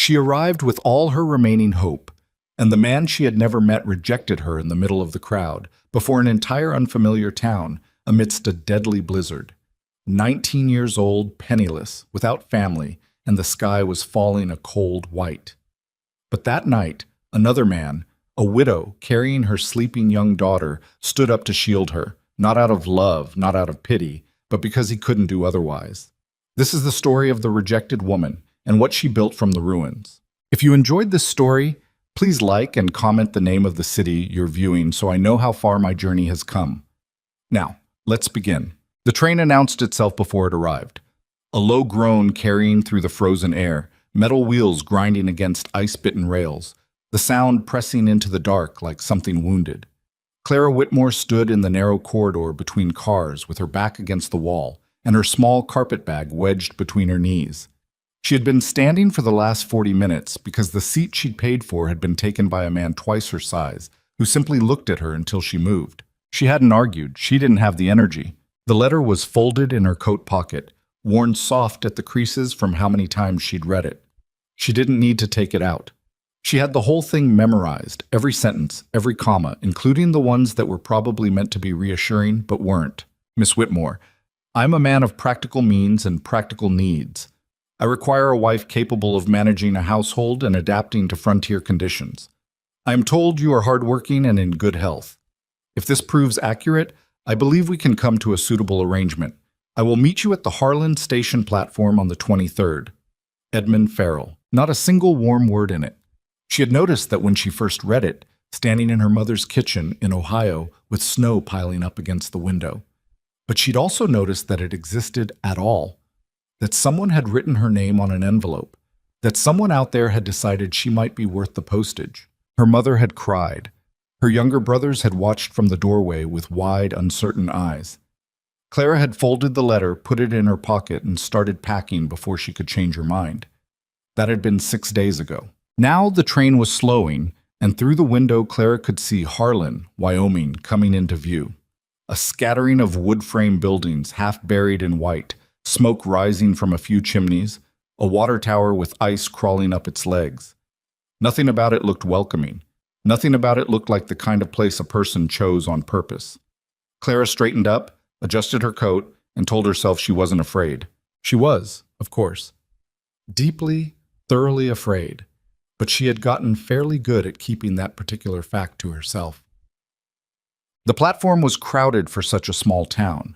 She arrived with all her remaining hope, and the man she had never met rejected her in the middle of the crowd, before an entire unfamiliar town, amidst a deadly blizzard. 19 years old, penniless, without family, and the sky was falling a cold white. But that night, another man, a widow carrying her sleeping young daughter, stood up to shield her, not out of love, not out of pity, but because he couldn't do otherwise. This is the story of the rejected woman and what she built from the ruins. If you enjoyed this story, please like and comment the name of the city you're viewing so I know how far my journey has come. Now, let's begin. The train announced itself before it arrived. A low groan carrying through the frozen air, metal wheels grinding against ice-bitten rails, the sound pressing into the dark like something wounded. Clara Whitmore stood in the narrow corridor between cars with her back against the wall and her small carpet bag wedged between her knees. She had been standing for the last 40 minutes because the seat she'd paid for had been taken by a man twice her size, who simply looked at her until she moved. She hadn't argued. She didn't have the energy. The letter was folded in her coat pocket, worn soft at the creases from how many times she'd read it. She didn't need to take it out. She had the whole thing memorized, every sentence, every comma, including the ones that were probably meant to be reassuring but weren't. Miss Whitmore, I'm a man of practical means and practical needs. I require a wife capable of managing a household and adapting to frontier conditions. I am told you are hardworking and in good health. If this proves accurate, I believe we can come to a suitable arrangement. I will meet you at the Harlan Station platform on the 23rd. Edmund Farrell. Not a single warm word in it. She had noticed that when she first read it, standing in her mother's kitchen in Ohio with snow piling up against the window. But she'd also noticed that it existed at all. That someone had written her name on an envelope. That someone out there had decided she might be worth the postage. Her mother had cried. Her younger brothers had watched from the doorway with wide, uncertain eyes. Clara had folded the letter, put it in her pocket, and started packing before she could change her mind. That had been 6 days ago. Now the train was slowing, and through the window Clara could see Harlan, Wyoming, coming into view. A scattering of wood-frame buildings half buried in white, smoke rising from a few chimneys, a water tower with ice crawling up its legs. Nothing about it looked welcoming. Nothing about it looked like the kind of place a person chose on purpose. Clara straightened up, adjusted her coat, and told herself she wasn't afraid. She was, of course. Deeply, thoroughly afraid. But she had gotten fairly good at keeping that particular fact to herself. The platform was crowded for such a small town.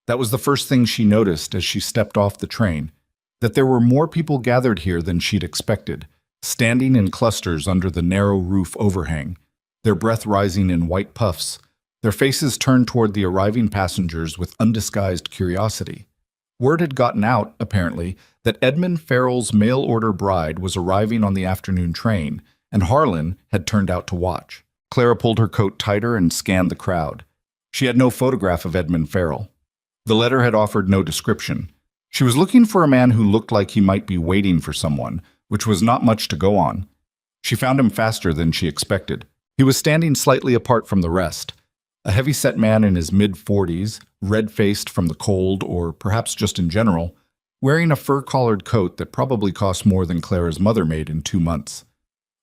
That was the first thing she noticed as she stepped off the train, that there were more people gathered here than she'd expected, standing in clusters under the narrow roof overhang, their breath rising in white puffs, their faces turned toward the arriving passengers with undisguised curiosity. Word had gotten out, apparently, that Edmund Farrell's mail-order bride was arriving on the afternoon train, and Harlan had turned out to watch. Clara pulled her coat tighter and scanned the crowd. She had no photograph of Edmund Farrell. The letter had offered no description. She was looking for a man who looked like he might be waiting for someone, which was not much to go on. She found him faster than she expected. He was standing slightly apart from the rest. A heavy-set man in his mid-40s, red-faced from the cold or perhaps just in general, wearing a fur-collared coat that probably cost more than Clara's mother made in 2 months.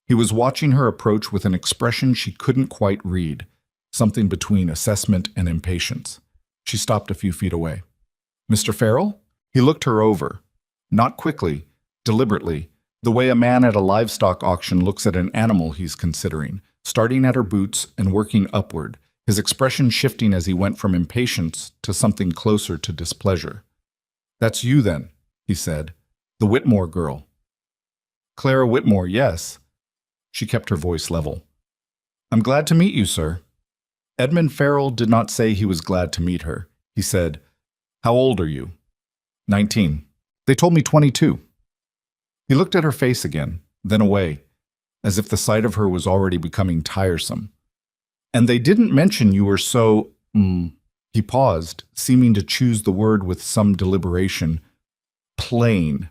He was watching her approach with an expression she couldn't quite read, something between assessment and impatience. She stopped a few feet away. "Mr. Farrell?" He looked her over. Not quickly, deliberately, the way a man at a livestock auction looks at an animal he's considering, starting at her boots and working upward, his expression shifting as he went from impatience to something closer to displeasure. "That's you, then," he said. "The Whitmore girl." "Clara Whitmore, yes." She kept her voice level. "I'm glad to meet you, sir." Edmund Farrell did not say he was glad to meet her. He said, "How old are you?" 19. "They told me 22. He looked at her face again, then away, as if the sight of her was already becoming tiresome. "And they didn't mention you were so, He paused, seeming to choose the word with some deliberation. "Plain."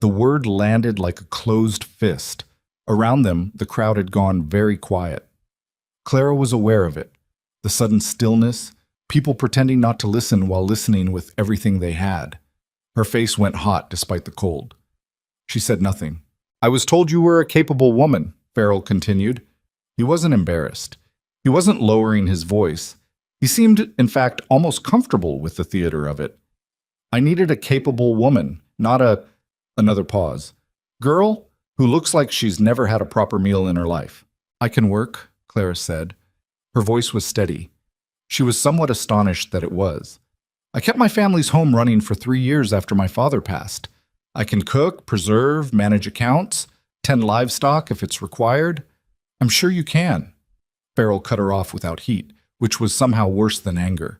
The word landed like a closed fist. Around them, the crowd had gone very quiet. Clara was aware of it. The sudden stillness, people pretending not to listen while listening with everything they had. Her face went hot despite the cold. She said nothing. I was told you were a capable woman, Farrell continued. He wasn't embarrassed. He wasn't lowering his voice. He seemed, in fact, almost comfortable with the theater of it. I needed a capable woman, not another pause. Girl who looks like she's never had a proper meal in her life. I can work, Clara said. Her voice was steady. She was somewhat astonished that it was. I kept my family's home running for 3 years after my father passed. I can cook, preserve, manage accounts, tend livestock if it's required. I'm sure you can. Farrell cut her off without heat, which was somehow worse than anger.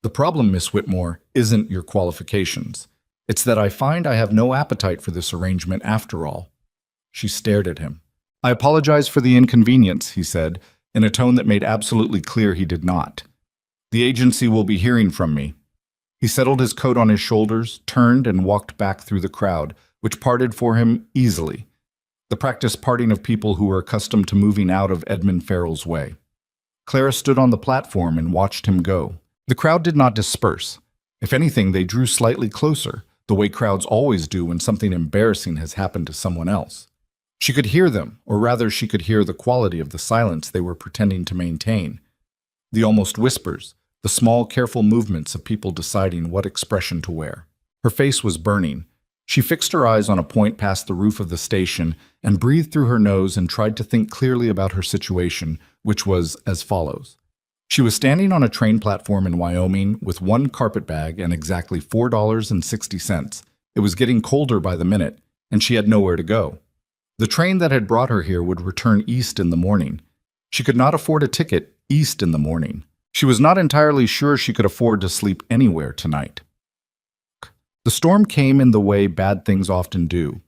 The problem, Miss Whitmore, isn't your qualifications. It's that I find I have no appetite for this arrangement after all. She stared at him. I apologize for the inconvenience, he said, in a tone that made absolutely clear he did not. The agency will be hearing from me. He settled his coat on his shoulders, turned, and walked back through the crowd, which parted for him easily. The practiced parting of people who were accustomed to moving out of Edmund Farrell's way. Clara stood on the platform and watched him go. The crowd did not disperse. If anything, they drew slightly closer, the way crowds always do when something embarrassing has happened to someone else. She could hear them, or rather she could hear the quality of the silence they were pretending to maintain. The almost whispers, the small, careful movements of people deciding what expression to wear. Her face was burning. She fixed her eyes on a point past the roof of the station and breathed through her nose and tried to think clearly about her situation, which was as follows. She was standing on a train platform in Wyoming with one carpet bag and exactly $4.60. It was getting colder by the minute, and she had nowhere to go. The train that had brought her here would return east in the morning. She could not afford a ticket east in the morning. She was not entirely sure she could afford to sleep anywhere tonight. The storm came in the way bad things often do.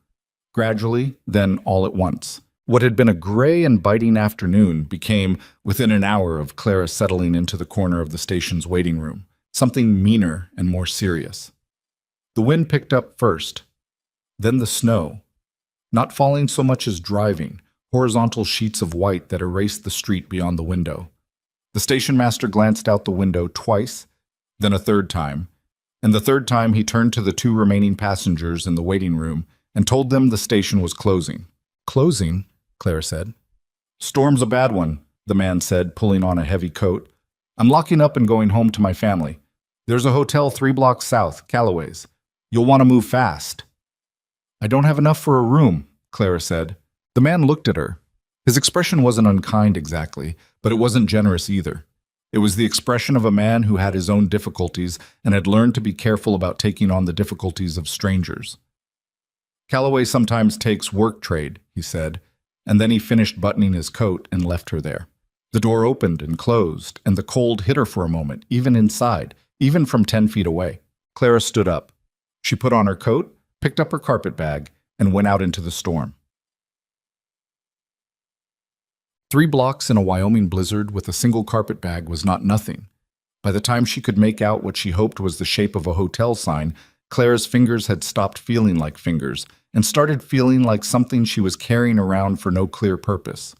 Gradually, then all at once. What had been a gray and biting afternoon became, within an hour of Clara settling into the corner of the station's waiting room, something meaner and more serious. The wind picked up first, then the snow, not falling so much as driving, horizontal sheets of white that erased the street beyond the window. The station master glanced out the window twice, then a third time, and the third time he turned to the 2 remaining passengers in the waiting room and told them the station was closing. Closing? Clara said. Storm's a bad one, the man said, pulling on a heavy coat. I'm locking up and going home to my family. There's a hotel 3 blocks south, Callaway's. You'll want to move fast. I don't have enough for a room, Clara said. The man looked at her. His expression wasn't unkind exactly, but it wasn't generous either. It was the expression of a man who had his own difficulties and had learned to be careful about taking on the difficulties of strangers. Callaway sometimes takes work trade, he said, and then he finished buttoning his coat and left her there. The door opened and closed, and the cold hit her for a moment, even inside, even from 10 feet away. Clara stood up. She put on her coat, picked up her carpet bag, and went out into the storm. 3 blocks in a Wyoming blizzard with a single carpet bag was not nothing. By the time she could make out what she hoped was the shape of a hotel sign, Clara's fingers had stopped feeling like fingers and started feeling like something she was carrying around for no clear purpose.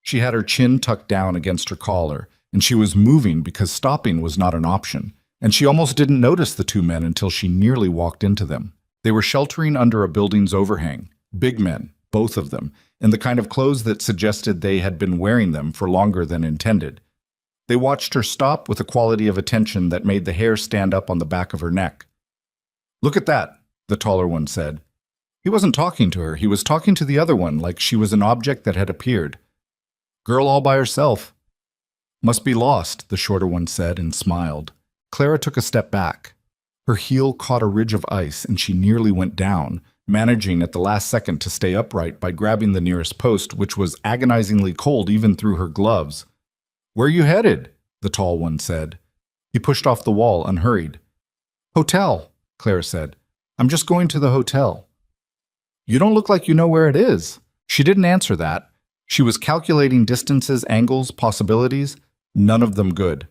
She had her chin tucked down against her collar, and she was moving because stopping was not an option, and she almost didn't notice the 2 men until she nearly walked into them. They were sheltering under a building's overhang, big men, both of them, in the kind of clothes that suggested they had been wearing them for longer than intended. They watched her stop with a quality of attention that made the hair stand up on the back of her neck. "Look at that," the taller one said. He wasn't talking to her, he was talking to the other one like she was an object that had appeared. "Girl all by herself." "Must be lost," the shorter one said and smiled. Clara took a step back. Her heel caught a ridge of ice and she nearly went down, managing at the last second to stay upright by grabbing the nearest post, which was agonizingly cold even through her gloves. "Where are you headed?" the tall one said. He pushed off the wall, unhurried. "Hotel," Clara said. "I'm just going to the hotel." "You don't look like you know where it is." She didn't answer that. She was calculating distances, angles, possibilities, none of them good.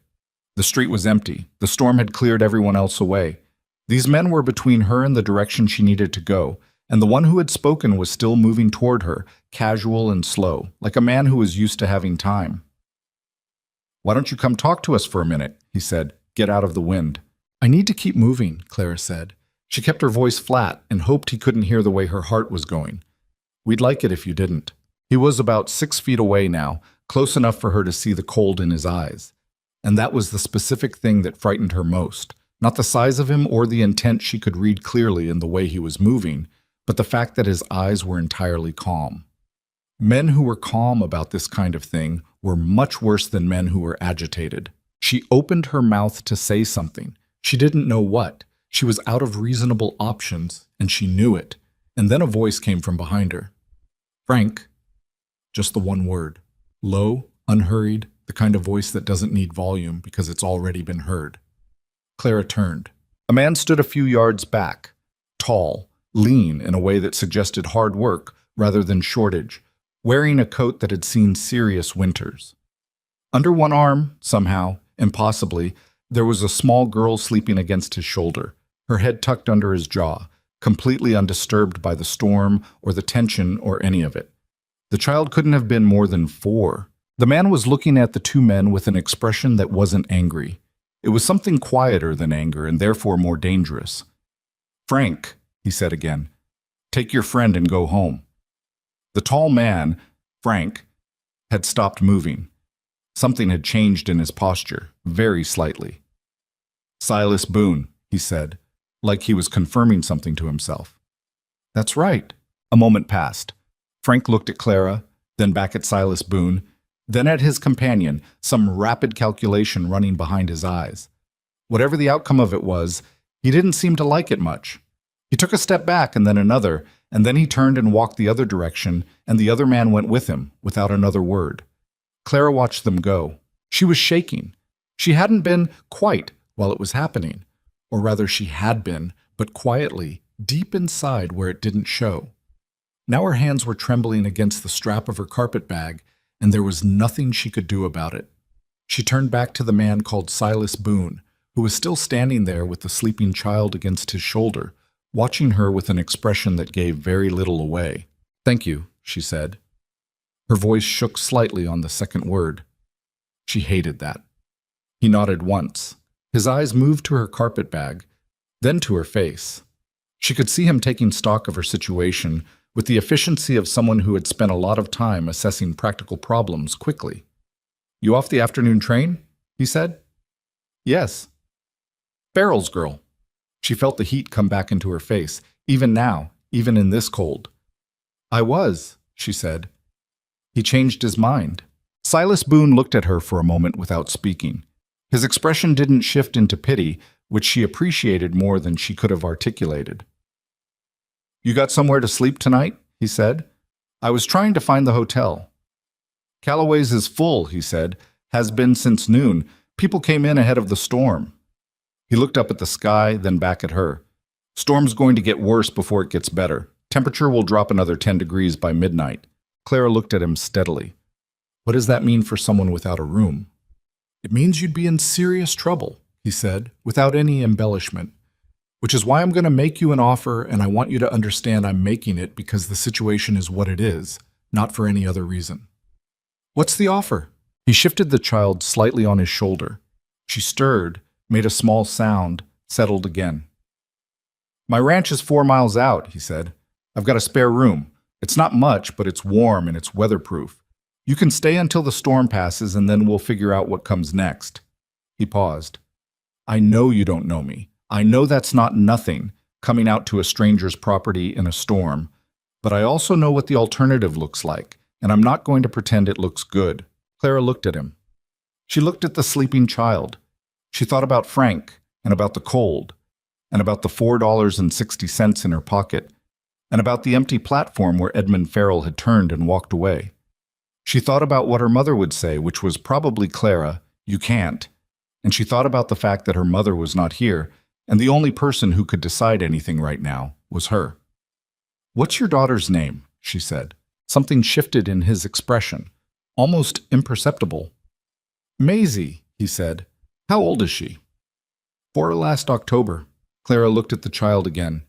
The street was empty. The storm had cleared everyone else away. These men were between her and the direction she needed to go, and the one who had spoken was still moving toward her, casual and slow, like a man who was used to having time. "Why don't you come talk to us for a minute?" he said. "Get out of the wind." "I need to keep moving," Clara said. She kept her voice flat and hoped he couldn't hear the way her heart was going. We'd like it if you didn't. He was about 6 feet away now, close enough for her to see the cold in his eyes. And that was the specific thing that frightened her most. Not the size of him or the intent she could read clearly in the way he was moving, but the fact that his eyes were entirely calm. Men who were calm about this kind of thing were much worse than men who were agitated. She opened her mouth to say something. She didn't know what. She was out of reasonable options, and she knew it. And then a voice came from behind her. Frank. Just the one word. Low, unhurried, the kind of voice that doesn't need volume because it's already been heard. Clara turned. A man stood a few yards back, tall, lean in a way that suggested hard work rather than shortage, wearing a coat that had seen serious winters. Under one arm, somehow, impossibly, there was a small girl sleeping against his shoulder, her head tucked under his jaw, completely undisturbed by the storm or the tension or any of it. The child couldn't have been more than 4. The man was looking at the two men with an expression that wasn't angry. It was something quieter than anger and therefore more dangerous. Frank, he said again, take your friend and go home. The tall man, Frank, had stopped moving. Something had changed in his posture, very slightly. Silas Boone, he said, like he was confirming something to himself. That's right. A moment passed. Frank looked at Clara, then back at Silas Boone, then at his companion, some rapid calculation running behind his eyes. Whatever the outcome of it was, he didn't seem to like it much. He took a step back and then another, and then he turned and walked the other direction, and the other man went with him, without another word. Clara watched them go. She was shaking. She hadn't been quite while it was happening. Or rather, she had been, but quietly, deep inside where it didn't show. Now her hands were trembling against the strap of her carpet bag, and there was nothing she could do about it. She turned back to the man called Silas Boone, who was still standing there with the sleeping child against his shoulder, watching her with an expression that gave very little away. Thank you, she said. Her voice shook slightly on the second word. She hated that. He nodded once. His eyes moved to her carpet bag, then to her face. She could see him taking stock of her situation with the efficiency of someone who had spent a lot of time assessing practical problems quickly. You off the afternoon train? He said. Yes. Farrell's girl. She felt the heat come back into her face, even now, even in this cold. I was, she said. He changed his mind. Silas Boone looked at her for a moment without speaking. His expression didn't shift into pity, which she appreciated more than she could have articulated. You got somewhere to sleep tonight? He said. I was trying to find the hotel. Callaway's is full, he said. Has been since noon. People came in ahead of the storm. He looked up at the sky, then back at her. Storm's going to get worse before it gets better. Temperature will drop another 10 degrees by midnight. Clara looked at him steadily. What does that mean for someone without a room? It means you'd be in serious trouble, he said, without any embellishment. Which is why I'm going to make you an offer, and I want you to understand I'm making it because the situation is what it is, not for any other reason. What's the offer? He shifted the child slightly on his shoulder. She stirred, made a small sound, settled again. My ranch is 4 miles out, he said. I've got a spare room. It's not much, but it's warm and it's weatherproof. You can stay until the storm passes, and then we'll figure out what comes next. He paused. I know you don't know me. I know that's not nothing, coming out to a stranger's property in a storm, but I also know what the alternative looks like, and I'm not going to pretend it looks good. Clara looked at him. She looked at the sleeping child. She thought about Frank, and about the cold, and about the $4.60 in her pocket, and about the empty platform where Edmund Farrell had turned and walked away. She thought about what her mother would say, which was probably, Clara, you can't, and she thought about the fact that her mother was not here, and the only person who could decide anything right now was her. What's your daughter's name? She said. Something shifted in his expression, almost imperceptible. Maisie, he said. How old is she? 4 last October. Clara looked at the child again.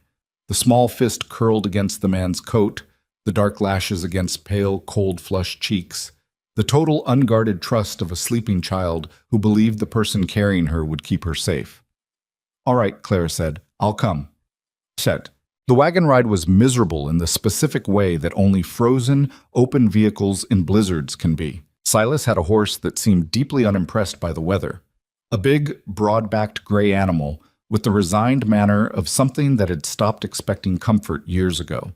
The small fist curled against the man's coat, the dark lashes against pale, cold, flushed cheeks, the total unguarded trust of a sleeping child who believed the person carrying her would keep her safe. All right, Clara said. I'll come. Set. The wagon ride was miserable in the specific way that only frozen, open vehicles in blizzards can be. Silas had a horse that seemed deeply unimpressed by the weather. A big, broad-backed gray animal with the resigned manner of something that had stopped expecting comfort years ago.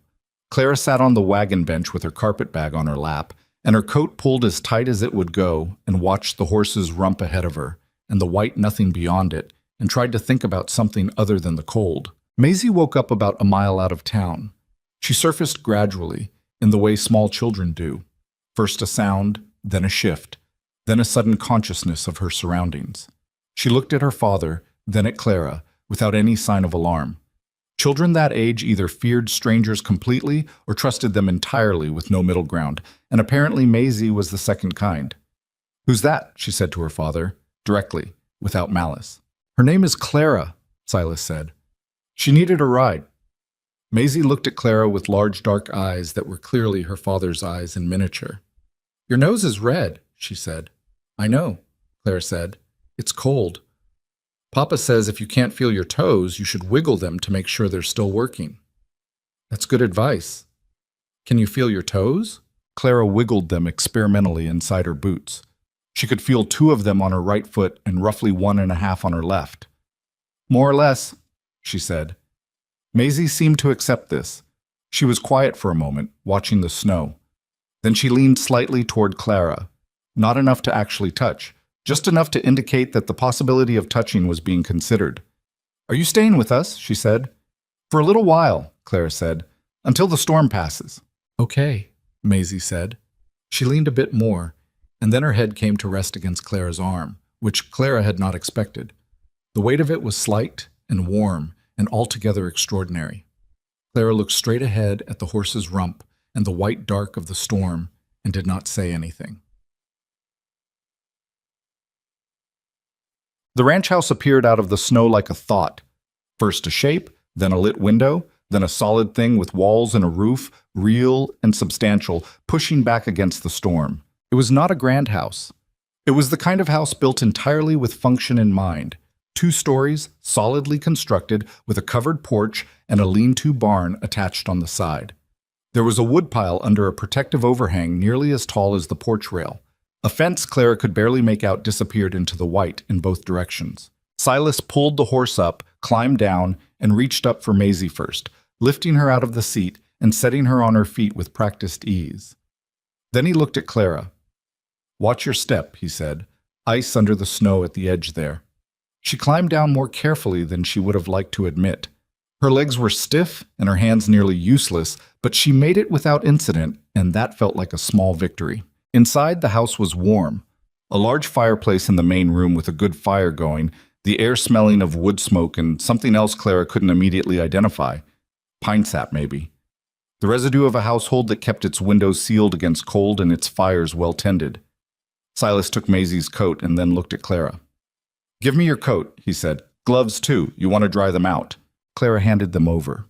Clara sat on the wagon bench with her carpet bag on her lap, and her coat pulled as tight as it would go, and watched the horse's rump ahead of her, and the white nothing beyond it, and tried to think about something other than the cold. Maisie woke up about a mile out of town. She surfaced gradually, in the way small children do. First a sound, then a shift, then a sudden consciousness of her surroundings. She looked at her father, then at Clara, without any sign of alarm. Children that age either feared strangers completely or trusted them entirely with no middle ground, and apparently Maisie was the second kind. "Who's that?" she said to her father, directly, without malice. "Her name is Clara," Silas said. "She needed a ride." Maisie looked at Clara with large dark eyes that were clearly her father's eyes in miniature. "Your nose is red," she said. "I know," Clara said. "It's cold. Papa says if you can't feel your toes, you should wiggle them to make sure they're still working." "That's good advice. Can you feel your toes?" Clara wiggled them experimentally inside her boots. She could feel 2 of them on her right foot and roughly 1.5 on her left. "More or less," she said. Maisie seemed to accept this. She was quiet for a moment, watching the snow. Then she leaned slightly toward Clara, not enough to actually touch, just enough to indicate that the possibility of touching was being considered. "Are you staying with us?" she said. "For a little while," Clara said, "until the storm passes." "Okay," Maisie said. She leaned a bit more, and then her head came to rest against Clara's arm, which Clara had not expected. The weight of it was slight and warm and altogether extraordinary. Clara looked straight ahead at the horse's rump and the white dark of the storm and did not say anything. The ranch house appeared out of the snow like a thought. First a shape, then a lit window, then a solid thing with walls and a roof, real and substantial, pushing back against the storm. It was not a grand house. It was the kind of house built entirely with function in mind. 2 stories, solidly constructed, with a covered porch and a lean-to barn attached on the side. There was a woodpile under a protective overhang nearly as tall as the porch rail. A fence Clara could barely make out disappeared into the white in both directions. Silas pulled the horse up, climbed down, and reached up for Maisie first, lifting her out of the seat and setting her on her feet with practiced ease. Then he looked at Clara. "Watch your step," he said. "Ice under the snow at the edge there." She climbed down more carefully than she would have liked to admit. Her legs were stiff and her hands nearly useless, but she made it without incident, and that felt like a small victory. Inside, the house was warm. A large fireplace in the main room with a good fire going, the air smelling of wood smoke and something else Clara couldn't immediately identify. Pine sap, maybe. The residue of a household that kept its windows sealed against cold and its fires well tended. Silas took Maisie's coat and then looked at Clara. "Give me your coat," he said. "Gloves, too. You want to dry them out." Clara handed them over.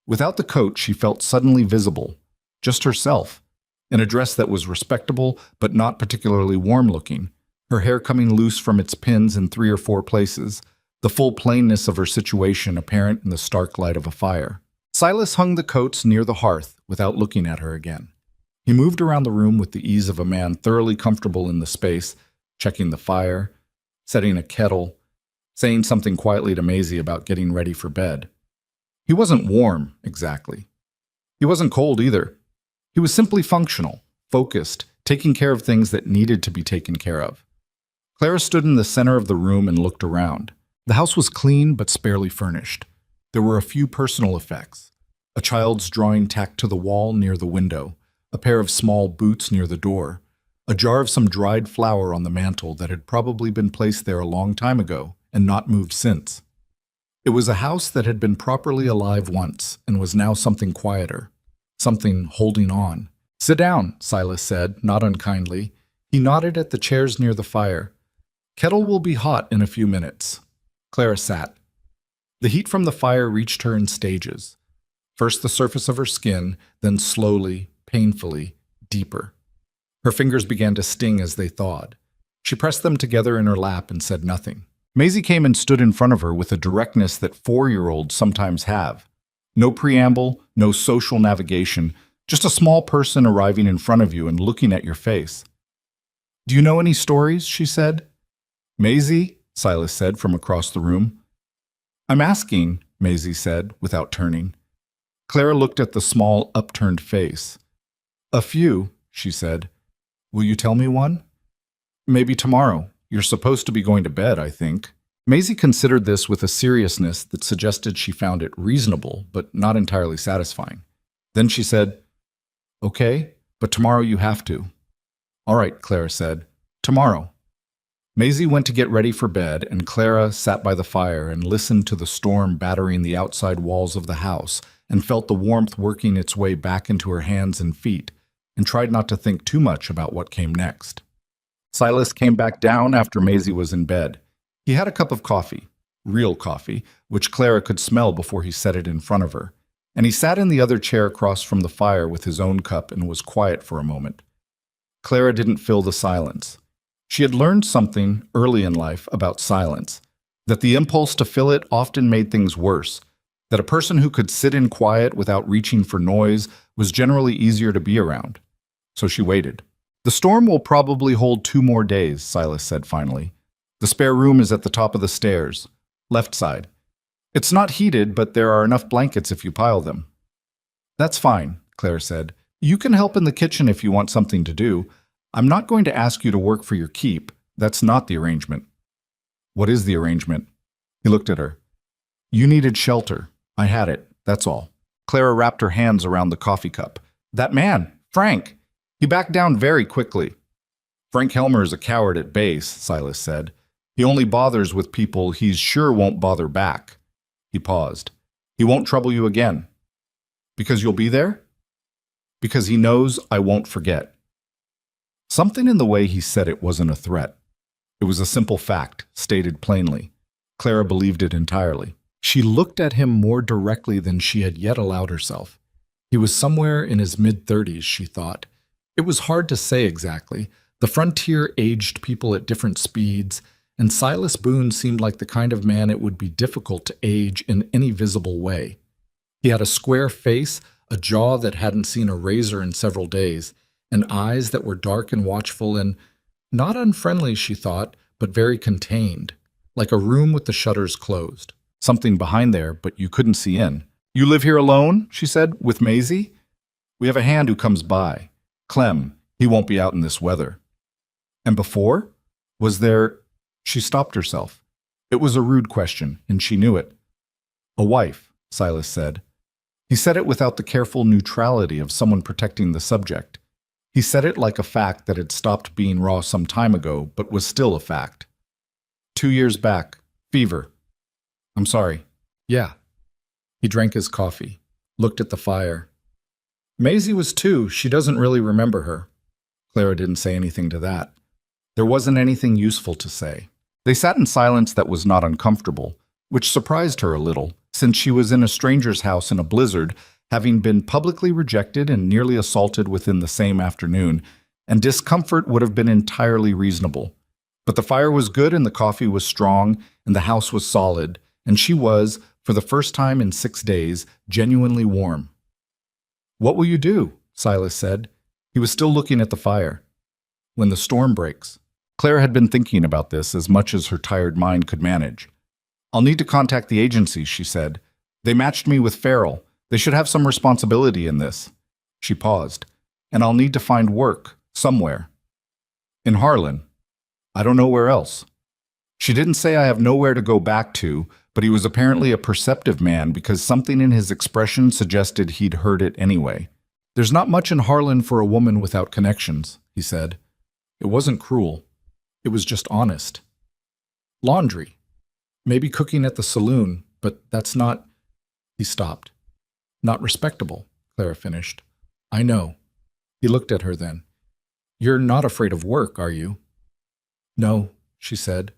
Without the coat, she felt suddenly visible. Just herself. In a dress that was respectable, but not particularly warm-looking, her hair coming loose from its pins in 3 or 4 places, the full plainness of her situation apparent in the stark light of a fire. Silas hung the coats near the hearth without looking at her again. He moved around the room with the ease of a man thoroughly comfortable in the space, checking the fire, setting a kettle, saying something quietly to Maisie about getting ready for bed. He wasn't warm, exactly. He wasn't cold either. He was simply functional, focused, taking care of things that needed to be taken care of. Clara stood in the center of the room and looked around. The house was clean but sparely furnished. There were a few personal effects. A child's drawing tacked to the wall near the window, a pair of small boots near the door, a jar of some dried flour on the mantel that had probably been placed there a long time ago and not moved since. It was a house that had been properly alive once and was now something quieter. Something holding on. "Sit down," Silas said, not unkindly. He nodded at the chairs near the fire. "Kettle will be hot in a few minutes." Clara sat. The heat from the fire reached her in stages. First the surface of her skin, then slowly, painfully, deeper. Her fingers began to sting as they thawed. She pressed them together in her lap and said nothing. Maisie came and stood in front of her with a directness that 4-year-olds sometimes have. No preamble, no social navigation, just a small person arriving in front of you and looking at your face. "Do you know any stories?" she said. "Maisie," Silas said from across the room. "I'm asking," Maisie said, without turning. Clara looked at the small, upturned face. "A few," she said. "Will you tell me one?" "Maybe tomorrow. You're supposed to be going to bed, I think." Maisie considered this with a seriousness that suggested she found it reasonable, but not entirely satisfying. Then she said, "Okay, but tomorrow you have to." "All right," Clara said. "Tomorrow." Maisie went to get ready for bed, and Clara sat by the fire and listened to the storm battering the outside walls of the house and felt the warmth working its way back into her hands and feet, and tried not to think too much about what came next. Silas came back down after Maisie was in bed. He had a cup of coffee, real coffee, which Clara could smell before he set it in front of her, and he sat in the other chair across from the fire with his own cup and was quiet for a moment. Clara didn't fill the silence. She had learned something early in life about silence, that the impulse to fill it often made things worse, that a person who could sit in quiet without reaching for noise was generally easier to be around. So she waited. "The storm will probably hold 2 more days," Silas said finally. "The spare room is at the top of the stairs, left side. It's not heated, but there are enough blankets if you pile them." "That's fine," Claire said. "You can help in the kitchen if you want something to do. I'm not going to ask you to work for your keep. That's not the arrangement." "What is the arrangement?" He looked at her. "You needed shelter. I had it. That's all." Clara wrapped her hands around the coffee cup. "That man, Frank, he backed down very quickly." "Frank Helmer is a coward at base," Silas said. "He only bothers with people he's sure won't bother back." He paused. "He won't trouble you again." "Because you'll be there?" "Because he knows I won't forget." Something in the way he said it wasn't a threat. It was a simple fact, stated plainly. Clara believed it entirely. She looked at him more directly than she had yet allowed herself. He was somewhere in his mid-30s, she thought. It was hard to say exactly. The frontier aged people at different speeds, and Silas Boone seemed like the kind of man it would be difficult to age in any visible way. He had a square face, a jaw that hadn't seen a razor in several days, and eyes that were dark and watchful and not unfriendly, she thought, but very contained, like a room with the shutters closed. Something behind there, but you couldn't see in. "You live here alone?" she said, "with Maisie?" "We have a hand who comes by. Clem. He won't be out in this weather." "And before? Was there—" She stopped herself. It was a rude question, and she knew it. "A wife," Silas said. He said it without the careful neutrality of someone protecting the subject. He said it like a fact that had stopped being raw some time ago, but was still a fact. 2 years back. Fever." "I'm sorry." "Yeah." He drank his coffee, looked at the fire. "Maisie was 2. She doesn't really remember her." Clara didn't say anything to that. There wasn't anything useful to say. They sat in silence that was not uncomfortable, which surprised her a little, since she was in a stranger's house in a blizzard, having been publicly rejected and nearly assaulted within the same afternoon, and discomfort would have been entirely reasonable. But the fire was good and the coffee was strong and the house was solid, and she was, for the first time in 6 days, genuinely warm. "What will you do?" Silas said. He was still looking at the fire. "When the storm breaks." Claire had been thinking about this as much as her tired mind could manage. "I'll need to contact the agency," she said. "They matched me with Farrell. They should have some responsibility in this." She paused. "And I'll need to find work, somewhere." "In Harlan." "I don't know where else." She didn't say I have nowhere to go back to, but he was apparently a perceptive man because something in his expression suggested he'd heard it anyway. "There's not much in Harlan for a woman without connections," he said. It wasn't cruel. It was just honest. "Laundry. Maybe cooking at the saloon, but that's not—" He stopped. "Not respectable," Clara finished. "I know." He looked at her then. "You're not afraid of work, are you?" "No," she said.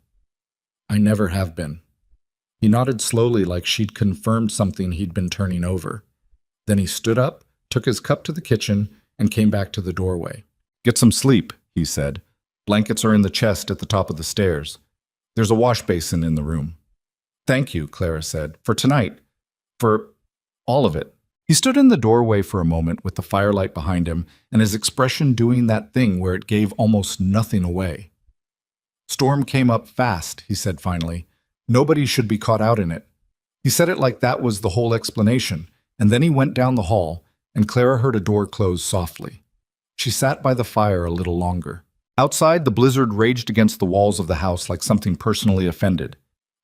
"I never have been." He nodded slowly like she'd confirmed something he'd been turning over. Then he stood up, took his cup to the kitchen, and came back to the doorway. "Get some sleep," he said. "Blankets are in the chest at the top of the stairs. There's a wash basin in the room." "Thank you," Clara said. "For tonight. For—" All of it. He stood in the doorway for a moment with the firelight behind him and his expression doing that thing where it gave almost nothing away. Storm came up fast, he said finally. Nobody should be caught out in it. He said it like that was the whole explanation, and then he went down the hall, and Clara heard a door close softly. She sat by the fire a little longer. Outside, the blizzard raged against the walls of the house like something personally offended.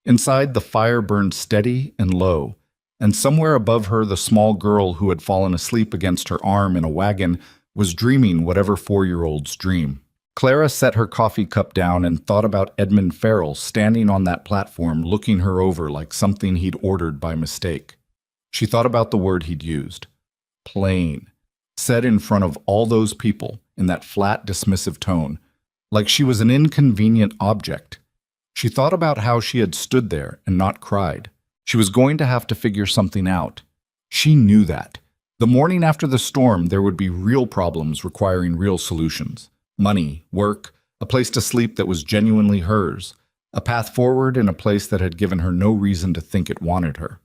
Inside, the fire burned steady and low, and somewhere above her the small girl who had fallen asleep against her arm in a wagon was dreaming whatever 4-year-olds dream. Clara set her coffee cup down and thought about Edmund Farrell standing on that platform looking her over like something he'd ordered by mistake. She thought about the word he'd used. Plain. Said in front of all those people in that flat, dismissive tone, like she was an inconvenient object. She thought about how she had stood there and not cried. She was going to have to figure something out. She knew that. The morning after the storm, there would be real problems requiring real solutions. Money, work, a place to sleep that was genuinely hers, a path forward in a place that had given her no reason to think it wanted her.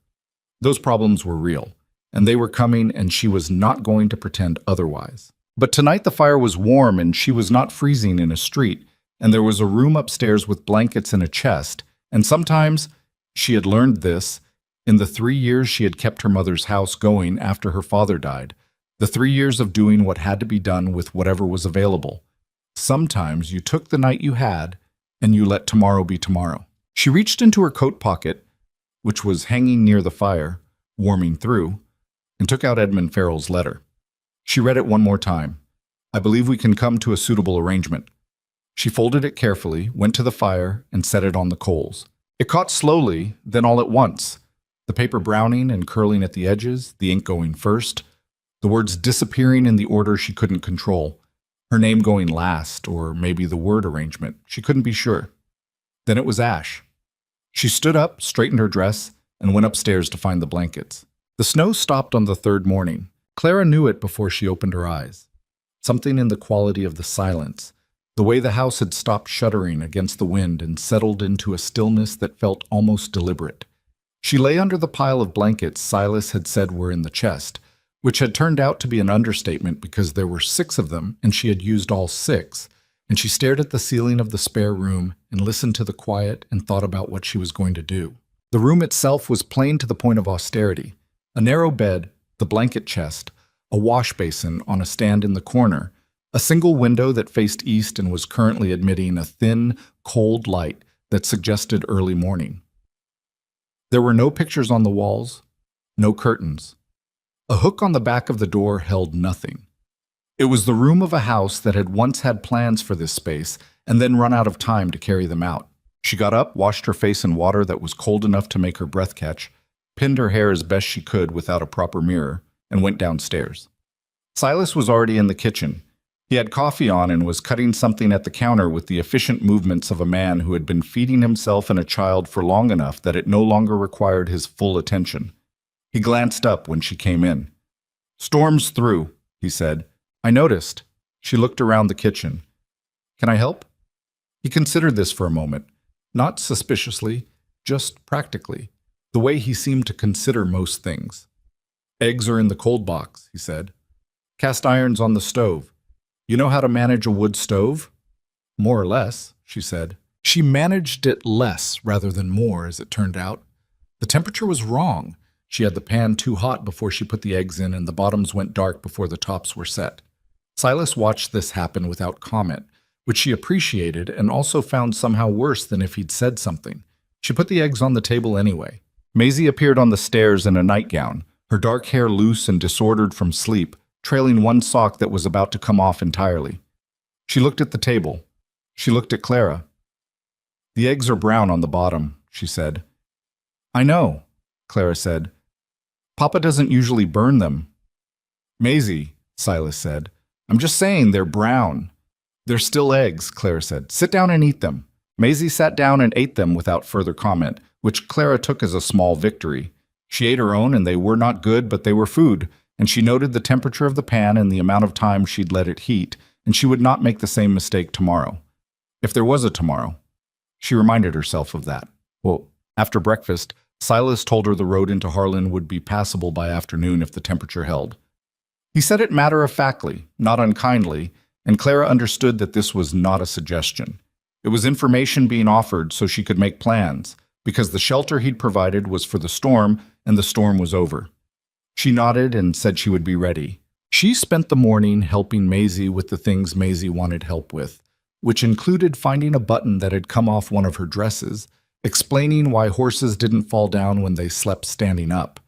Those problems were real, and they were coming, and she was not going to pretend otherwise. But tonight the fire was warm, and she was not freezing in a street, and there was a room upstairs with blankets and a chest, and sometimes, she had learned this, in the 3 years she had kept her mother's house going after her father died, the 3 years of doing what had to be done with whatever was available. Sometimes you took the night you had, and you let tomorrow be tomorrow. She reached into her coat pocket, which was hanging near the fire, warming through, and took out Edmund Farrell's letter. She read it one more time. I believe we can come to a suitable arrangement. She folded it carefully, went to the fire, and set it on the coals. It caught slowly, then all at once, the paper browning and curling at the edges, the ink going first, the words disappearing in the order she couldn't control, her name going last, or maybe the word arrangement. She couldn't be sure. Then it was Ash. She stood up, straightened her dress, and went upstairs to find the blankets. The snow stopped on the third morning. Clara knew it before she opened her eyes. Something in the quality of the silence, the way the house had stopped shuddering against the wind and settled into a stillness that felt almost deliberate. She lay under the pile of blankets Silas had said were in the chest, which had turned out to be an understatement because there were 6 of them and she had used all 6, and she stared at the ceiling of the spare room and listened to the quiet and thought about what she was going to do. The room itself was plain to the point of austerity. A narrow bed, the blanket chest, a wash basin on a stand in the corner, a single window that faced east and was currently admitting a thin, cold light that suggested early morning. There were no pictures on the walls, no curtains. A hook on the back of the door held nothing. It was the room of a house that had once had plans for this space and then run out of time to carry them out. She got up, washed her face in water that was cold enough to make her breath catch, pinned her hair as best she could without a proper mirror, and went downstairs. Silas was already in the kitchen. He had coffee on and was cutting something at the counter with the efficient movements of a man who had been feeding himself and a child for long enough that it no longer required his full attention. He glanced up when she came in. "Storm's through," he said. "I noticed." She looked around the kitchen. "Can I help?" He considered this for a moment, not suspiciously, just practically, the way he seemed to consider most things. "Eggs are in the cold box," he said. "Cast iron's on the stove. You know how to manage a wood stove?" "More or less," she said. She managed it less rather than more, as it turned out. The temperature was wrong. She had the pan too hot before she put the eggs in, and the bottoms went dark before the tops were set. Silas watched this happen without comment, which she appreciated and also found somehow worse than if he'd said something. She put the eggs on the table anyway. Maisie appeared on the stairs in a nightgown, her dark hair loose and disordered from sleep, trailing one sock that was about to come off entirely. She looked at the table. She looked at Clara. "The eggs are brown on the bottom," she said. "I know," Clara said. "Papa doesn't usually burn them." "Maisie," Silas said, "I'm just saying they're brown." "They're still eggs," Clara said. "Sit down and eat them." Maisie sat down and ate them without further comment, which Clara took as a small victory. She ate her own, and they were not good, but they were food, and she noted the temperature of the pan and the amount of time she'd let it heat, and she would not make the same mistake tomorrow. If there was a tomorrow. She reminded herself of that. Well, after breakfast, Silas told her the road into Harlan would be passable by afternoon if the temperature held. He said it matter-of-factly, not unkindly, and Clara understood that this was not a suggestion. It was information being offered so she could make plans, because the shelter he'd provided was for the storm, and the storm was over. She nodded and said she would be ready. She spent the morning helping Maisie with the things Maisie wanted help with, which included finding a button that had come off one of her dresses, explaining why horses didn't fall down when they slept standing up.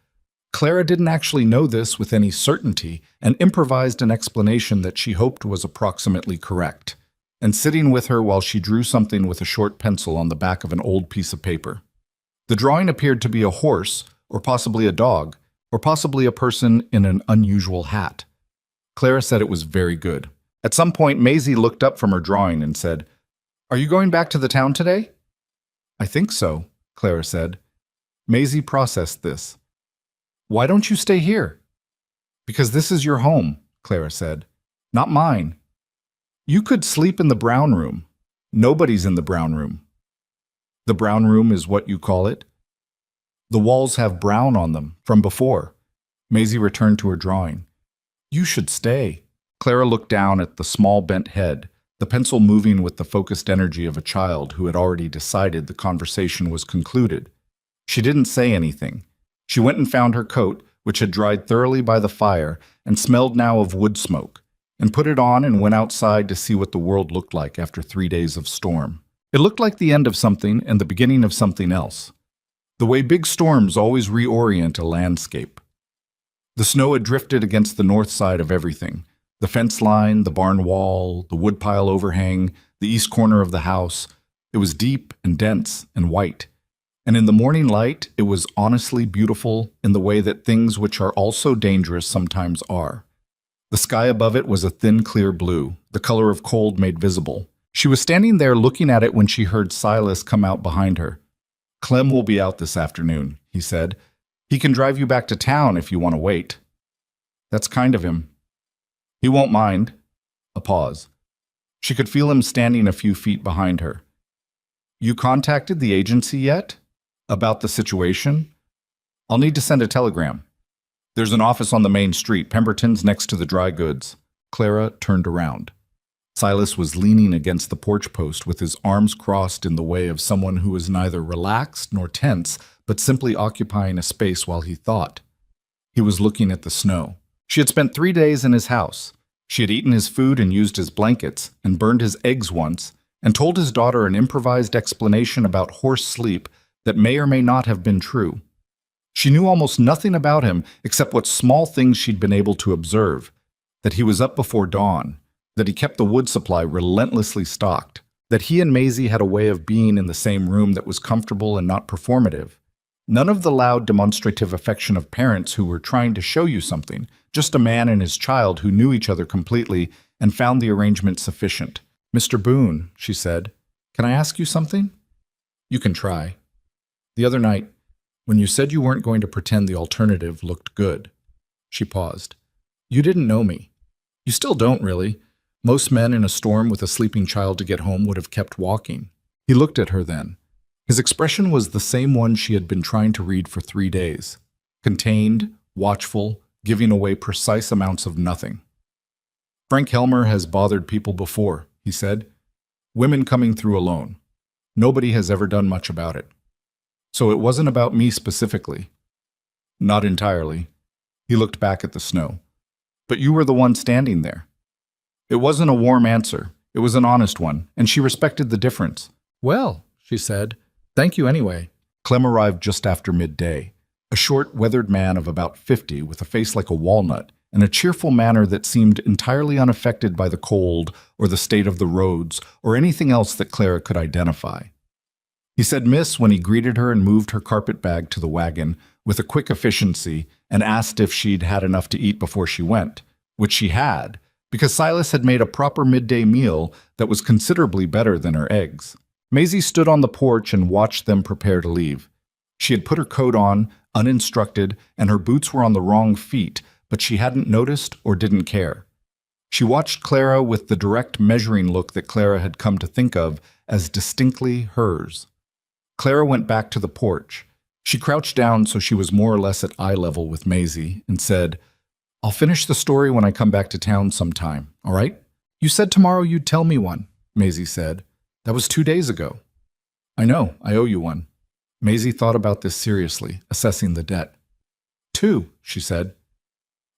Clara didn't actually know this with any certainty and improvised an explanation that she hoped was approximately correct, and sitting with her while she drew something with a short pencil on the back of an old piece of paper. The drawing appeared to be a horse, or possibly a dog, or possibly a person in an unusual hat. Clara said it was very good. At some point, Maisie looked up from her drawing and said, "Are you going back to the town today?" "I think so," Clara said. Maisie processed this. "Why don't you stay here?" "Because this is your home," Clara said. "Not mine. You could sleep in the brown room. Nobody's in the brown room." "The brown room is what you call it?" "The walls have brown on them, from before." Maisie returned to her drawing. "You should stay." Clara looked down at the small bent head, the pencil moving with the focused energy of a child who had already decided the conversation was concluded. She didn't say anything. She went and found her coat, which had dried thoroughly by the fire and smelled now of wood smoke, and put it on and went outside to see what the world looked like after 3 days of storm. It looked like the end of something and the beginning of something else. The way big storms always reorient a landscape. The snow had drifted against the north side of everything. The fence line, the barn wall, the woodpile overhang, the east corner of the house. It was deep and dense and white. And in the morning light, it was honestly beautiful in the way that things which are also dangerous sometimes are. The sky above it was a thin, clear blue, the color of cold made visible. She was standing there looking at it when she heard Silas come out behind her. "Clem will be out this afternoon," he said. "He can drive you back to town if you want to wait." "That's kind of him." "He won't mind." A pause. She could feel him standing a few feet behind her. "You contacted the agency yet? About the situation?" "I'll need to send a telegram. There's an office on the main street, Pemberton's, next to the dry goods." Clara turned around. Silas was leaning against the porch post with his arms crossed in the way of someone who was neither relaxed nor tense, but simply occupying a space while he thought. He was looking at the snow. She had spent 3 days in his house. She had eaten his food and used his blankets, and burned his eggs once, and told his daughter an improvised explanation about horse sleep that may or may not have been true. She knew almost nothing about him except what small things she'd been able to observe, that he was up before dawn, that he kept the wood supply relentlessly stocked, that he and Maisie had a way of being in the same room that was comfortable and not performative. None of the loud demonstrative affection of parents who were trying to show you something, just a man and his child who knew each other completely and found the arrangement sufficient. "Mr. Boone," she said, "can I ask you something?" "You can try." "The other night, when you said you weren't going to pretend the alternative looked good." She paused. "You didn't know me. You still don't, really. Most men in a storm with a sleeping child to get home would have kept walking." He looked at her then. His expression was the same one she had been trying to read for 3 days. Contained, watchful, giving away precise amounts of nothing. "Frank Helmer has bothered people before," he said. "Women coming through alone. Nobody has ever done much about it. So it wasn't about me specifically." "Not entirely." He looked back at the snow. "But you were the one standing there." It wasn't a warm answer. It was an honest one, and she respected the difference. "Well," she said, "thank you anyway." Clem arrived just after midday. A short, weathered man of about 50 with a face like a walnut and a cheerful manner that seemed entirely unaffected by the cold or the state of the roads or anything else that Clara could identify. He said "Miss" when he greeted her and moved her carpet bag to the wagon with a quick efficiency and asked if she'd had enough to eat before she went, which she had, because Silas had made a proper midday meal that was considerably better than her eggs. Maisie stood on the porch and watched them prepare to leave. She had put her coat on, uninstructed, and her boots were on the wrong feet, but she hadn't noticed or didn't care. She watched Clara with the direct measuring look that Clara had come to think of as distinctly hers. Clara went back to the porch. She crouched down so she was more or less at eye level with Maisie and said, "I'll finish the story when I come back to town sometime, all right?" "You said tomorrow you'd tell me one," Maisie said. "That was 2 days ago." "I know, I owe you one." Maisie thought about this seriously, assessing the debt. "2," she said.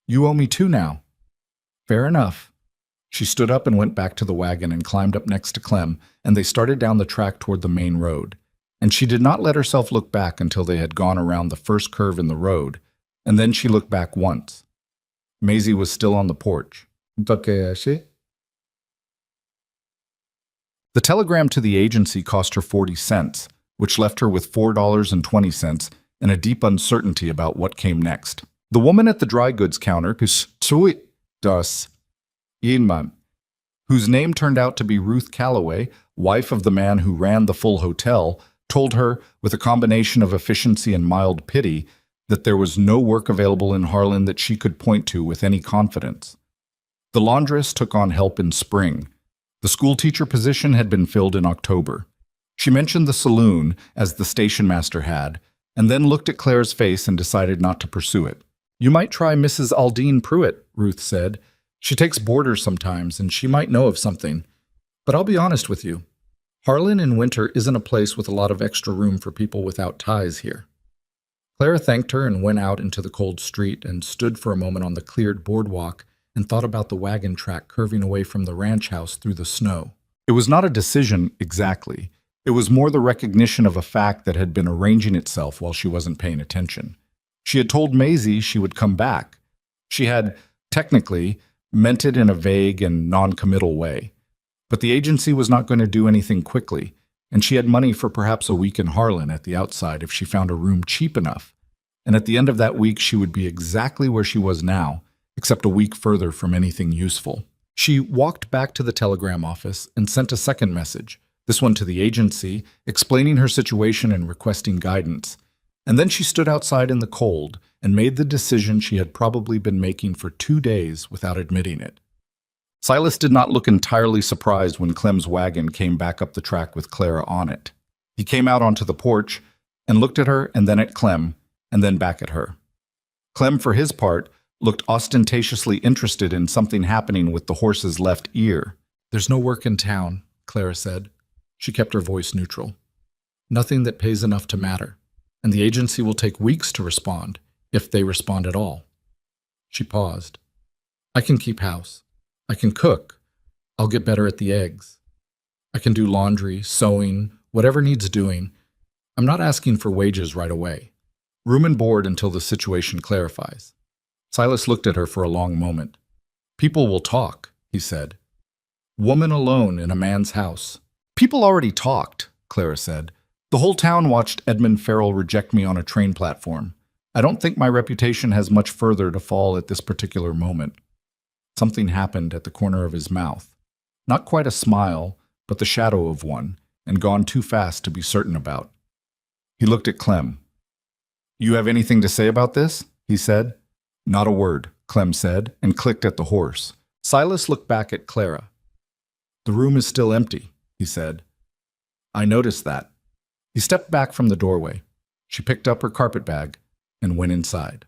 "You owe me 2 now." "Fair enough." She stood up and went back to the wagon and climbed up next to Clem, and they started down the track toward the main road. And she did not let herself look back until they had gone around the first curve in the road, and then she looked back once. Maisie was still on the porch. The telegram to the agency cost her 40 cents, which left her with $4.20 and a deep uncertainty about what came next. The woman at the dry goods counter, whose name turned out to be Ruth Calloway, wife of the man who ran the full hotel, told her, with a combination of efficiency and mild pity, that there was no work available in Harlan that she could point to with any confidence. The laundress took on help in spring. The schoolteacher position had been filled in October. She mentioned the saloon, as the station master had, and then looked at Claire's face and decided not to pursue it. "You might try Mrs. Aldine Pruitt," Ruth said. "She takes boarders sometimes, and she might know of something. But I'll be honest with you. Harlan in winter isn't a place with a lot of extra room for people without ties here." Clara thanked her and went out into the cold street and stood for a moment on the cleared boardwalk and thought about the wagon track curving away from the ranch house through the snow. It was not a decision exactly. It was more the recognition of a fact that had been arranging itself while she wasn't paying attention. She had told Maisie she would come back. She had, technically, meant it in a vague and non-committal way. But the agency was not going to do anything quickly, and she had money for perhaps a week in Harlan at the outside if she found a room cheap enough. And at the end of that week, she would be exactly where she was now, except a week further from anything useful. She walked back to the telegram office and sent a second message, this one to the agency, explaining her situation and requesting guidance. And then she stood outside in the cold and made the decision she had probably been making for 2 days without admitting it. Silas did not look entirely surprised when Clem's wagon came back up the track with Clara on it. He came out onto the porch and looked at her and then at Clem and then back at her. Clem, for his part, looked ostentatiously interested in something happening with the horse's left ear. "There's no work in town," Clara said. She kept her voice neutral. "Nothing that pays enough to matter, and the agency will take weeks to respond, if they respond at all." She paused. "I can keep house. I can cook. I'll get better at the eggs. I can do laundry, sewing, whatever needs doing. I'm not asking for wages right away. Room and board until the situation clarifies." Silas looked at her for a long moment. "People will talk," he said. "Woman alone in a man's house." "People already talked," Clara said. "The whole town watched Edmund Farrell reject me on a train platform. I don't think my reputation has much further to fall at this particular moment." Something happened at the corner of his mouth. Not quite a smile, but the shadow of one, and gone too fast to be certain about. He looked at Clem. "You have anything to say about this?" he said. "Not a word," Clem said, and clicked at the horse. Silas looked back at Clara. "The room is still empty," he said. "I noticed that." He stepped back from the doorway. She picked up her carpetbag and went inside.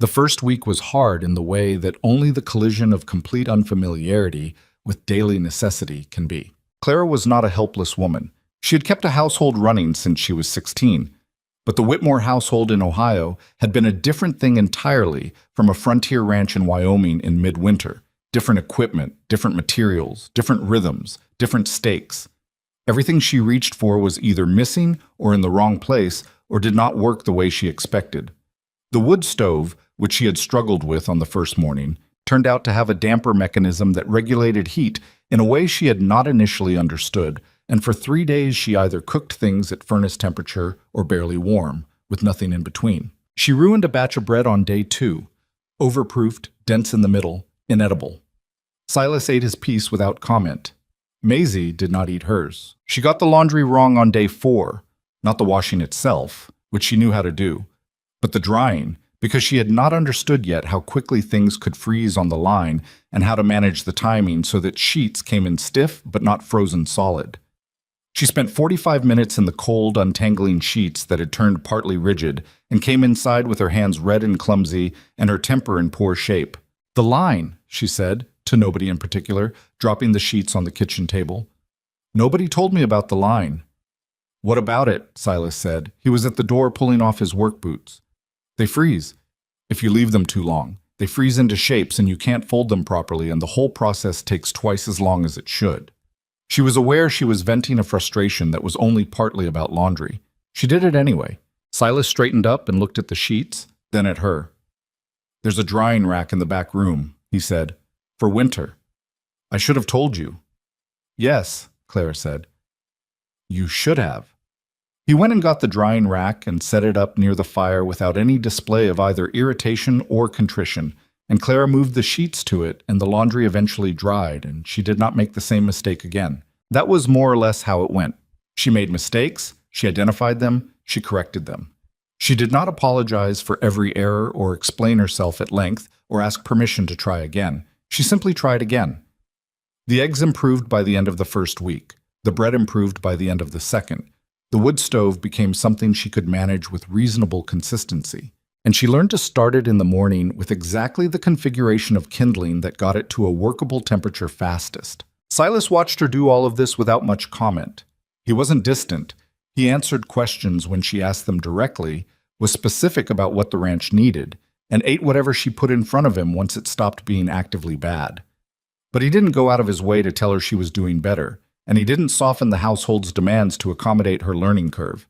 The first week was hard in the way that only the collision of complete unfamiliarity with daily necessity can be. Clara was not a helpless woman. She had kept a household running since she was 16. But the Whitmore household in Ohio had been a different thing entirely from a frontier ranch in Wyoming in midwinter. Different equipment, different materials, different rhythms, different stakes. Everything she reached for was either missing or in the wrong place or did not work the way she expected. The wood stove, which she had struggled with on the first morning, turned out to have a damper mechanism that regulated heat in a way she had not initially understood, and for 3 days she either cooked things at furnace temperature or barely warm, with nothing in between. She ruined a batch of bread on day 2, overproofed, dense in the middle, inedible. Silas ate his piece without comment. Maisie did not eat hers. She got the laundry wrong on day 4, not the washing itself, which she knew how to do, but the drying, because she had not understood yet how quickly things could freeze on the line and how to manage the timing so that sheets came in stiff but not frozen solid. She spent 45 minutes in the cold, untangling sheets that had turned partly rigid and came inside with her hands red and clumsy and her temper in poor shape. "The line," she said, to nobody in particular, dropping the sheets on the kitchen table. "Nobody told me about the line." "What about it?" Silas said. He was at the door pulling off his work boots. "They freeze. If you leave them too long. They freeze into shapes and you can't fold them properly, and the whole process takes twice as long as it should." She was aware she was venting a frustration that was only partly about laundry. She did it anyway. Silas straightened up and looked at the sheets, then at her. "There's a drying rack in the back room," he said. "For winter. I should have told you." "Yes," Clara said. "You should have." He went and got the drying rack and set it up near the fire without any display of either irritation or contrition, and Clara moved the sheets to it, and the laundry eventually dried, and she did not make the same mistake again. That was more or less how it went. She made mistakes, she identified them, she corrected them. She did not apologize for every error or explain herself at length or ask permission to try again. She simply tried again. The eggs improved by the end of the first week. The bread improved by the end of the second. The wood stove became something she could manage with reasonable consistency. And she learned to start it in the morning with exactly the configuration of kindling that got it to a workable temperature fastest. Silas watched her do all of this without much comment. He wasn't distant. He answered questions when she asked them directly, was specific about what the ranch needed, and ate whatever she put in front of him once it stopped being actively bad. But he didn't go out of his way to tell her she was doing better, and he didn't soften the household's demands to accommodate her learning curve.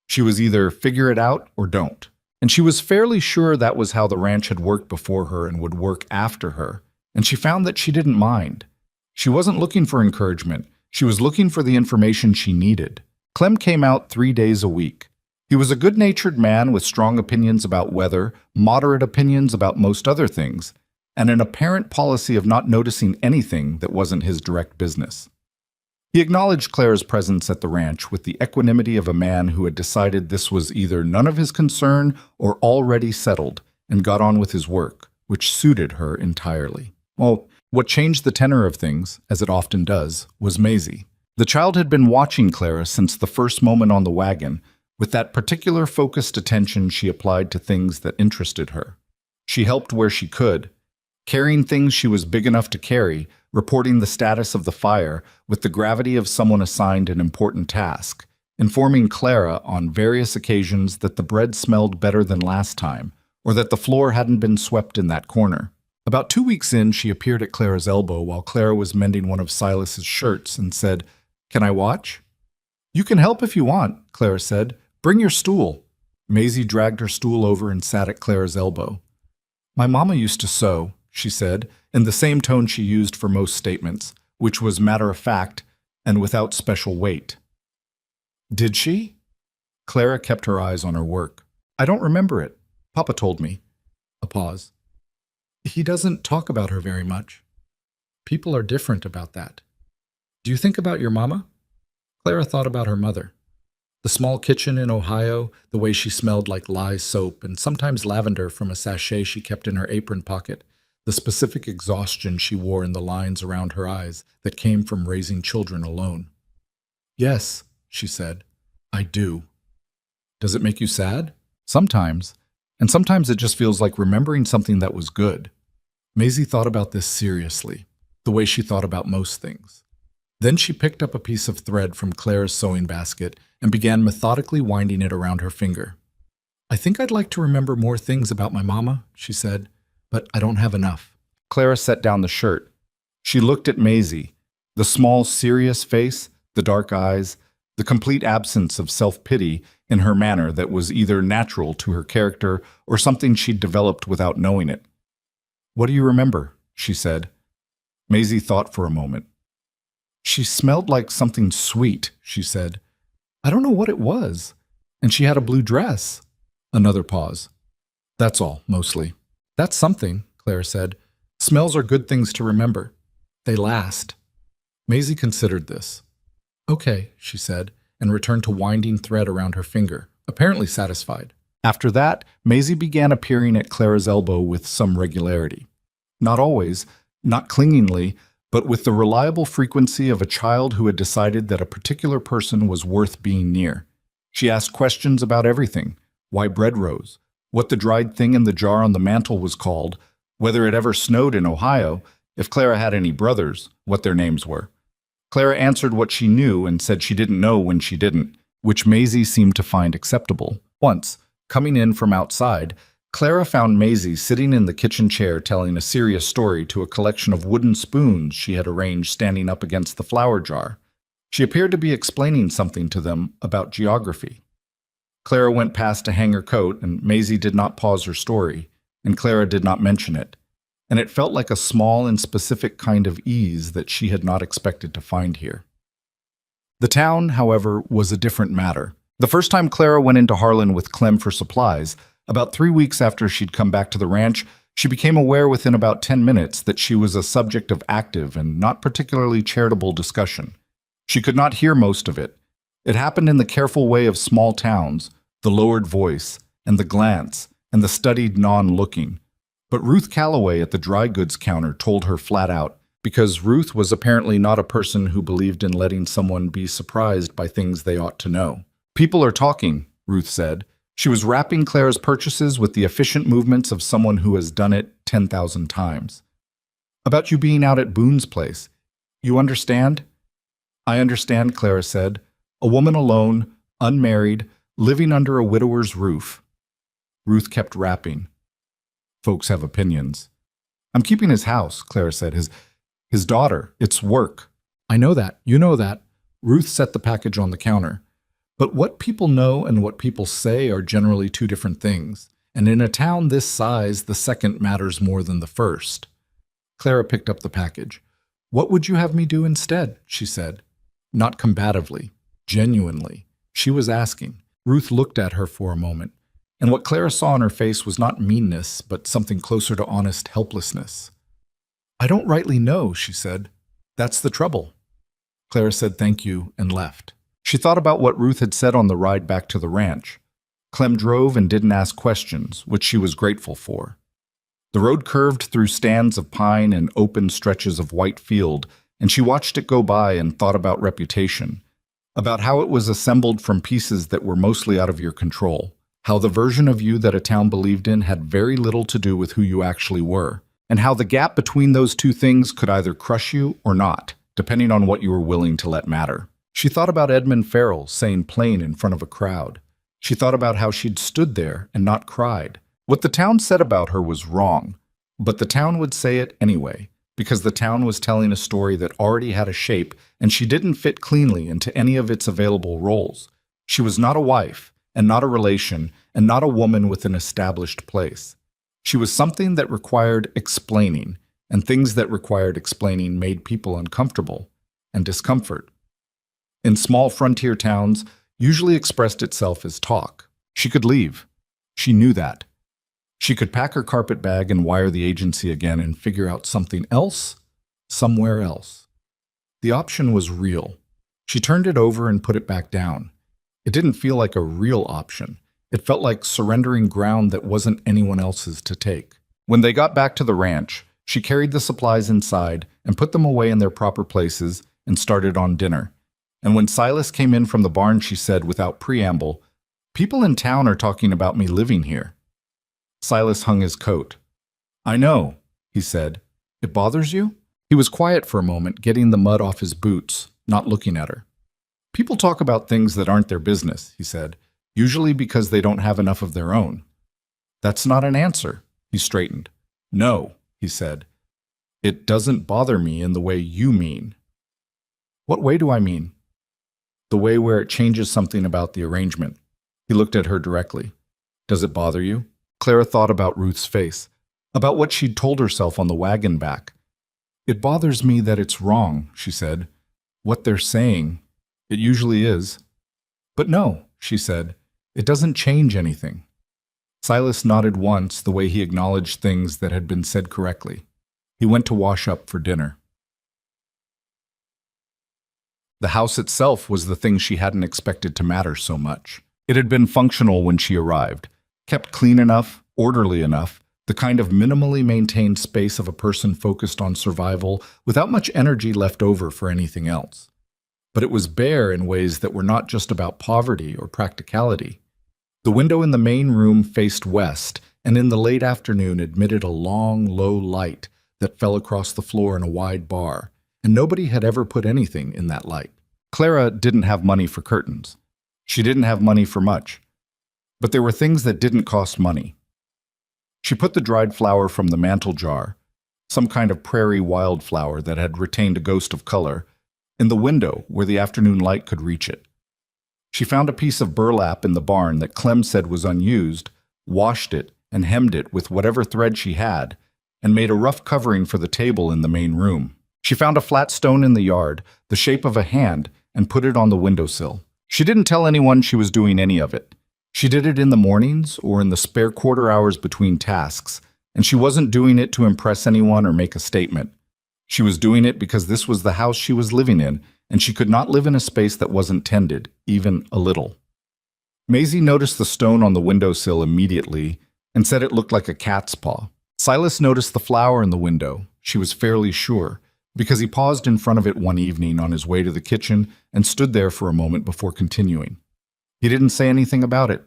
She was either figure it out or don't. And she was fairly sure that was how the ranch had worked before her and would work after her, and she found that she didn't mind. She wasn't looking for encouragement. She was looking for the information she needed. Clem came out 3 days a week. He was a good-natured man with strong opinions about weather, moderate opinions about most other things, and an apparent policy of not noticing anything that wasn't his direct business. He acknowledged Clara's presence at the ranch with the equanimity of a man who had decided this was either none of his concern or already settled, and got on with his work, which suited her entirely. Well, what changed the tenor of things, as it often does, was Maisie. The child had been watching Clara since the first moment on the wagon, with that particular focused attention she applied to things that interested her. She helped where she could, carrying things she was big enough to carry, reporting the status of the fire with the gravity of someone assigned an important task, informing Clara on various occasions that the bread smelled better than last time, or that the floor hadn't been swept in that corner. About 2 weeks in, she appeared at Clara's elbow while Clara was mending one of Silas's shirts and said, "Can I watch?" "You can help if you want," Clara said. "Bring your stool." Maisie dragged her stool over and sat at Clara's elbow. "My mama used to sew," she said, in the same tone she used for most statements, which was matter-of-fact and without special weight. "Did she?" Clara kept her eyes on her work. "I don't remember it. Papa told me." A pause. "He doesn't talk about her very much. People are different about that. Do you think about your mama?" Clara thought about her mother. The small kitchen in Ohio, the way she smelled like lye soap and sometimes lavender from a sachet she kept in her apron pocket, the specific exhaustion she wore in the lines around her eyes that came from raising children alone. "Yes," she said, "I do." "Does it make you sad?" "Sometimes. And sometimes it just feels like remembering something that was good." Maisie thought about this seriously, the way she thought about most things. Then she picked up a piece of thread from Clara's sewing basket and began methodically winding it around her finger. "I think I'd like to remember more things about my mama," she said, "but I don't have enough." Clara set down the shirt. She looked at Maisie, the small, serious face, the dark eyes, the complete absence of self-pity in her manner that was either natural to her character or something she'd developed without knowing it. "What do you remember?" she said. Maisie thought for a moment. "She smelled like something sweet," she said. "I don't know what it was. And she had a blue dress." Another pause. "That's all, mostly." "That's something," Clara said. "Smells are good things to remember. They last." Maisie considered this. "Okay," she said, and returned to winding thread around her finger, apparently satisfied. After that, Maisie began appearing at Clara's elbow with some regularity. Not always, not clingingly, but with the reliable frequency of a child who had decided that a particular person was worth being near. She asked questions about everything: why bread rose, what the dried thing in the jar on the mantel was called, whether it ever snowed in Ohio, if Clara had any brothers, what their names were. Clara answered what she knew and said she didn't know when she didn't, which Maisie seemed to find acceptable. Once, coming in from outside, Clara found Maisie sitting in the kitchen chair telling a serious story to a collection of wooden spoons she had arranged standing up against the flour jar. She appeared to be explaining something to them about geography. Clara went past to hang her coat, and Maisie did not pause her story, and Clara did not mention it. And it felt like a small and specific kind of ease that she had not expected to find here. The town, however, was a different matter. The first time Clara went into Harlan with Clem for supplies, about 3 weeks after she'd come back to the ranch, she became aware within about 10 minutes that she was a subject of active and not particularly charitable discussion. She could not hear most of it. It happened in the careful way of small towns, the lowered voice, and the glance, and the studied non-looking. But Ruth Calloway at the dry goods counter told her flat out, because Ruth was apparently not a person who believed in letting someone be surprised by things they ought to know. "People are talking," Ruth said. She was wrapping Clara's purchases with the efficient movements of someone who has done it 10,000 times. "About you being out at Boone's place. You understand?" "I understand," Clara said. "A woman alone, unmarried, living under a widower's roof." Ruth kept rapping. "Folks have opinions." "I'm keeping his house," Clara said. His daughter. It's work." "I know that. You know that." Ruth set the package on the counter. "But what people know and what people say are generally two different things. And in a town this size, the second matters more than the first." Clara picked up the package. "What would you have me do instead?" she said. Not combatively, genuinely. She was asking. Ruth looked at her for a moment, and what Clara saw on her face was not meanness, but something closer to honest helplessness. "I don't rightly know," she said. "That's the trouble." Clara said thank you and left. She thought about what Ruth had said on the ride back to the ranch. Clem drove and didn't ask questions, which she was grateful for. The road curved through stands of pine and open stretches of white field, and she watched it go by and thought about reputation, about how it was assembled from pieces that were mostly out of your control, how the version of you that a town believed in had very little to do with who you actually were, and how the gap between those two things could either crush you or not, depending on what you were willing to let matter. She thought about Edmund Farrell saying plain in front of a crowd. She thought about how she'd stood there and not cried. What the town said about her was wrong, but the town would say it anyway, because the town was telling a story that already had a shape, and she didn't fit cleanly into any of its available roles. She was not a wife, and not a relation, and not a woman with an established place. She was something that required explaining, and things that required explaining made people uncomfortable and discomfort. In small frontier towns, usually expressed itself as talk. She could leave. She knew that. She could pack her carpet bag and wire the agency again and figure out something else, somewhere else. The option was real. She turned it over and put it back down. It didn't feel like a real option. It felt like surrendering ground that wasn't anyone else's to take. When they got back to the ranch, she carried the supplies inside and put them away in their proper places and started on dinner. And when Silas came in from the barn, she said without preamble, "People in town are talking about me living here." Silas hung his coat. "I know," he said. "It bothers you?" He was quiet for a moment, getting the mud off his boots, not looking at her. "People talk about things that aren't their business," he said, "usually because they don't have enough of their own." "That's not an answer," he straightened. "No," he said. "It doesn't bother me in the way you mean." "What way do I mean?" "The way where it changes something about the arrangement." He looked at her directly. "Does it bother you?" Clara thought about Ruth's face, about what she'd told herself on the wagon back. "It bothers me that it's wrong," she said. "What they're saying. It usually is." "But no," she said. "It doesn't change anything." Silas nodded once, the way he acknowledged things that had been said correctly. He went to wash up for dinner. The house itself was the thing she hadn't expected to matter so much. It had been functional when she arrived, kept clean enough, orderly enough, the kind of minimally maintained space of a person focused on survival without much energy left over for anything else. But it was bare in ways that were not just about poverty or practicality. The window in the main room faced west, and in the late afternoon admitted a long, low light that fell across the floor in a wide bar, and nobody had ever put anything in that light. Clara didn't have money for curtains. She didn't have money for much. But there were things that didn't cost money. She put the dried flower from the mantel jar, some kind of prairie wildflower that had retained a ghost of color, in the window where the afternoon light could reach it. She found a piece of burlap in the barn that Clem said was unused, washed it, and hemmed it with whatever thread she had, and made a rough covering for the table in the main room. She found a flat stone in the yard, the shape of a hand, and put it on the windowsill. She didn't tell anyone she was doing any of it. She did it in the mornings or in the spare quarter hours between tasks, and she wasn't doing it to impress anyone or make a statement. She was doing it because this was the house she was living in, and she could not live in a space that wasn't tended, even a little. Maisie noticed the stone on the windowsill immediately and said it looked like a cat's paw. Silas noticed the flower in the window, she was fairly sure, because he paused in front of it one evening on his way to the kitchen and stood there for a moment before continuing. He didn't say anything about it.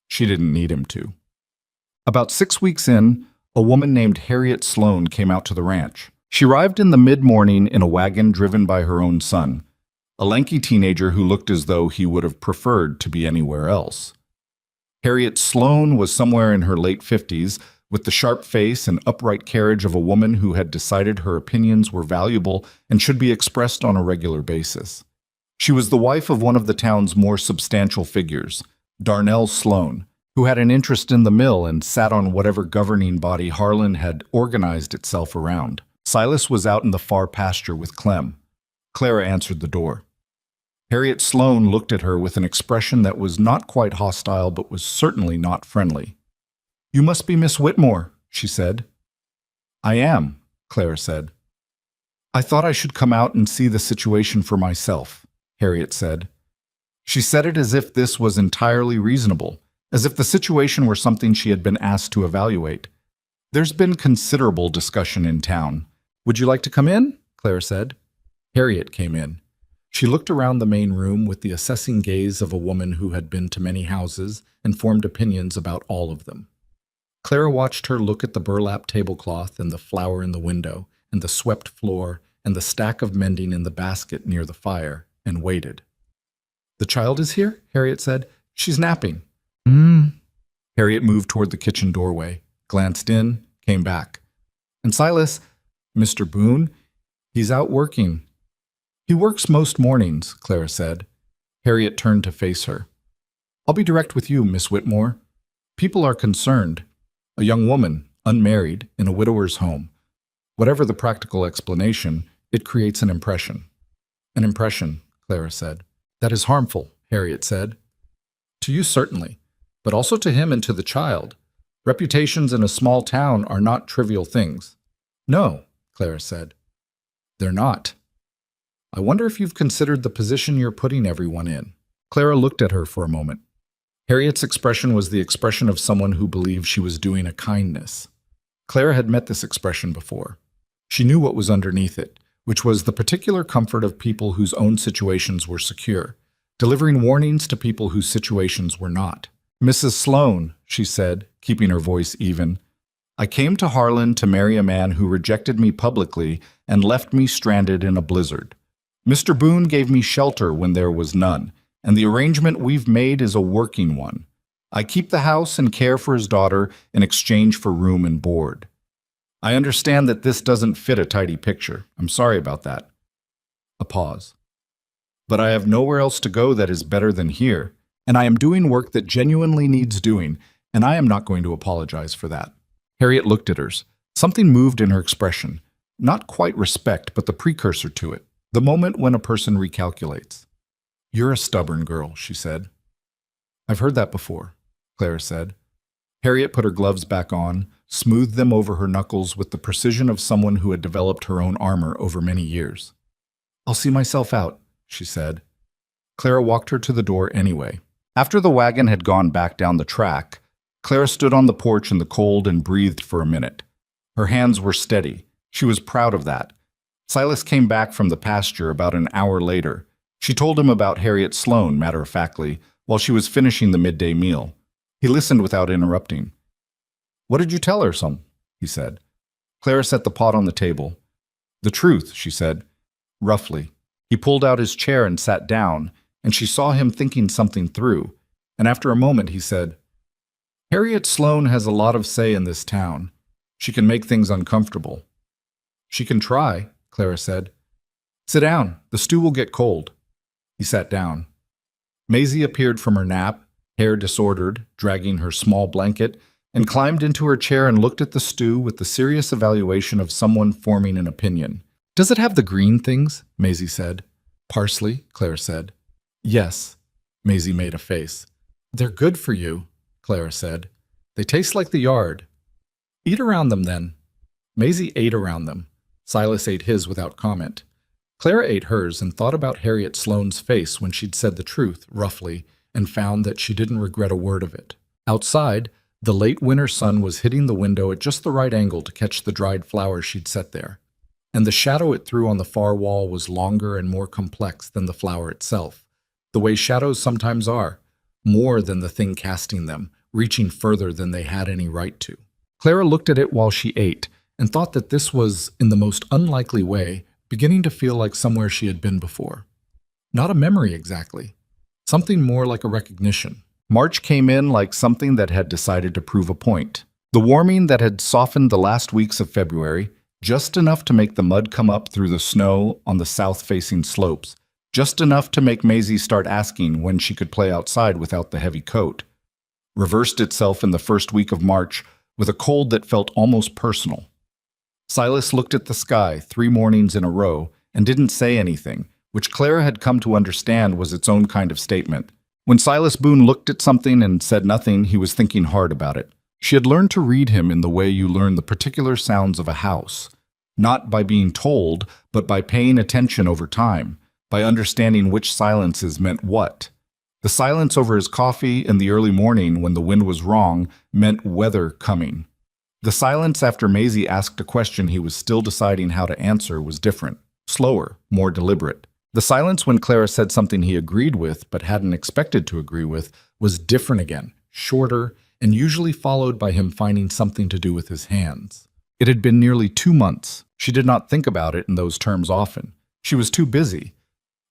She didn't need him to. About 6 weeks in, a woman named Harriet Sloane came out to the ranch. She arrived in the mid-morning in a wagon driven by her own son, a lanky teenager who looked as though he would have preferred to be anywhere else. Harriet Sloane was somewhere in her late 50s, with the sharp face and upright carriage of a woman who had decided her opinions were valuable and should be expressed on a regular basis. She was the wife of one of the town's more substantial figures, Darnell Sloane, who had an interest in the mill and sat on whatever governing body Harlan had organized itself around. Silas was out in the far pasture with Clem. Clara answered the door. Harriet Sloane looked at her with an expression that was not quite hostile but was certainly not friendly. "You must be Miss Whitmore," she said. "I am," Clara said. "I thought I should come out and see the situation for myself," Harriet said. She said it as if this was entirely reasonable, as if the situation were something she had been asked to evaluate. "There's been considerable discussion in town. Would you like to come in?" Clara said. Harriet came in. She looked around the main room with the assessing gaze of a woman who had been to many houses and formed opinions about all of them. Clara watched her look at the burlap tablecloth and the flower in the window and the swept floor and the stack of mending in the basket near the fire, and waited. "The child is here?" Harriet said. "She's napping." Harriet moved toward the kitchen doorway, glanced in, came back. "And Silas, Mr. Boone, he's out working." "He works most mornings," Clara said. Harriet turned to face her. "I'll be direct with you, Miss Whitmore. People are concerned. A young woman, unmarried, in a widower's home. Whatever the practical explanation, it creates an impression." "An impression," Clara said. "That is harmful," Harriet said. "To you, certainly, but also to him and to the child. Reputations in a small town are not trivial things." "No," Clara said. "They're not. I wonder if you've considered the position you're putting everyone in." Clara looked at her for a moment. Harriet's expression was the expression of someone who believed she was doing a kindness. Clara had met this expression before. She knew what was underneath it, which was the particular comfort of people whose own situations were secure, delivering warnings to people whose situations were not. "Mrs. Sloane," she said, keeping her voice even, "I came to Harlan to marry a man who rejected me publicly and left me stranded in a blizzard. Mr. Boone gave me shelter when there was none, and the arrangement we've made is a working one. I keep the house and care for his daughter in exchange for room and board. I understand that this doesn't fit a tidy picture. I'm sorry about that." A pause. "But I have nowhere else to go that is better than here, and I am doing work that genuinely needs doing, and I am not going to apologize for that." Harriet looked at her. Something moved in her expression. Not quite respect, but the precursor to it. The moment when a person recalculates. "You're a stubborn girl," she said. "I've heard that before," Clara said. Harriet put her gloves back on, smoothed them over her knuckles with the precision of someone who had developed her own armor over many years. "I'll see myself out," she said. Clara walked her to the door anyway. After the wagon had gone back down the track, Clara stood on the porch in the cold and breathed for a minute. Her hands were steady. She was proud of that. Silas came back from the pasture about an hour later. She told him about Harriet Sloane, matter-of-factly, while she was finishing the midday meal. He listened without interrupting. "What did you tell her, son?" he said. Clara set the pot on the table. "The truth," she said, roughly. He pulled out his chair and sat down, and she saw him thinking something through. And after a moment he said, "Harriet Sloane has a lot of say in this town. She can make things uncomfortable." "She can try," Clara said. "Sit down. The stew will get cold." He sat down. Maisie appeared from her nap, hair disordered, dragging her small blanket, and climbed into her chair and looked at the stew with the serious evaluation of someone forming an opinion. "Does it have the green things?" Maisie said. "Parsley," Clara said. "Yes." Maisie made a face. "They're good for you," Clara said. "They taste like the yard." "Eat around them, then." Maisie ate around them. Silas ate his without comment. Clara ate hers and thought about Harriet Sloane's face when she'd said the truth, roughly, and found that she didn't regret a word of it. Outside, the late winter sun was hitting the window at just the right angle to catch the dried flowers she'd set there, and the shadow it threw on the far wall was longer and more complex than the flower itself, the way shadows sometimes are, more than the thing casting them, reaching further than they had any right to. Clara looked at it while she ate, and thought that this was, in the most unlikely way, beginning to feel like somewhere she had been before. Not a memory exactly. Something more like a recognition. March came in like something that had decided to prove a point. The warming that had softened the last weeks of February, just enough to make the mud come up through the snow on the south-facing slopes, just enough to make Maisie start asking when she could play outside without the heavy coat. Reversed itself in the first week of March with a cold that felt almost personal. Silas looked at the sky 3 mornings in a row and didn't say anything, which Clara had come to understand was its own kind of statement. When Silas Boone looked at something and said nothing, he was thinking hard about it. She had learned to read him in the way you learn the particular sounds of a house, not by being told, but by paying attention over time, by understanding which silences meant what. The silence over his coffee in the early morning when the wind was wrong meant weather coming. The silence after Maisie asked a question he was still deciding how to answer was different, slower, more deliberate. The silence when Clara said something he agreed with but hadn't expected to agree with was different again, shorter, and usually followed by him finding something to do with his hands. It had been nearly 2 months. She did not think about it in those terms often. She was too busy.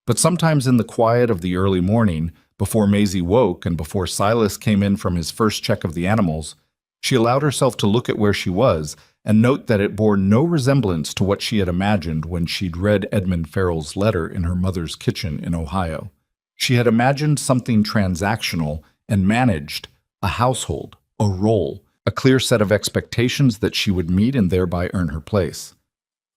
But sometimes in the quiet of the early morning, before Maisie woke and before Silas came in from his first check of the animals, she allowed herself to look at where she was and note that it bore no resemblance to what she had imagined when she'd read Edmund Farrell's letter in her mother's kitchen in Ohio. She had imagined something transactional and managed, a household, a role, a clear set of expectations that she would meet and thereby earn her place.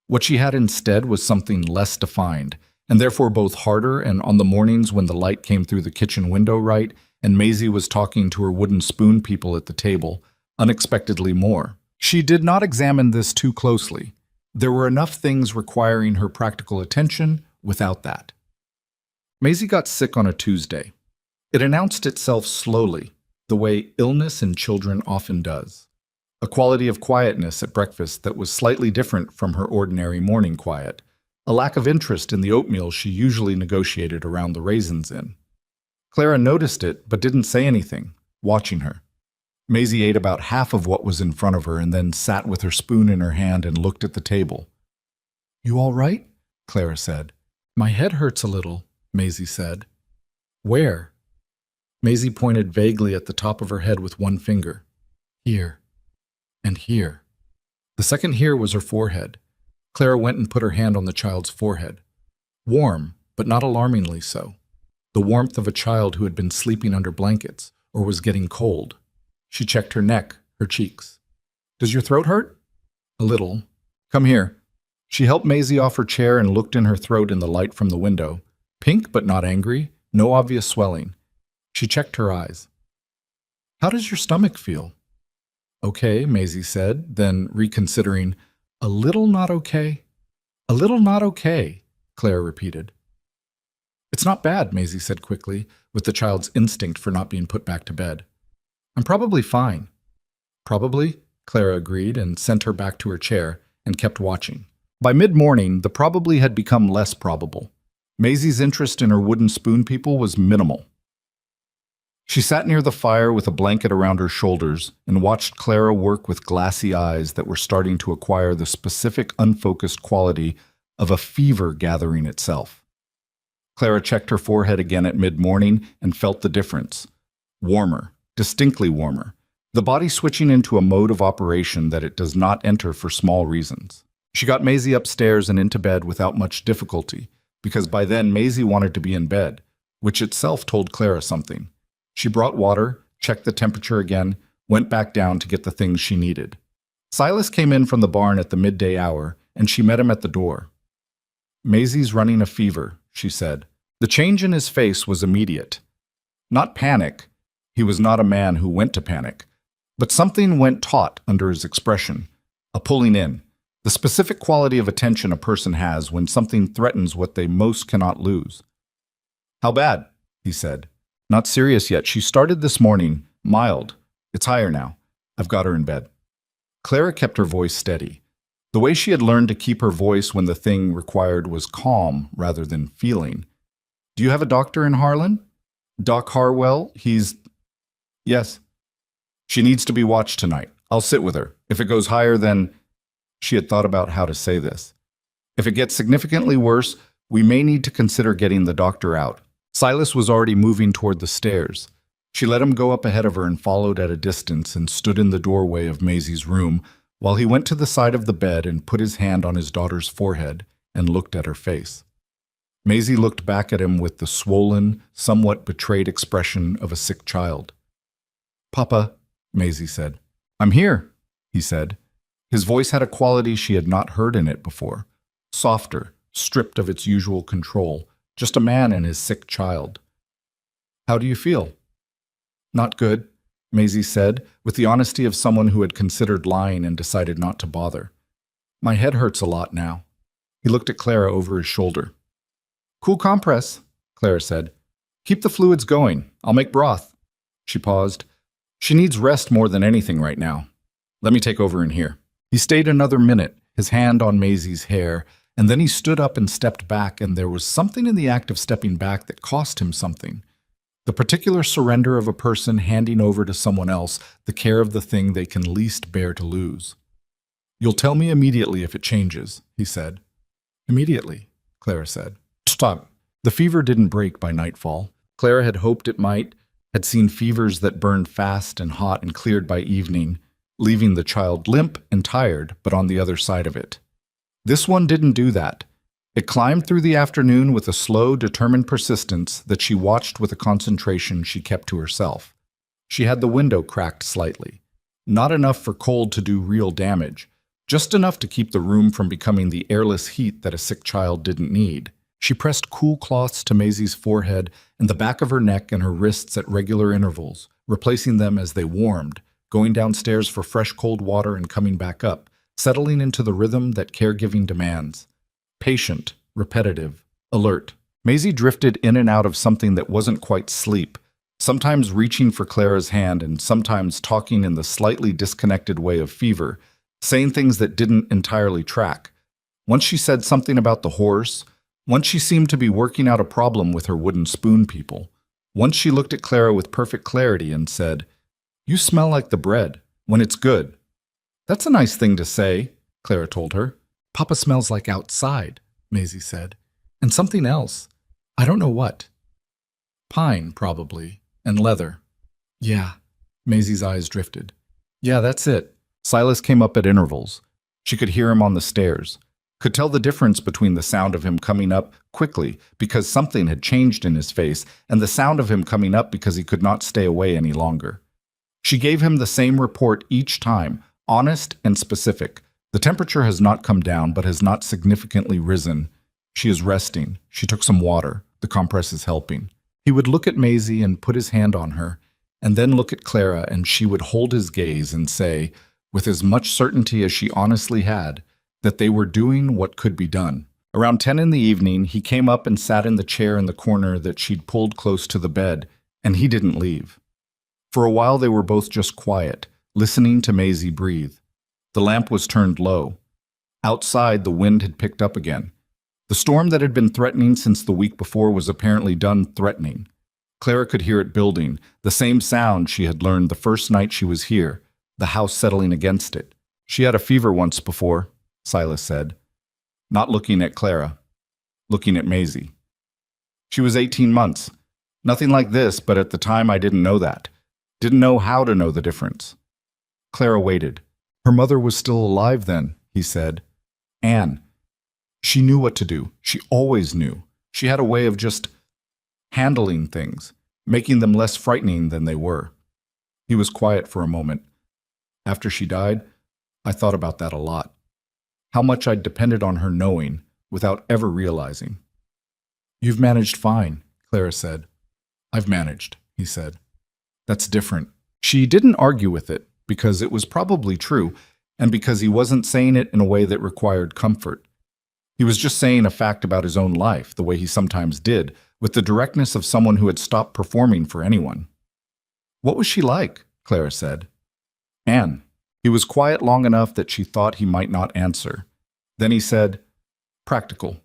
What she had instead was something less defined, and therefore both harder, and on the mornings when the light came through the kitchen window right and Maisie was talking to her wooden spoon people at the table, unexpectedly more. She did not examine this too closely. There were enough things requiring her practical attention without that. Maisie got sick on a Tuesday. It announced itself slowly, the way illness in children often does. A quality of quietness at breakfast that was slightly different from her ordinary morning quiet. A lack of interest in the oatmeal she usually negotiated around the raisins in. Clara noticed it but didn't say anything, watching her. Maisie ate about half of what was in front of her and then sat with her spoon in her hand and looked at the table. "You all right?" Clara said. "My head hurts a little," Maisie said. "Where?" Maisie pointed vaguely at the top of her head with one finger. "Here. And here." The second "here" was her forehead. Clara went and put her hand on the child's forehead. Warm, but not alarmingly so. The warmth of a child who had been sleeping under blankets or was getting cold. She checked her neck, her cheeks. "Does your throat hurt?" "A little." "Come here." She helped Maisie off her chair and looked in her throat in the light from the window. Pink but not angry, no obvious swelling. She checked her eyes. "How does your stomach feel?" "Okay," Maisie said, then reconsidering, "A little not okay?" "A little not okay," Claire repeated. "It's not bad," Maisie said quickly, with the child's instinct for not being put back to bed. I'm probably fine. Probably, Clara agreed and sent her back to her chair and kept watching. By mid-morning, the probably had become less probable. Maisie's interest in her wooden spoon people was minimal. She sat near the fire with a blanket around her shoulders and watched Clara work with glassy eyes that were starting to acquire the specific unfocused quality of a fever gathering itself. Clara checked her forehead again at mid-morning and felt the difference. Warmer, distinctly warmer, the body switching into a mode of operation that it does not enter for small reasons. She got Maisie upstairs and into bed without much difficulty, because by then Maisie wanted to be in bed, which itself told Clara something. She brought water, checked the temperature again, went back down to get the things she needed. Silas came in from the barn at the midday hour, and she met him at the door. Maisie's running a fever, she said. The change in his face was immediate. Not panic. He was not a man who went to panic. But something went taut under his expression, a pulling in, the specific quality of attention a person has when something threatens what they most cannot lose. How bad? He said. Not serious yet. She started this morning. Mild. It's higher now. I've got her in bed. Clara kept her voice steady. The way she had learned to keep her voice when the thing required was calm rather than feeling. Do you have a doctor in Harlan? Doc Harwell? Yes. She needs to be watched tonight. I'll sit with her. If it goes higher, then... She had thought about how to say this. If it gets significantly worse, we may need to consider getting the doctor out. Silas was already moving toward the stairs. She let him go up ahead of her and followed at a distance and stood in the doorway of Maisie's room while he went to the side of the bed and put his hand on his daughter's forehead and looked at her face. Maisie looked back at him with the swollen, somewhat betrayed expression of a sick child. Papa, Maisie said. I'm here, he said. His voice had a quality she had not heard in it before. Softer, stripped of its usual control. Just a man and his sick child. How do you feel? Not good, Maisie said, with the honesty of someone who had considered lying and decided not to bother. My head hurts a lot now. He looked at Clara over his shoulder. Cool compress, Clara said. Keep the fluids going. I'll make broth. She paused. She needs rest more than anything right now. Let me take over in here. He stayed another minute, his hand on Maisie's hair, and then he stood up and stepped back, and there was something in the act of stepping back that cost him something. The particular surrender of a person handing over to someone else the care of the thing they can least bear to lose. You'll tell me immediately if it changes, he said. Immediately, Clara said. Stop. The fever didn't break by nightfall. Clara had hoped it might, had seen fevers that burned fast and hot and cleared by evening, leaving the child limp and tired, but on the other side of it. This one didn't do that. It climbed through the afternoon with a slow, determined persistence that she watched with a concentration she kept to herself. She had the window cracked slightly. Not enough for cold to do real damage, just enough to keep the room from becoming the airless heat that a sick child didn't need. She pressed cool cloths to Maisie's forehead and the back of her neck and her wrists at regular intervals, replacing them as they warmed, going downstairs for fresh cold water and coming back up, settling into the rhythm that caregiving demands. Patient, repetitive, alert. Maisie drifted in and out of something that wasn't quite sleep, sometimes reaching for Clara's hand and sometimes talking in the slightly disconnected way of fever, saying things that didn't entirely track. Once she said something about the horse. Once she seemed to be working out a problem with her wooden spoon people. Once she looked at Clara with perfect clarity and said, You smell like the bread, when it's good. That's a nice thing to say, Clara told her. Papa smells like outside, Maisie said. And something else. I don't know what. Pine, probably, and leather. Yeah, Maisie's eyes drifted. Yeah, that's it. Silas came up at intervals. She could hear him on the stairs. Could tell the difference between the sound of him coming up quickly because something had changed in his face and the sound of him coming up because he could not stay away any longer. She gave him the same report each time, honest and specific. The temperature has not come down but has not significantly risen. She is resting. She took some water. The compress is helping. He would look at Maisie and put his hand on her, and then look at Clara, and she would hold his gaze and say, with as much certainty as she honestly had, that they were doing what could be done. Around 10 in the evening, he came up and sat in the chair in the corner that she'd pulled close to the bed, and he didn't leave. For a while they were both just quiet, listening to Maisie breathe. The lamp was turned low. Outside, the wind had picked up again. The storm that had been threatening since the week before was apparently done threatening. Clara could hear it building, the same sound she had learned the first night she was here, the house settling against it. She had a fever once before, Silas said, not looking at Clara, looking at Maisie. She was 18 months. Nothing like this, but at the time I didn't know that. Didn't know how to know the difference. Clara waited. Her mother was still alive then, he said. Anne. She knew what to do. She always knew. She had a way of just handling things, making them less frightening than they were. He was quiet for a moment. After she died, I thought about that a lot. How much I'd depended on her knowing without ever realizing. You've managed fine, Clara said. I've managed, he said. That's different. She didn't argue with it because it was probably true and because he wasn't saying it in a way that required comfort. He was just saying a fact about his own life, the way he sometimes did, with the directness of someone who had stopped performing for anyone. What was she like? Clara said. Anne. He was quiet long enough that she thought he might not answer. Then he said, practical.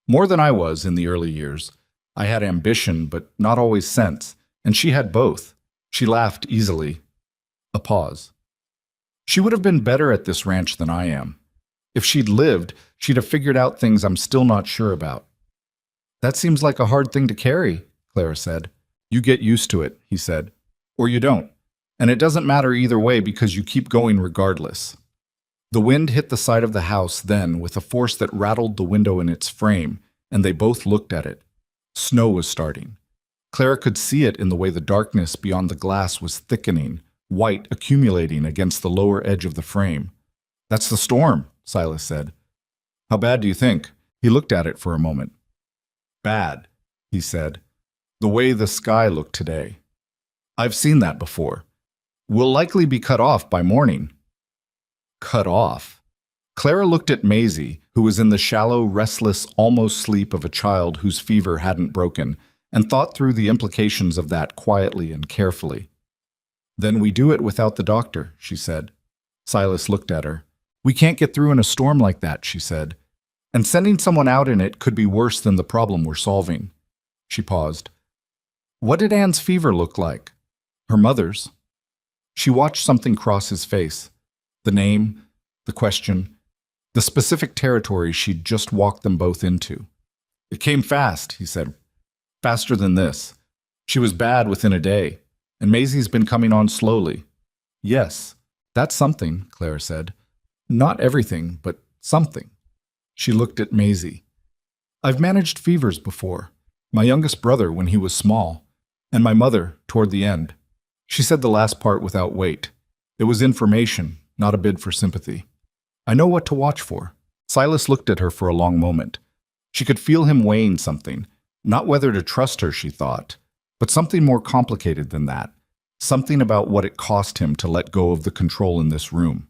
More than I was in the early years. I had ambition, but not always sense, and she had both. She laughed easily. A pause. She would have been better at this ranch than I am. If she'd lived, she'd have figured out things I'm still not sure about. That seems like a hard thing to carry, Clara said. You get used to it, he said. Or you don't. And it doesn't matter either way because you keep going regardless. The wind hit the side of the house then with a force that rattled the window in its frame, and they both looked at it. Snow was starting. Clara could see it in the way the darkness beyond the glass was thickening, white accumulating against the lower edge of the frame. That's the storm, Silas said. How bad do you think? He looked at it for a moment. Bad, he said. The way the sky looked today. I've seen that before. We'll likely be cut off by morning. Cut off? Clara looked at Maisie, who was in the shallow, restless, almost sleep of a child whose fever hadn't broken, and thought through the implications of that quietly and carefully. Then we do it without the doctor, she said. Silas looked at her. We can't get through in a storm like that, she said. And sending someone out in it could be worse than the problem we're solving. She paused. What did Anne's fever look like? Her mother's. She watched something cross his face. The name, the question, the specific territory she'd just walked them both into. It came fast, he said. Faster than this. She was bad within a day, and Maisie's been coming on slowly. Yes, that's something, Clara said. Not everything, but something. She looked at Maisie. I've managed fevers before. My youngest brother when he was small, and my mother toward the end. She said the last part without weight. It was information, not a bid for sympathy. I know what to watch for. Silas looked at her for a long moment. She could feel him weighing something, not whether to trust her, she thought, but something more complicated than that, something about what it cost him to let go of the control in this room.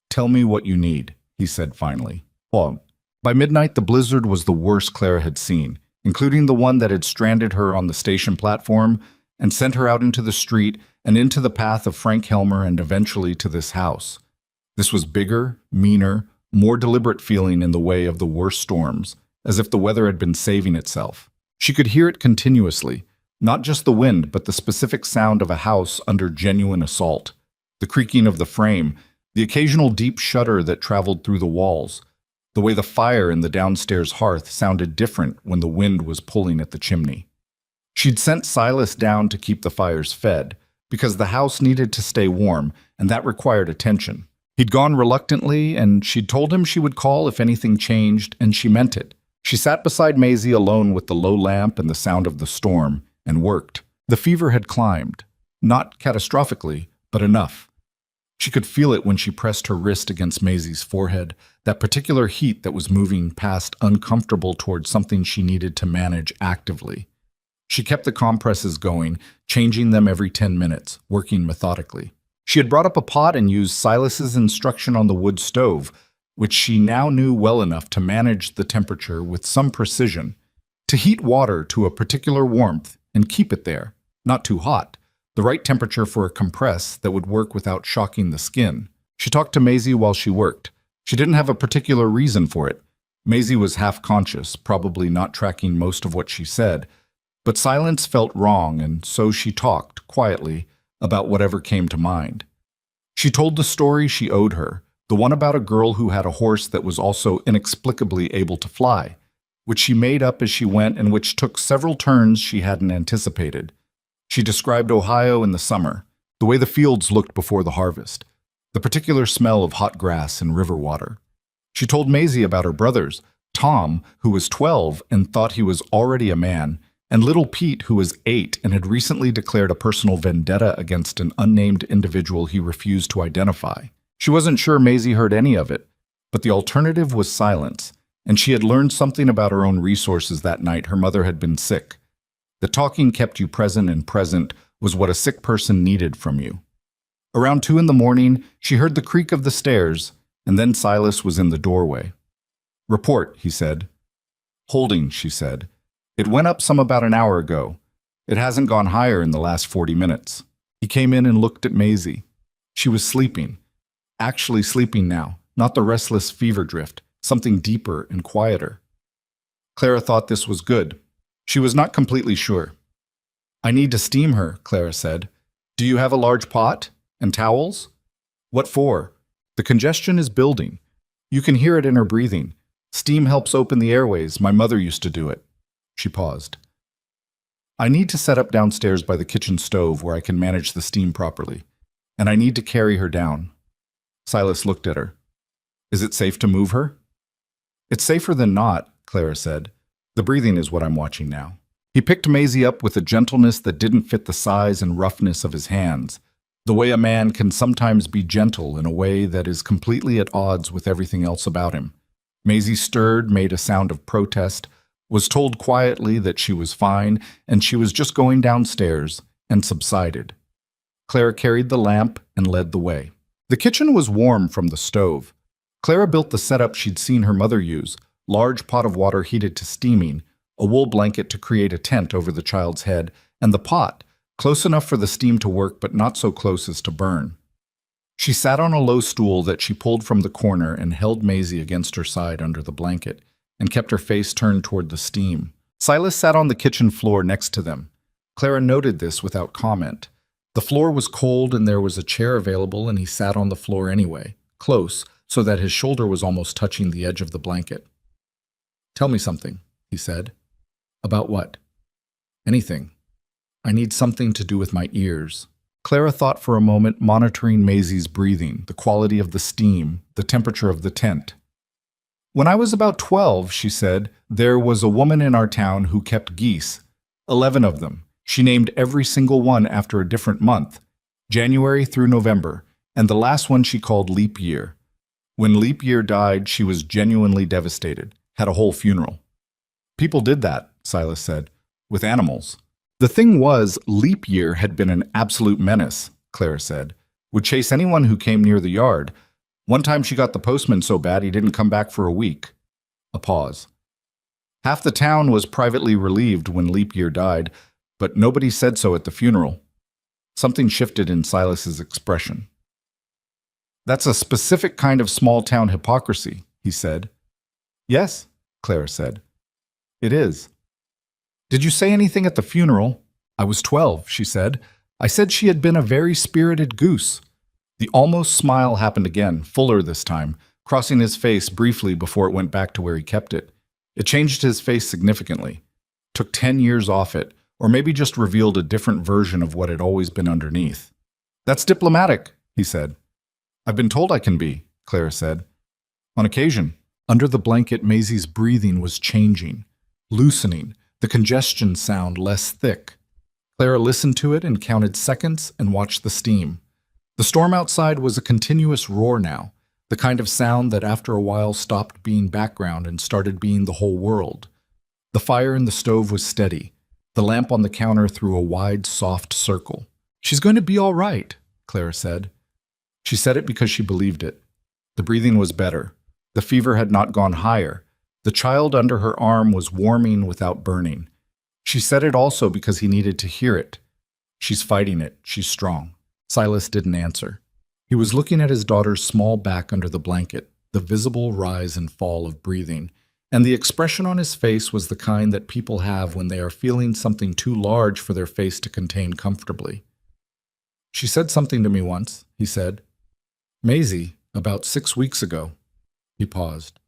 Tell me what you need, he said finally. Well, by midnight, the blizzard was the worst Clara had seen, including the one that had stranded her on the station platform and sent her out into the street and into the path of Frank Helmer and eventually to this house. This was bigger, meaner, more deliberate feeling in the way of the worst storms, as if the weather had been saving itself. She could hear it continuously, not just the wind, but the specific sound of a house under genuine assault, the creaking of the frame, the occasional deep shudder that traveled through the walls, the way the fire in the downstairs hearth sounded different when the wind was pulling at the chimney. She'd sent Silas down to keep the fires fed, because the house needed to stay warm, and that required attention. He'd gone reluctantly, and she'd told him she would call if anything changed, and she meant it. She sat beside Maisie alone with the low lamp and the sound of the storm, and worked. The fever had climbed. Not catastrophically, but enough. She could feel it when she pressed her wrist against Maisie's forehead, that particular heat that was moving past uncomfortable toward something she needed to manage actively. She kept the compresses going, changing them every 10 minutes, working methodically. She had brought up a pot and used Silas's instruction on the wood stove, which she now knew well enough to manage the temperature with some precision, to heat water to a particular warmth and keep it there, not too hot, the right temperature for a compress that would work without shocking the skin. She talked to Maisie while she worked. She didn't have a particular reason for it. Maisie was half-conscious, probably not tracking most of what she said, but silence felt wrong, and so she talked, quietly, about whatever came to mind. She told the story she owed her, the one about a girl who had a horse that was also inexplicably able to fly, which she made up as she went and which took several turns she hadn't anticipated. She described Ohio in the summer, the way the fields looked before the harvest, the particular smell of hot grass and river water. She told Maisie about her brothers, Tom, who was 12 and thought he was already a man, and little Pete, who was 8 and had recently declared a personal vendetta against an unnamed individual he refused to identify. She wasn't sure Maisie heard any of it, but the alternative was silence, and she had learned something about her own resources that night. Her mother had been sick. The talking kept you present, and present was what a sick person needed from you. Around 2 in the morning, she heard the creak of the stairs, and then Silas was in the doorway. "Report," he said. "Holding," she said. "It went up some about an hour ago. It hasn't gone higher in the last 40 minutes. He came in and looked at Maisie. She was sleeping. Actually sleeping now, not the restless fever drift, something deeper and quieter. Clara thought this was good. She was not completely sure. "I need to steam her," Clara said. "Do you have a large pot? And towels?" "What for?" "The congestion is building. You can hear it in her breathing. Steam helps open the airways. My mother used to do it." She paused. "I need to set up downstairs by the kitchen stove where I can manage the steam properly. And I need to carry her down." Silas looked at her. "Is it safe to move her?" "It's safer than not," Clara said. "The breathing is what I'm watching now." He picked Maisie up with a gentleness that didn't fit the size and roughness of his hands, the way a man can sometimes be gentle in a way that is completely at odds with everything else about him. Maisie stirred, made a sound of protest, was told quietly that she was fine and she was just going downstairs, and subsided. Clara carried the lamp and led the way. The kitchen was warm from the stove. Clara built the setup she'd seen her mother use, large pot of water heated to steaming, a wool blanket to create a tent over the child's head, and the pot, close enough for the steam to work but not so close as to burn. She sat on a low stool that she pulled from the corner and held Maisie against her side under the blanket, and kept her face turned toward the steam. Silas sat on the kitchen floor next to them. Clara noted this without comment. The floor was cold and there was a chair available, and he sat on the floor anyway, close, so that his shoulder was almost touching the edge of the blanket. "Tell me something," he said. "About what?" "Anything. I need something to do with my ears." Clara thought for a moment, monitoring Maisie's breathing, the quality of the steam, the temperature of the tent. "When I was about 12, she said, there was a woman in our town who kept geese, 11 of them. She named every single one after a different month, January through November, and the last one she called Leap Year. When Leap Year died, she was genuinely devastated, had a whole funeral." "People did that," Silas said, "with animals." "The thing was, Leap Year had been an absolute menace," Clara said. "Would chase anyone who came near the yard. One time she got the postman so bad he didn't come back for a week." A pause. "Half the town was privately relieved when Leap Year died, but nobody said so at the funeral." Something shifted in Silas's expression. "That's a specific kind of small-town hypocrisy," he said. "Yes," Clara said. "It is." "Did you say anything at the funeral?" "I was 12, she said. "I said she had been a very spirited goose." The almost smile happened again, fuller this time, crossing his face briefly before it went back to where he kept it. It changed his face significantly. Took 10 years off it, or maybe just revealed a different version of what had always been underneath. "That's diplomatic," he said. "I've been told I can be," Clara said. "On occasion." Under the blanket, Maisie's breathing was changing, loosening, the congestion sound less thick. Clara listened to it and counted seconds and watched the steam. The storm outside was a continuous roar now, the kind of sound that after a while stopped being background and started being the whole world. The fire in the stove was steady. The lamp on the counter threw a wide, soft circle. "She's going to be all right," Clara said. She said it because she believed it. The breathing was better. The fever had not gone higher. The child under her arm was warming without burning. She said it also because he needed to hear it. She's fighting it. She's strong. Silas didn't answer. He was looking at his daughter's small back under the blanket, the visible rise and fall of breathing, and the expression on his face was the kind that people have when they are feeling something too large for their face to contain comfortably. She said something to me once, he said. Maisie, about 6 weeks ago. He paused.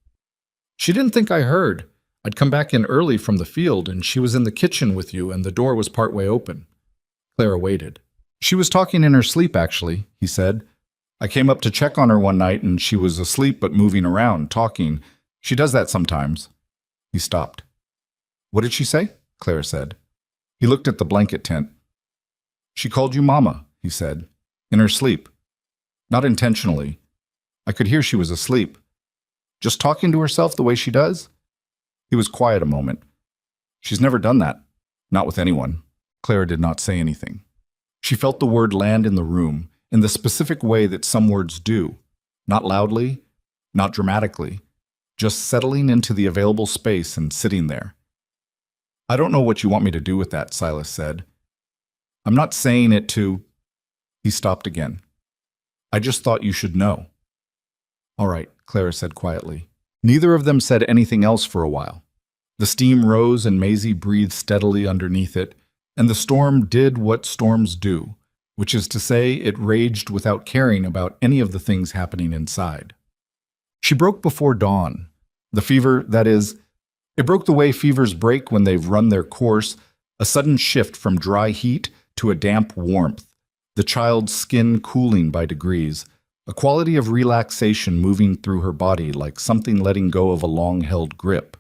She didn't think I heard. I'd come back in early from the field, and she was in the kitchen with you, and the door was partway open. Clara waited. She was talking in her sleep, actually, he said. I came up to check on her one night, and she was asleep but moving around, talking. She does that sometimes. He stopped. What did she say? Clara said. He looked at the blanket tent. She called you Mama, he said, in her sleep. Not intentionally. I could hear she was asleep. Just talking to herself the way she does? He was quiet a moment. She's never done that. Not with anyone. Clara did not say anything. She felt the word land in the room, in the specific way that some words do. Not loudly, not dramatically, just settling into the available space and sitting there. I don't know what you want me to do with that, Silas said. I'm not saying it to... He stopped again. I just thought you should know. All right, Clara said quietly. Neither of them said anything else for a while. The steam rose and Maisie breathed steadily underneath it, and the storm did what storms do, which is to say it raged without caring about any of the things happening inside. She broke before dawn. The fever, that is, it broke the way fevers break when they've run their course, a sudden shift from dry heat to a damp warmth, the child's skin cooling by degrees, a quality of relaxation moving through her body like something letting go of a long-held grip.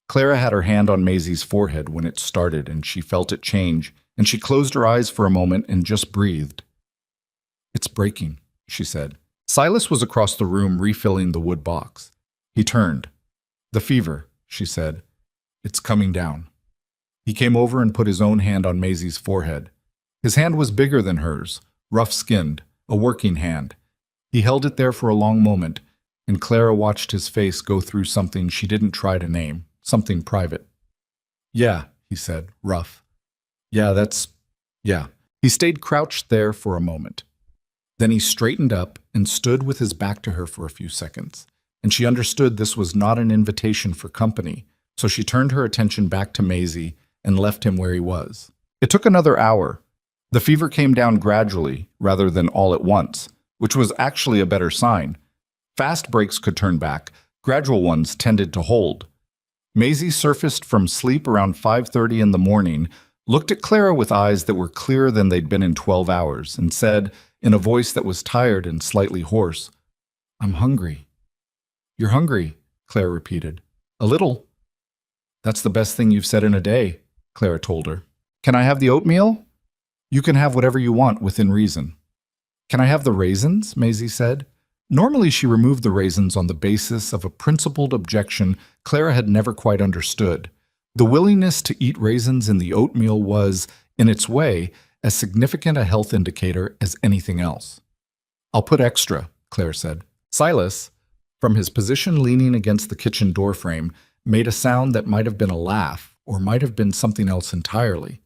Clara had her hand on Maisie's forehead when it started, and she felt it change, and she closed her eyes for a moment and just breathed. It's breaking, she said. Silas was across the room refilling the wood box. He turned. The fever, she said. It's coming down. He came over and put his own hand on Maisie's forehead. His hand was bigger than hers, rough-skinned, a working hand. He held it there for a long moment, and Clara watched his face go through something she didn't try to name, something private. Yeah, he said, rough. Yeah. He stayed crouched there for a moment. Then he straightened up and stood with his back to her for a few seconds, and she understood this was not an invitation for company, so she turned her attention back to Maisie and left him where he was. It took another hour. The fever came down gradually, rather than all at once, which was actually a better sign. Fast breaks could turn back, gradual ones tended to hold. Maisie surfaced from sleep around 5:30 in the morning, looked at Clara with eyes that were clearer than they'd been in 12 hours, and said, in a voice that was tired and slightly hoarse, I'm hungry. You're hungry, Clara repeated. A little. That's the best thing you've said in a day, Clara told her. Can I have the oatmeal? You can have whatever you want within reason. Can I have the raisins? Maisie said. Normally she removed the raisins on the basis of a principled objection Clara had never quite understood. The willingness to eat raisins in the oatmeal was, in its way, as significant a health indicator as anything else. I'll put extra, Clara said. Silas, from his position leaning against the kitchen doorframe, made a sound that might have been a laugh or might have been something else entirely.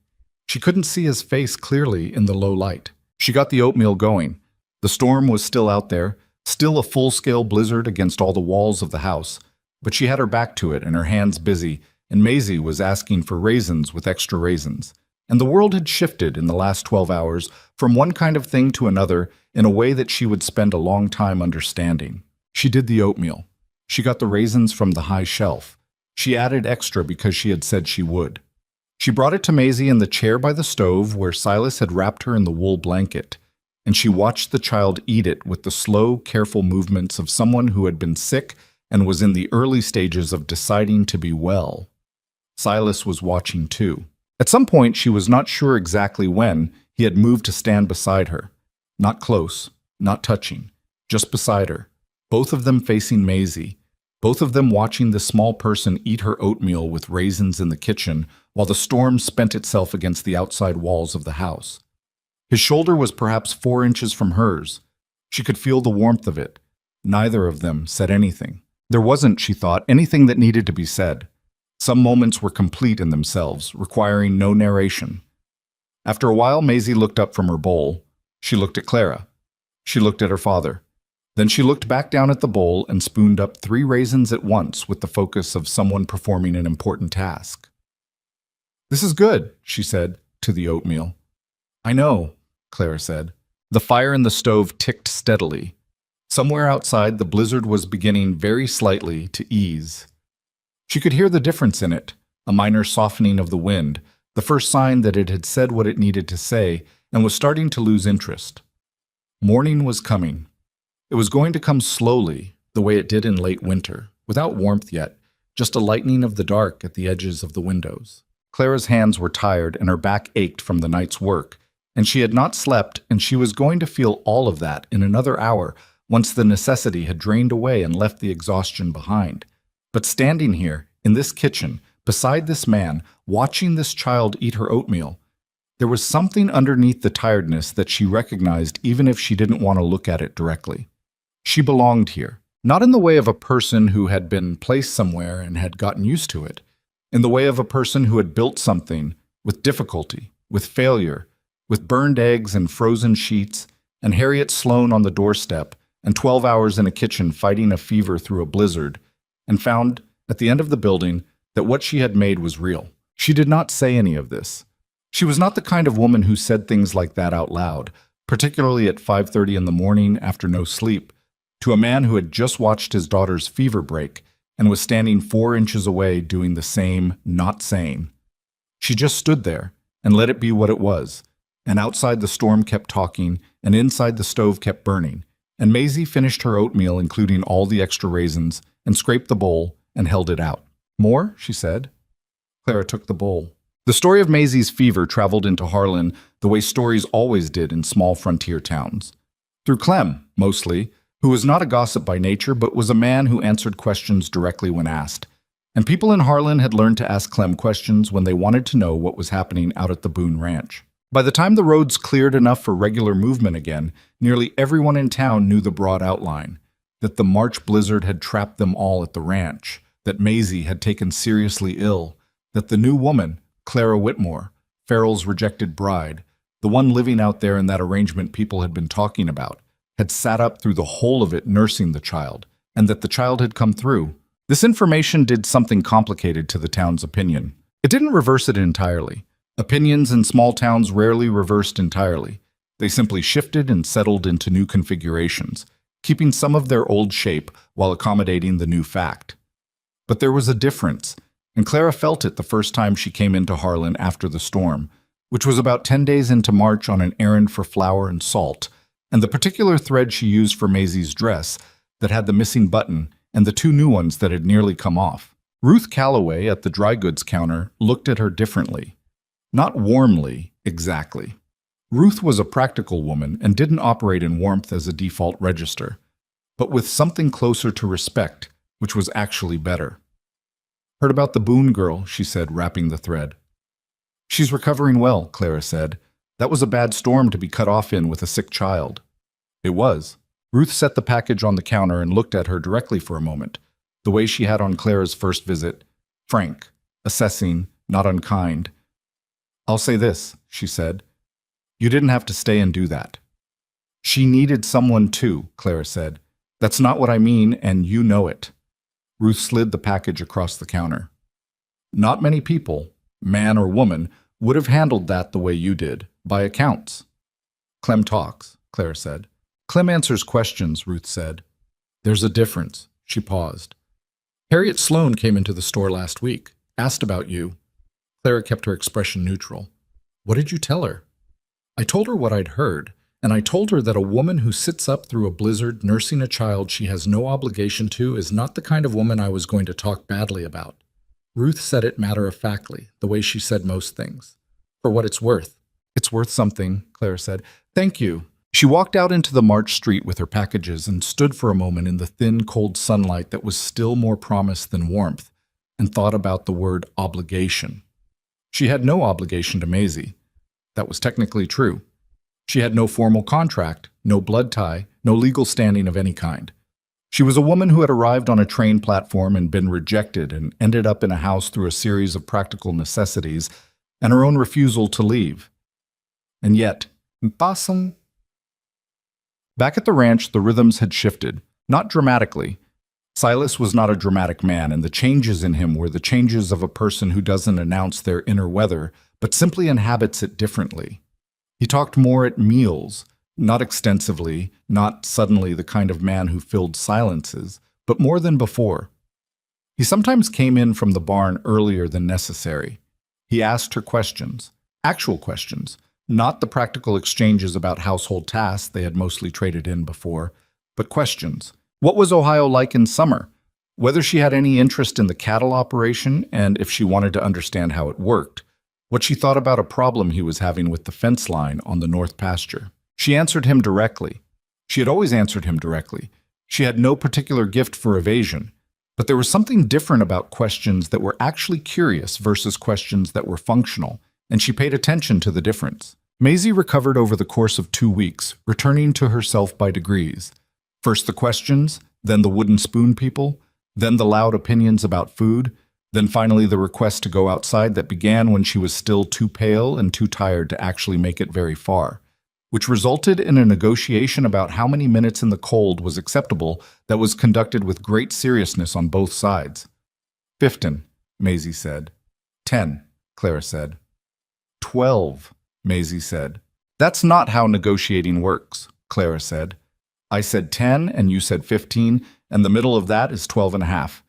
She couldn't see his face clearly in the low light. She got the oatmeal going. The storm was still out there, still a full-scale blizzard against all the walls of the house, but she had her back to it and her hands busy, and Maisie was asking for raisins with extra raisins. And the world had shifted in the last 12 hours from one kind of thing to another in a way that she would spend a long time understanding. She did the oatmeal. She got the raisins from the high shelf. She added extra because she had said she would. She brought it to Maisie in the chair by the stove where Silas had wrapped her in the wool blanket, and she watched the child eat it with the slow, careful movements of someone who had been sick and was in the early stages of deciding to be well. Silas was watching too. At some point, she was not sure exactly when, he had moved to stand beside her. Not close, not touching, just beside her, both of them facing Maisie, both of them watching the small person eat her oatmeal with raisins in the kitchen while the storm spent itself against the outside walls of the house. His shoulder was perhaps 4 inches from hers. She could feel the warmth of it. Neither of them said anything. There wasn't, she thought, anything that needed to be said. Some moments were complete in themselves, requiring no narration. After a while, Maisie looked up from her bowl. She looked at Clara. She looked at her father. Then she looked back down at the bowl and spooned up 3 raisins at once with the focus of someone performing an important task. "This is good," she said to the oatmeal. "I know," Clara said. The fire in the stove ticked steadily. Somewhere outside, the blizzard was beginning very slightly to ease. She could hear the difference in it, a minor softening of the wind, the first sign that it had said what it needed to say and was starting to lose interest. Morning was coming. It was going to come slowly, the way it did in late winter, without warmth yet, just a lightening of the dark at the edges of the windows. Clara's hands were tired and her back ached from the night's work, and she had not slept, and she was going to feel all of that in another hour once the necessity had drained away and left the exhaustion behind. But standing here, in this kitchen, beside this man, watching this child eat her oatmeal, there was something underneath the tiredness that she recognized even if she didn't want to look at it directly. She belonged here, not in the way of a person who had been placed somewhere and had gotten used to it, in the way of a person who had built something with difficulty, with failure, with burned eggs and frozen sheets, and Harriet Sloane on the doorstep, and 12 hours in a kitchen fighting a fever through a blizzard, and found, at the end of the building, that what she had made was real. She did not say any of this. She was not the kind of woman who said things like that out loud, particularly at 5:30 in the morning after no sleep, to a man who had just watched his daughter's fever break and was standing 4 inches away doing the same, not saying. She just stood there and let it be what it was, and outside the storm kept talking, and inside the stove kept burning, and Maisie finished her oatmeal, including all the extra raisins, and scraped the bowl and held it out. "More?" she said. Clara took the bowl. The story of Maisie's fever traveled into Harlan the way stories always did in small frontier towns. Through Clem, mostly, who was not a gossip by nature but was a man who answered questions directly when asked. And people in Harlan had learned to ask Clem questions when they wanted to know what was happening out at the Boone Ranch. By the time the roads cleared enough for regular movement again, nearly everyone in town knew the broad outline, that the March blizzard had trapped them all at the ranch, that Maisie had taken seriously ill, that the new woman, Clara Whitmore, Farrell's rejected bride, the one living out there in that arrangement people had been talking about, had sat up through the whole of it nursing the child, and that the child had come through. This information did something complicated to the town's opinion. It didn't reverse it entirely. Opinions in small towns rarely reversed entirely. They simply shifted and settled into new configurations, keeping some of their old shape while accommodating the new fact. But there was a difference, and Clara felt it the first time she came into Harlan after the storm, which was about 10 days into March on an errand for flour and salt, and the particular thread she used for Maisie's dress that had the missing button and the 2 new ones that had nearly come off. Ruth Calloway at the dry goods counter looked at her differently. Not warmly, exactly. Ruth was a practical woman and didn't operate in warmth as a default register, but with something closer to respect, which was actually better. "Heard about the Boone girl," she said, wrapping the thread. "She's recovering well," Clara said. "That was a bad storm to be cut off in with a sick child." It was. Ruth set the package on the counter and looked at her directly for a moment, the way she had on Clara's first visit, frank, assessing, not unkind. "I'll say this," she said. "You didn't have to stay and do that." "She needed someone too," Clara said. "That's not what I mean, and you know it." Ruth slid the package across the counter. "Not many people, man or woman, would have handled that the way you did, by accounts." "Clem talks," Clara said. "Clem answers questions," Ruth said. "There's a difference." She paused. "Harriet Sloane came into the store last week, asked about you." Clara kept her expression neutral. "What did you tell her?" "I told her what I'd heard, and I told her that a woman who sits up through a blizzard nursing a child she has no obligation to is not the kind of woman I was going to talk badly about." Ruth said it matter-of-factly, the way she said most things. "For what it's worth." "It's worth something," Clara said. "Thank you." She walked out into the March street with her packages and stood for a moment in the thin, cold sunlight that was still more promise than warmth, and thought about the word obligation. She had no obligation to Maisie. That was technically true. She had no formal contract, no blood tie, no legal standing of any kind. She was a woman who had arrived on a train platform and been rejected and ended up in a house through a series of practical necessities and her own refusal to leave. And yet, Mpasang. Back at the ranch, the rhythms had shifted, not dramatically. Silas was not a dramatic man, and the changes in him were the changes of a person who doesn't announce their inner weather, but simply inhabits it differently. He talked more at meals, not extensively, not suddenly the kind of man who filled silences, but more than before. He sometimes came in from the barn earlier than necessary. He asked her questions, actual questions, not the practical exchanges about household tasks they had mostly traded in before, but questions. What was Ohio like in summer? Whether she had any interest in the cattle operation and if she wanted to understand how it worked. What she thought about a problem he was having with the fence line on the north pasture. She answered him directly. She had always answered him directly. She had no particular gift for evasion. But there was something different about questions that were actually curious versus questions that were functional, and she paid attention to the difference. Maisie recovered over the course of 2 weeks, returning to herself by degrees. First the questions, then the wooden spoon people, then the loud opinions about food, then finally the request to go outside that began when she was still too pale and too tired to actually make it very far, which resulted in a negotiation about how many minutes in the cold was acceptable that was conducted with great seriousness on both sides. 15, Maisie said. 10, Clara said. 12, Maisie said. That's not how negotiating works, Clara said. I said 10 and you said 15, and the middle of that is 12 and a half.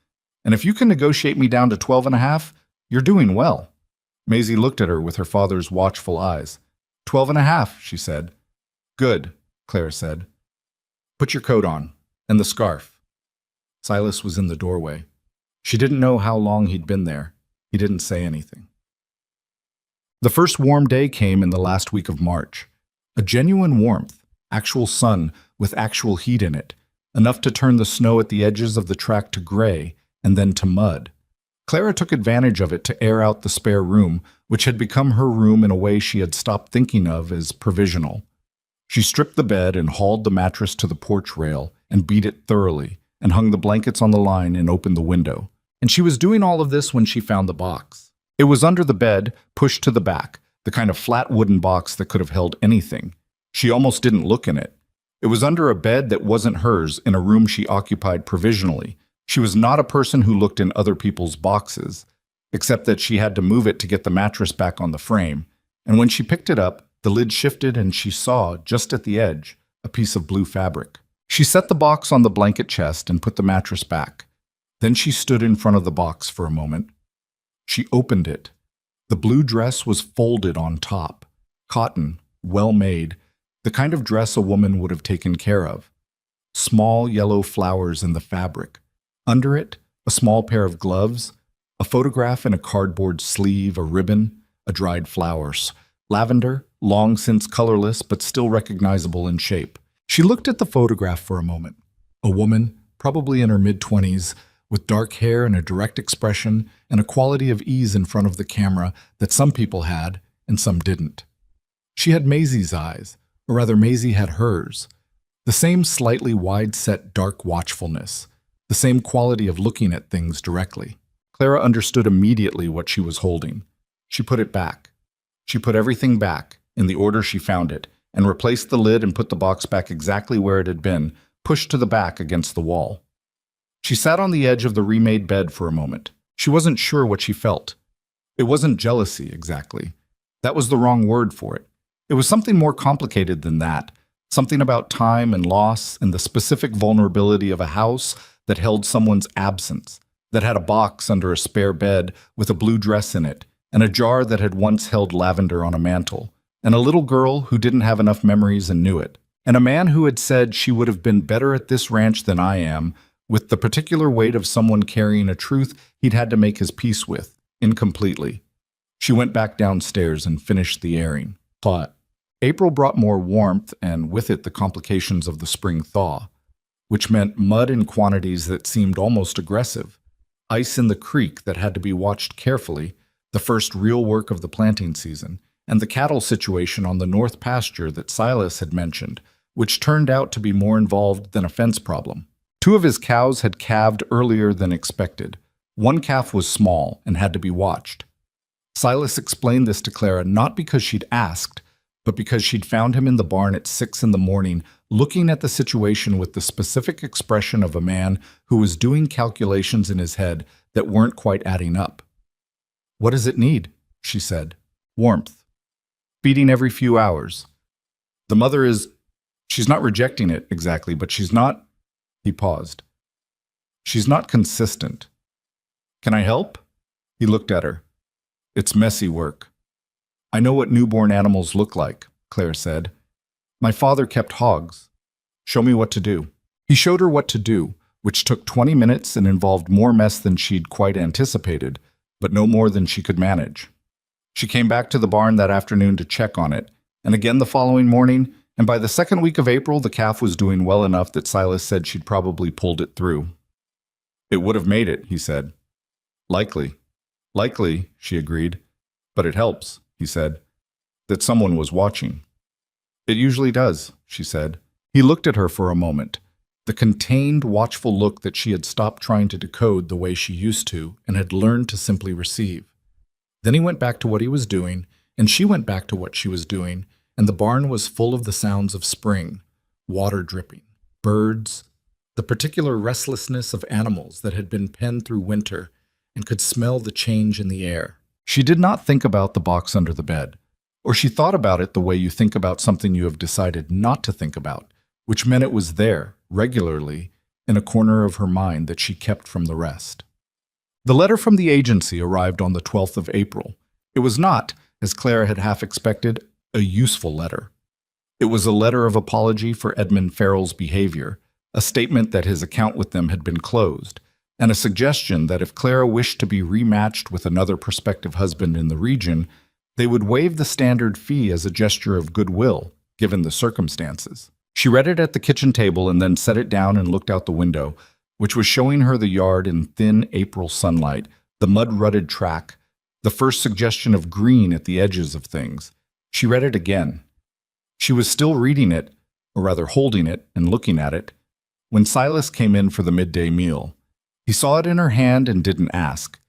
And if you can negotiate me down to 12 and a half, you're doing well. Maisie looked at her with her father's watchful eyes. 12 and a half, she said. Good, Clara said. Put your coat on, and the scarf. Silas was in the doorway. She didn't know how long he'd been there. He didn't say anything. The first warm day came in the last week of March. A genuine warmth, actual sun with actual heat in it, enough to turn the snow at the edges of the track to gray and then to mud. Clara took advantage of it to air out the spare room, which had become her room in a way she had stopped thinking of as provisional. She stripped the bed and hauled the mattress to the porch rail and beat it thoroughly and hung the blankets on the line and opened the window. And she was doing all of this when she found the box. It was under the bed, pushed to the back, the kind of flat wooden box that could have held anything. She almost didn't look in it. It was under a bed that wasn't hers in a room she occupied provisionally. She was not a person who looked in other people's boxes, except that she had to move it to get the mattress back on the frame. And when she picked it up, the lid shifted and she saw, just at the edge, a piece of blue fabric. She set the box on the blanket chest and put the mattress back. Then she stood in front of the box for a moment. She opened it. The blue dress was folded on top. Cotton, well made, the kind of dress a woman would have taken care of. Small yellow flowers in the fabric. Under it, a small pair of gloves, a photograph in a cardboard sleeve, a ribbon, a dried flowers. Lavender, long since colorless but still recognizable in shape. She looked at the photograph for a moment. A woman, probably in her mid-20s, with dark hair and a direct expression and a quality of ease in front of the camera that some people had and some didn't. She had Maisie's eyes, or rather Maisie had hers. The same slightly wide-set dark watchfulness, the same quality of looking at things directly. Clara understood immediately what she was holding. She put it back. She put everything back, in the order she found it, and replaced the lid and put the box back exactly where it had been, pushed to the back against the wall. She sat on the edge of the remade bed for a moment. She wasn't sure what she felt. It wasn't jealousy, exactly. That was the wrong word for it. It was something more complicated than that, something about time and loss and the specific vulnerability of a house that held someone's absence, that had a box under a spare bed with a blue dress in it, and a jar that had once held lavender on a mantel, and a little girl who didn't have enough memories and knew it, and a man who had said she would have been better at this ranch than I am, with the particular weight of someone carrying a truth he'd had to make his peace with, incompletely. She went back downstairs and finished the airing. Thought. April brought more warmth and with it the complications of the spring thaw, which meant mud in quantities that seemed almost aggressive, ice in the creek that had to be watched carefully, the first real work of the planting season, and the cattle situation on the north pasture that Silas had mentioned, which turned out to be more involved than a fence problem. 2 of his cows had calved earlier than expected. 1 calf was small and had to be watched. Silas explained this to Clara not because she'd asked, but because she'd found him in the barn at 6 in the morning, looking at the situation with the specific expression of a man who was doing calculations in his head that weren't quite adding up. "What does it need?" she said. "Warmth. Feeding every few hours. The mother she's not rejecting it exactly, but she's not," he paused. "She's not consistent. Can I help?" He looked at her. "It's messy work." "I know what newborn animals look like," Claire said. "My father kept hogs. Show me what to do." He showed her what to do, which took 20 minutes and involved more mess than she'd quite anticipated, but no more than she could manage. She came back to the barn that afternoon to check on it, and again the following morning, and by the second week of April, the calf was doing well enough that Silas said she'd probably pulled it through. "It would have made it," he said. "Likely." "Likely," she agreed. "But it helps," he said, "that someone was watching." "It usually does," she said. He looked at her for a moment, the contained, watchful look that she had stopped trying to decode the way she used to and had learned to simply receive. Then he went back to what he was doing, and she went back to what she was doing, and the barn was full of the sounds of spring, water dripping, birds, the particular restlessness of animals that had been penned through winter and could smell the change in the air. She did not think about the box under the bed, or she thought about it the way you think about something you have decided not to think about, which meant it was there, regularly, in a corner of her mind that she kept from the rest. The letter from the agency arrived on the 12th of April. It was not, as Claire had half expected, a useful letter. It was a letter of apology for Edmund Farrell's behavior, a statement that his account with them had been closed, and a suggestion that if Clara wished to be rematched with another prospective husband in the region, they would waive the standard fee as a gesture of goodwill, given the circumstances. She read it at the kitchen table and then set it down and looked out the window, which was showing her the yard in thin April sunlight, the mud-rutted track, the first suggestion of green at the edges of things. She read it again. She was still reading it, or rather holding it and looking at it, when Silas came in for the midday meal. He saw it in her hand and didn't ask.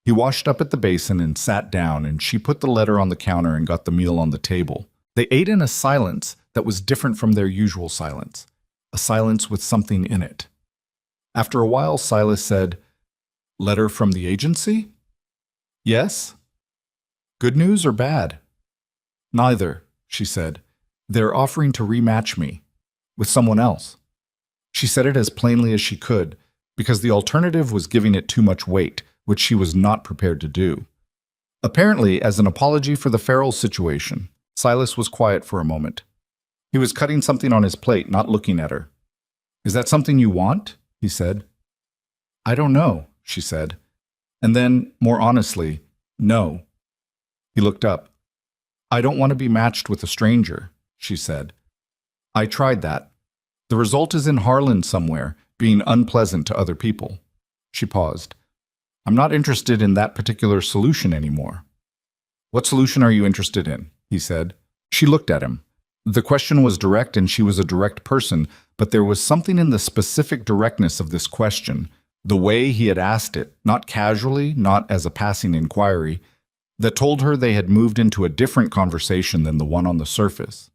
He washed up at the basin and sat down, and she put the letter on the counter and got the meal on the table. They ate in a silence that was different from their usual silence, a silence with something in it. After a while, Silas said, "Letter from the agency?" "Yes." "Good news or bad?" "Neither," she said. "They're offering to rematch me with someone else." She said it as plainly as she could, because the alternative was giving it too much weight, which she was not prepared to do. Apparently, as an apology for the Farrell situation, Silas was quiet for a moment. He was cutting something on his plate, not looking at her. "Is that something you want?" he said. "I don't know," she said. And then, more honestly, "No." He looked up. "I don't want to be matched with a stranger," she said. "I tried that. The result is in Harlan somewhere, being unpleasant to other people." She paused. "I'm not interested in that particular solution anymore." "What solution are you interested in?" he said. She looked at him. The question was direct and she was a direct person, but there was something in the specific directness of this question, the way he had asked it, not casually, not as a passing inquiry, that told her they had moved into a different conversation than the one on the surface.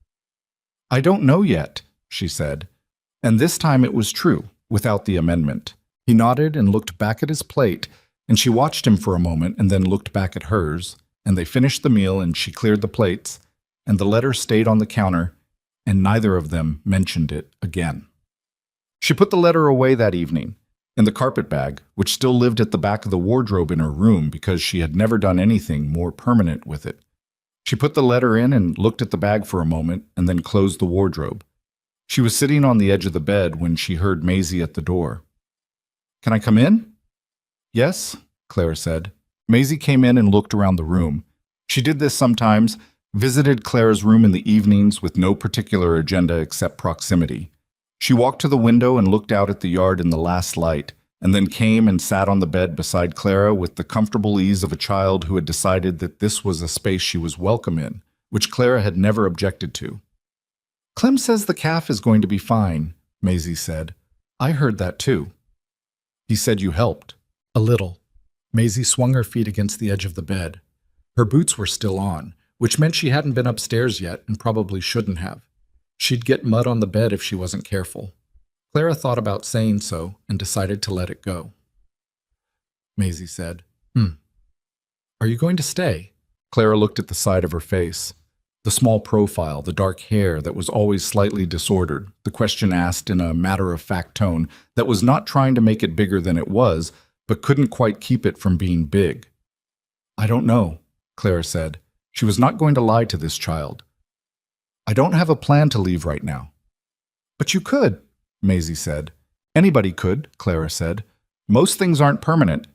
"I don't know yet," she said. And this time it was true, without the amendment. He nodded and looked back at his plate, and she watched him for a moment and then looked back at hers, and they finished the meal and she cleared the plates, and the letter stayed on the counter, and neither of them mentioned it again. She put the letter away that evening, in the carpet bag, which still lived at the back of the wardrobe in her room because she had never done anything more permanent with it. She put the letter in and looked at the bag for a moment and then closed the wardrobe. She was sitting on the edge of the bed when she heard Maisie at the door. "Can I come in?" "Yes," Clara said. Maisie came in and looked around the room. She did this sometimes, visited Clara's room in the evenings with no particular agenda except proximity. She walked to the window and looked out at the yard in the last light, and then came and sat on the bed beside Clara with the comfortable ease of a child who had decided that this was a space she was welcome in, which Clara had never objected to. "Clem says the calf is going to be fine," Maisie said. "I heard that too." "He said you helped." "A little." Maisie swung her feet against the edge of the bed. Her boots were still on, which meant she hadn't been upstairs yet and probably shouldn't have. She'd get mud on the bed if she wasn't careful. Clara thought about saying so and decided to let it go. Maisie said, Are you going to stay? Clara looked at the side of her face. The small profile, the dark hair that was always slightly disordered, the question asked in a matter-of-fact tone that was not trying to make it bigger than it was, but couldn't quite keep it from being big. I don't know, Clara said. She was not going to lie to this child. I don't have a plan to leave right now. But you could, Maisie said. Anybody could, Clara said. Most things aren't permanent,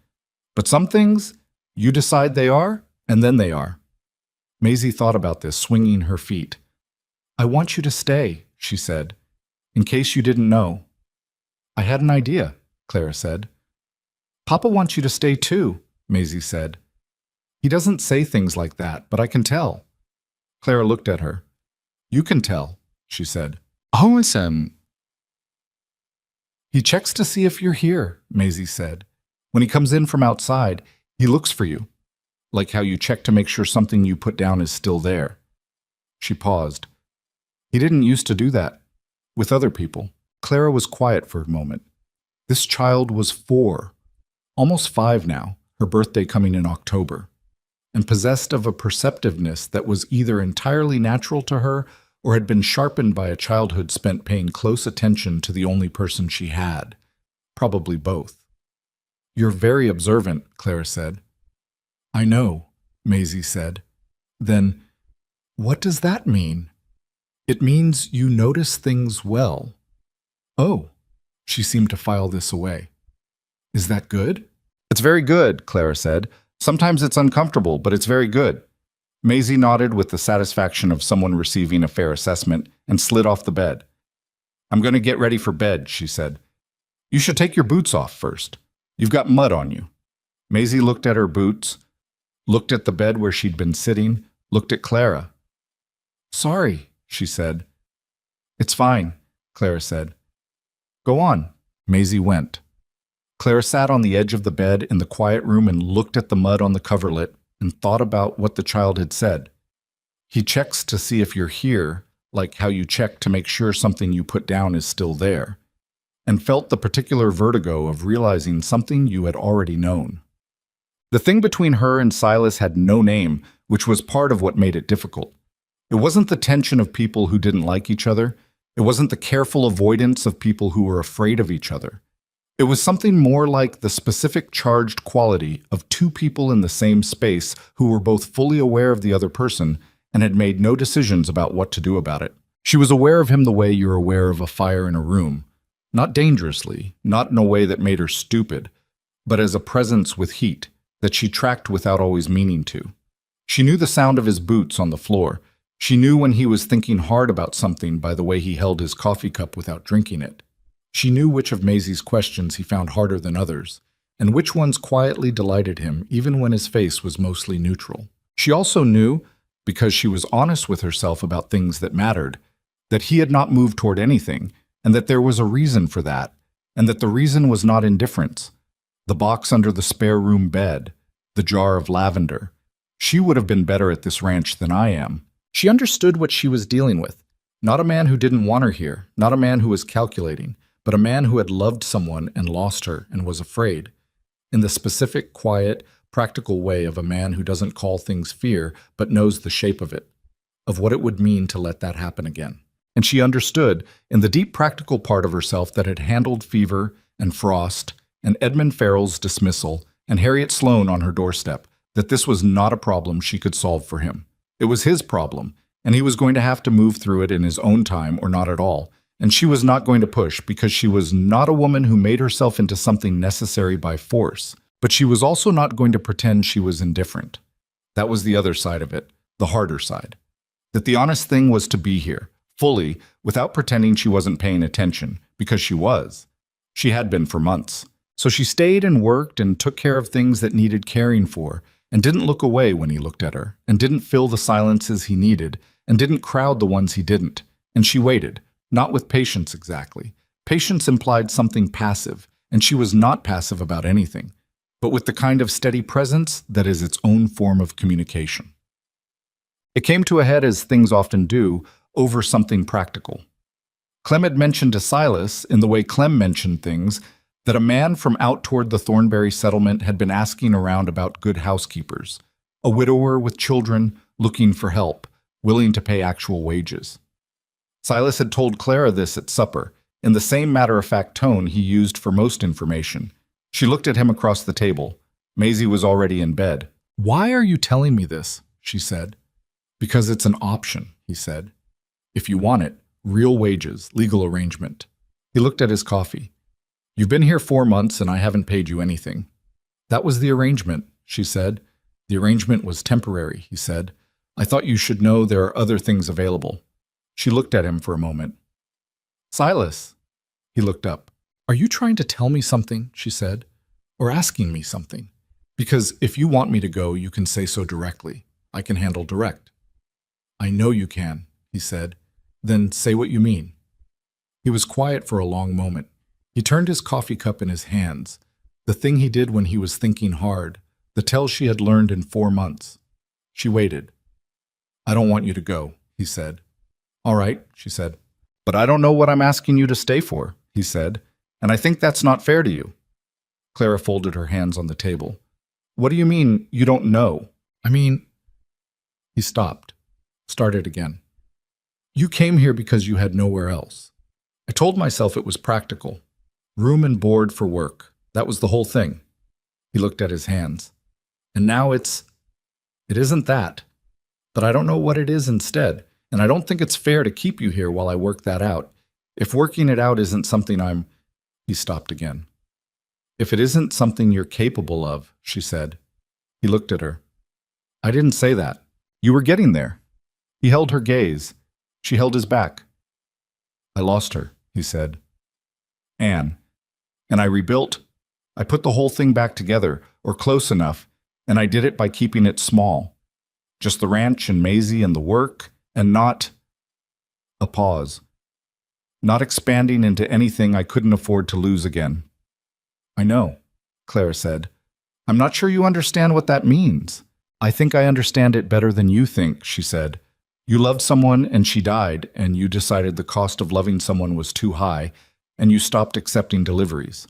but some things, you decide they are, and then they are. Maisie thought about this, swinging her feet. I want you to stay, she said, in case you didn't know. I had an idea, Clara said. Papa wants you to stay too, Maisie said. He doesn't say things like that, but I can tell. Clara looked at her. You can tell, she said. Awesome. He checks to see if you're here, Maisie said. When he comes in from outside, he looks for you, like how you check to make sure something you put down is still there. She paused. He didn't used to do that. With other people. Clara was quiet for a moment. This child was 4, almost 5 now, her birthday coming in October, and possessed of a perceptiveness that was either entirely natural to her or had been sharpened by a childhood spent paying close attention to the only person she had. Probably both. You're very observant, Clara said. I know, Maisie said. Then, what does that mean? It means you notice things well. Oh, she seemed to file this away. Is that good? It's very good, Clara said. Sometimes it's uncomfortable, but it's very good. Maisie nodded with the satisfaction of someone receiving a fair assessment and slid off the bed. I'm going to get ready for bed, she said. You should take your boots off first. You've got mud on you. Maisie looked at her boots, looked at the bed where she'd been sitting, looked at Clara. Sorry, she said. It's fine, Clara said. Go on. Maisie went. Clara sat on the edge of the bed in the quiet room and looked at the mud on the coverlet and thought about what the child had said. He checks to see if you're here, like how you check to make sure something you put down is still there, and felt the particular vertigo of realizing something you had already known. The thing between her and Silas had no name, which was part of what made it difficult. It wasn't the tension of people who didn't like each other. It wasn't the careful avoidance of people who were afraid of each other. It was something more like the specific charged quality of 2 people in the same space who were both fully aware of the other person and had made no decisions about what to do about it. She was aware of him the way you're aware of a fire in a room. Not dangerously, not in a way that made her stupid, but as a presence with heat that she tracked without always meaning to. She knew the sound of his boots on the floor. She knew when he was thinking hard about something by the way he held his coffee cup without drinking it. She knew which of Maisie's questions he found harder than others, and which ones quietly delighted him even when his face was mostly neutral. She also knew, because she was honest with herself about things that mattered, that he had not moved toward anything, and that there was a reason for that, and that the reason was not indifference. The box under the spare room bed, the jar of lavender. She would have been better at this ranch than I am. She understood what she was dealing with. Not a man who didn't want her here, not a man who was calculating, but a man who had loved someone and lost her and was afraid. In the specific, quiet, practical way of a man who doesn't call things fear, but knows the shape of it, of what it would mean to let that happen again. And she understood, in the deep practical part of herself that had handled fever and frost and Edmund Farrell's dismissal and Harriet Sloane on her doorstep, that this was not a problem she could solve for him. It was his problem, and he was going to have to move through it in his own time or not at all, and she was not going to push because she was not a woman who made herself into something necessary by force, but she was also not going to pretend she was indifferent. That was the other side of it, the harder side. That the honest thing was to be here, fully, without pretending she wasn't paying attention, because she was. She had been for months. So she stayed and worked and took care of things that needed caring for, and didn't look away when he looked at her, and didn't fill the silences he needed, and didn't crowd the ones he didn't. And she waited, not with patience exactly. Patience implied something passive, and she was not passive about anything, but with the kind of steady presence that is its own form of communication. It came to a head, as things often do, over something practical. Clem had mentioned to Silas, in the way Clem mentioned things, that a man from out toward the Thornbury settlement had been asking around about good housekeepers, a widower with children looking for help, willing to pay actual wages. Silas had told Clara this at supper, in the same matter-of-fact tone he used for most information. She looked at him across the table. Maisie was already in bed. "Why are you telling me this?" she said. "Because it's an option," he said. "If you want it, real wages, legal arrangement." He looked at his coffee. "You've been here 4 months and I haven't paid you anything." "That was the arrangement," she said. "The arrangement was temporary," he said. "I thought you should know there are other things available." She looked at him for a moment. "Silas." He looked up. "Are you trying to tell me something?" she said. "Or asking me something? Because if you want me to go, you can say so directly. I can handle direct." "I know you can," he said. "Then say what you mean." He was quiet for a long moment. He turned his coffee cup in his hands, the thing he did when he was thinking hard, the tell she had learned in 4 months. She waited. "I don't want you to go," he said. "All right," she said. "But I don't know what I'm asking you to stay for," he said, "and I think that's not fair to you." Clara folded her hands on the table. "What do you mean, you don't know?" "I mean—" He stopped, started again. "You came here because you had nowhere else. I told myself it was practical. Room and board for work. That was the whole thing." He looked at his hands. "And now it isn't that. But I don't know what it is instead, and I don't think it's fair to keep you here while I work that out. If working it out isn't something I'm—" He stopped again. "If it isn't something you're capable of," she said. He looked at her. "I didn't say that. You were getting there." He held her gaze. She held his back. "I lost her," he said. "Anne. And I rebuilt. I put the whole thing back together, or close enough, and I did it by keeping it small. Just the ranch and Maisie and the work, and not—" A pause. "Not expanding into anything I couldn't afford to lose again." "I know," Clara said. "I'm not sure you understand what that means." "I think I understand it better than you think," she said. "You loved someone and she died, and you decided the cost of loving someone was too high, and you stopped accepting deliveries."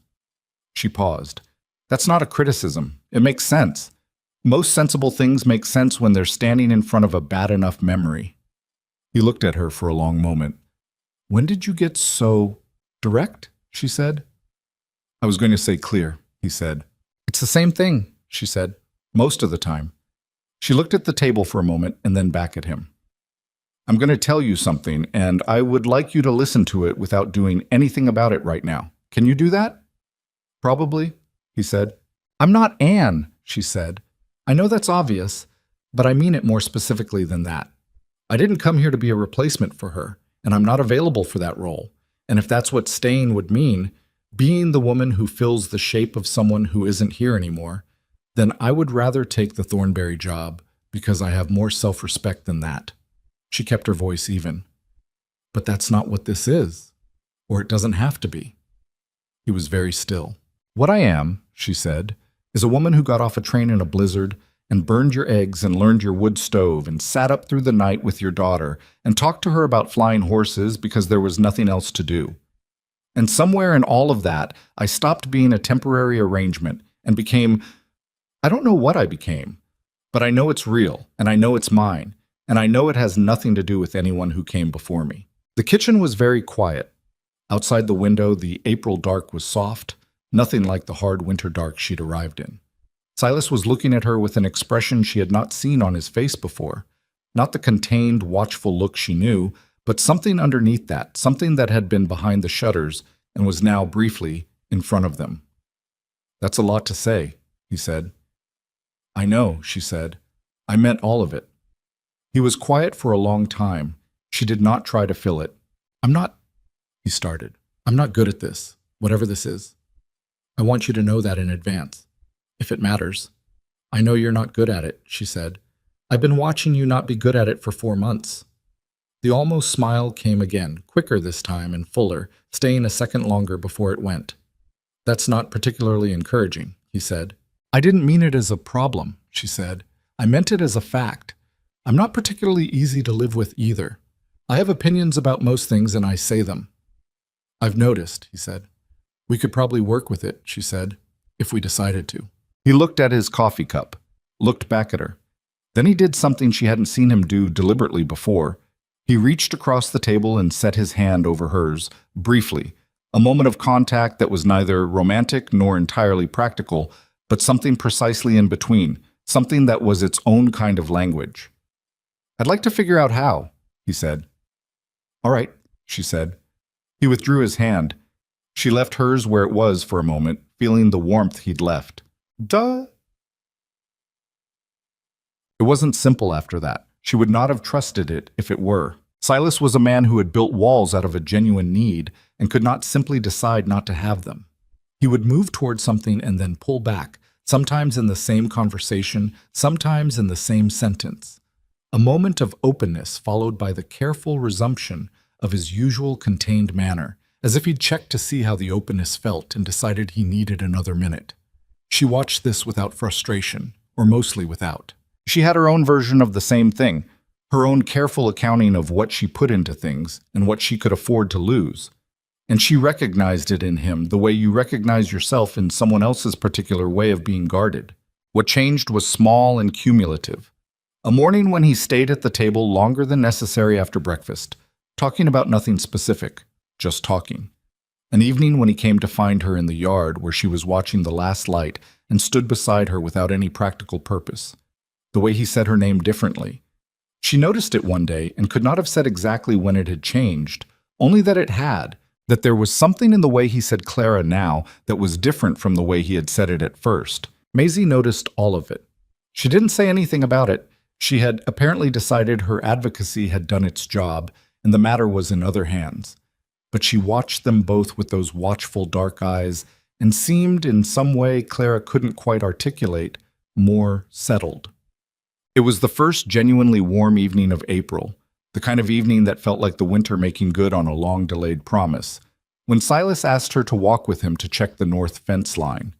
She paused. "That's not a criticism. It makes sense. Most sensible things make sense when they're standing in front of a bad enough memory." He looked at her for a long moment. "When did you get so direct?" she said. "I was going to say clear," he said. "It's the same thing," she said. "Most of the time." She looked at the table for a moment and then back at him. "I'm going to tell you something, and I would like you to listen to it without doing anything about it right now. Can you do that?" "Probably," he said. "I'm not Anne," she said. "I know that's obvious, but I mean it more specifically than that. I didn't come here to be a replacement for her, and I'm not available for that role. And if that's what staying would mean, being the woman who fills the shape of someone who isn't here anymore, then I would rather take the Thornbury job because I have more self-respect than that." She kept her voice even. "But that's not what this is, or it doesn't have to be." He was very still. "What I am," she said, "is a woman who got off a train in a blizzard and burned your eggs and learned your wood stove and sat up through the night with your daughter and talked to her about flying horses because there was nothing else to do. And somewhere in all of that, I stopped being a temporary arrangement and became—I don't know what I became, but I know it's real, and I know it's mine, and I know it has nothing to do with anyone who came before me." The kitchen was very quiet. Outside the window, the April dark was soft, nothing like the hard winter dark she'd arrived in. Silas was looking at her with an expression she had not seen on his face before, not the contained, watchful look she knew, but something underneath that, something that had been behind the shutters and was now briefly in front of them. "That's a lot to say," he said. "I know," she said. "I meant all of it." He was quiet for a long time. She did not try to fill it. He started. "I'm not good at this, whatever this is. I want you to know that in advance, if it matters." "I know you're not good at it," she said. "I've been watching you not be good at it for 4 months." The almost smile came again, quicker this time and fuller, staying a second longer before it went. "That's not particularly encouraging," he said. "I didn't mean it as a problem," she said. "I meant it as a fact. I'm not particularly easy to live with either. I have opinions about most things and I say them. I've noticed, he said. We could probably work with it, she said, if we decided to. He looked at his coffee cup, looked back at her. Then he did something she hadn't seen him do deliberately before. He reached across the table and set his hand over hers, briefly, a moment of contact that was neither romantic nor entirely practical, but something precisely in between, something that was its own kind of language. I'd like to figure out how, he said. All right, she said. He withdrew his hand. She left hers where it was for a moment, feeling the warmth he'd left. Duh. It wasn't simple after that. She would not have trusted it if it were. Silas was a man who had built walls out of a genuine need and could not simply decide not to have them. He would move toward something and then pull back, sometimes in the same conversation, sometimes in the same sentence. A moment of openness followed by the careful resumption of his usual contained manner, as if he'd checked to see how the openness felt and decided he needed another minute. She watched this without frustration, or mostly without. She had her own version of the same thing, her own careful accounting of what she put into things and what she could afford to lose. And she recognized it in him the way you recognize yourself in someone else's particular way of being guarded. What changed was small and cumulative. A morning when he stayed at the table longer than necessary after breakfast, talking about nothing specific, just talking. An evening when he came to find her in the yard where she was watching the last light and stood beside her without any practical purpose. The way he said her name differently. She noticed it one day and could not have said exactly when it had changed, only that it had, that there was something in the way he said Clara now that was different from the way he had said it at first. Maisie noticed all of it. She didn't say anything about it. She had apparently decided her advocacy had done its job, and the matter was in other hands. But she watched them both with those watchful dark eyes and seemed, in some way Clara couldn't quite articulate, more settled. It was the first genuinely warm evening of April, the kind of evening that felt like the winter making good on a long-delayed promise, when Silas asked her to walk with him to check the north fence line.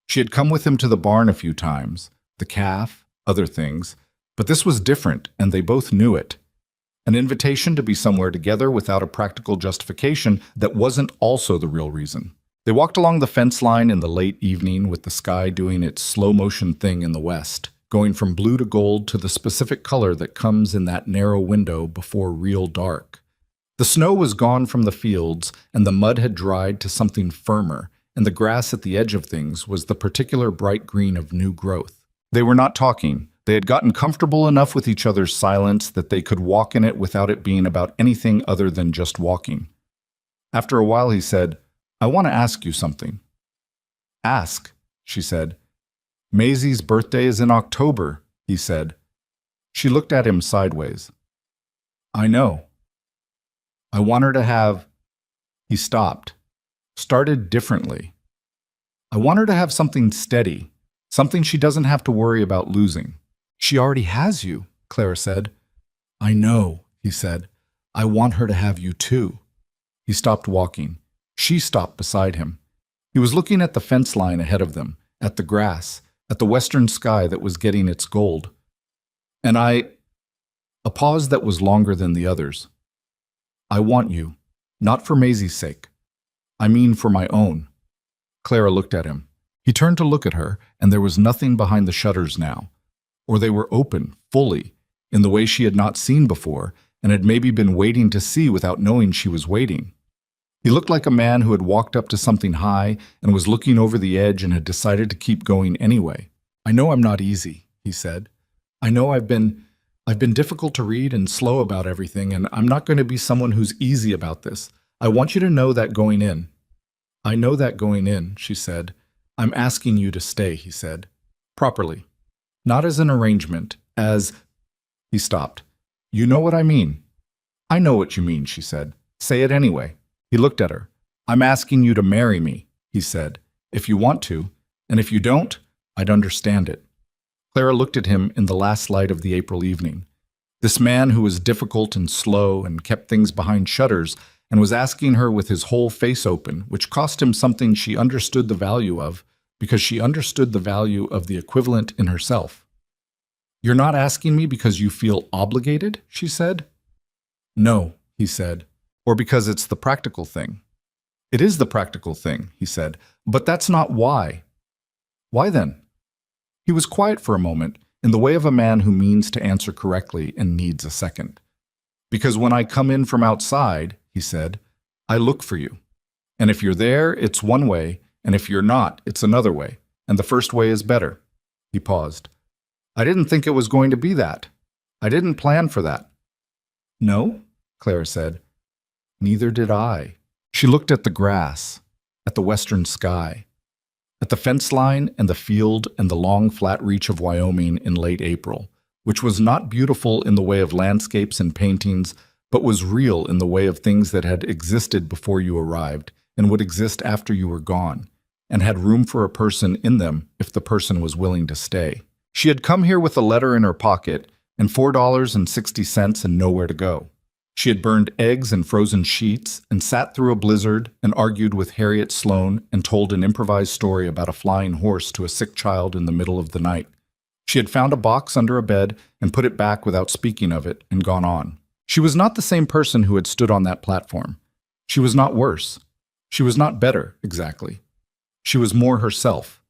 She had come with him to the barn a few times, the calf, other things, but this was different, and they both knew it. An invitation to be somewhere together without a practical justification that wasn't also the real reason. They walked along the fence line in the late evening with the sky doing its slow-motion thing in the west, going from blue to gold to the specific color that comes in that narrow window before real dark. The snow was gone from the fields, and the mud had dried to something firmer, and the grass at the edge of things was the particular bright green of new growth. They were not talking. They had gotten comfortable enough with each other's silence that they could walk in it without it being about anything other than just walking. After a while he said, "I want to ask you something." "Ask," she said. "Maisie's birthday is in October," he said. She looked at him sideways. "I know. I want her to have—" He stopped, started differently. "I want her to have something steady, something she doesn't have to worry about losing." "She already has you," Clara said. "I know," he said. "I want her to have you too." He stopped walking. She stopped beside him. He was looking at the fence line ahead of them, at the grass, at the western sky that was getting its gold. "And a pause that was longer than the others. "I want you, not for Maisie's sake. I mean for my own." Clara looked at him. He turned to look at her, and there was nothing behind the shutters now. Or they were open, fully, in the way she had not seen before, and had maybe been waiting to see without knowing she was waiting. He looked like a man who had walked up to something high and was looking over the edge and had decided to keep going anyway. "I know I'm not easy," he said. "I know I've been difficult to read and slow about everything, and I'm not going to be someone who's easy about this. I want you to know that going in." "I know that going in," she said. "I'm asking you to stay," he said. "Properly. Not as an arrangement, as—" He stopped. "You know what I mean." "I know what you mean," she said. "Say it anyway." He looked at her. "I'm asking you to marry me," he said. "If you want to, and if you don't, I'd understand it." Clara looked at him in the last light of the April evening. This man who was difficult and slow and kept things behind shutters and was asking her with his whole face open, which cost him something she understood the value of, because she understood the value of the equivalent in herself. You're not asking me because you feel obligated, she said. No, he said, or because it's the practical thing. It is the practical thing, he said, but that's not why. Why then? He was quiet for a moment, in the way of a man who means to answer correctly and needs a second. Because when I come in from outside, he said, I look for you. And if you're there, it's one way, and if you're not, it's another way, and the first way is better. He paused. I didn't think it was going to be that. I didn't plan for that. No, Clara said. Neither did I. She looked at the grass, at the western sky, at the fence line and the field and the long flat reach of Wyoming in late April, which was not beautiful in the way of landscapes and paintings, but was real in the way of things that had existed before you arrived and would exist after you were gone, and had room for a person in them if the person was willing to stay. She had come here with a letter in her pocket and $4.60 and nowhere to go. She had burned eggs and frozen sheets and sat through a blizzard and argued with Harriet Sloane and told an improvised story about a flying horse to a sick child in the middle of the night. She had found a box under a bed and put it back without speaking of it and gone on. She was not the same person who had stood on that platform. She was not worse. She was not better, exactly. She was more herself.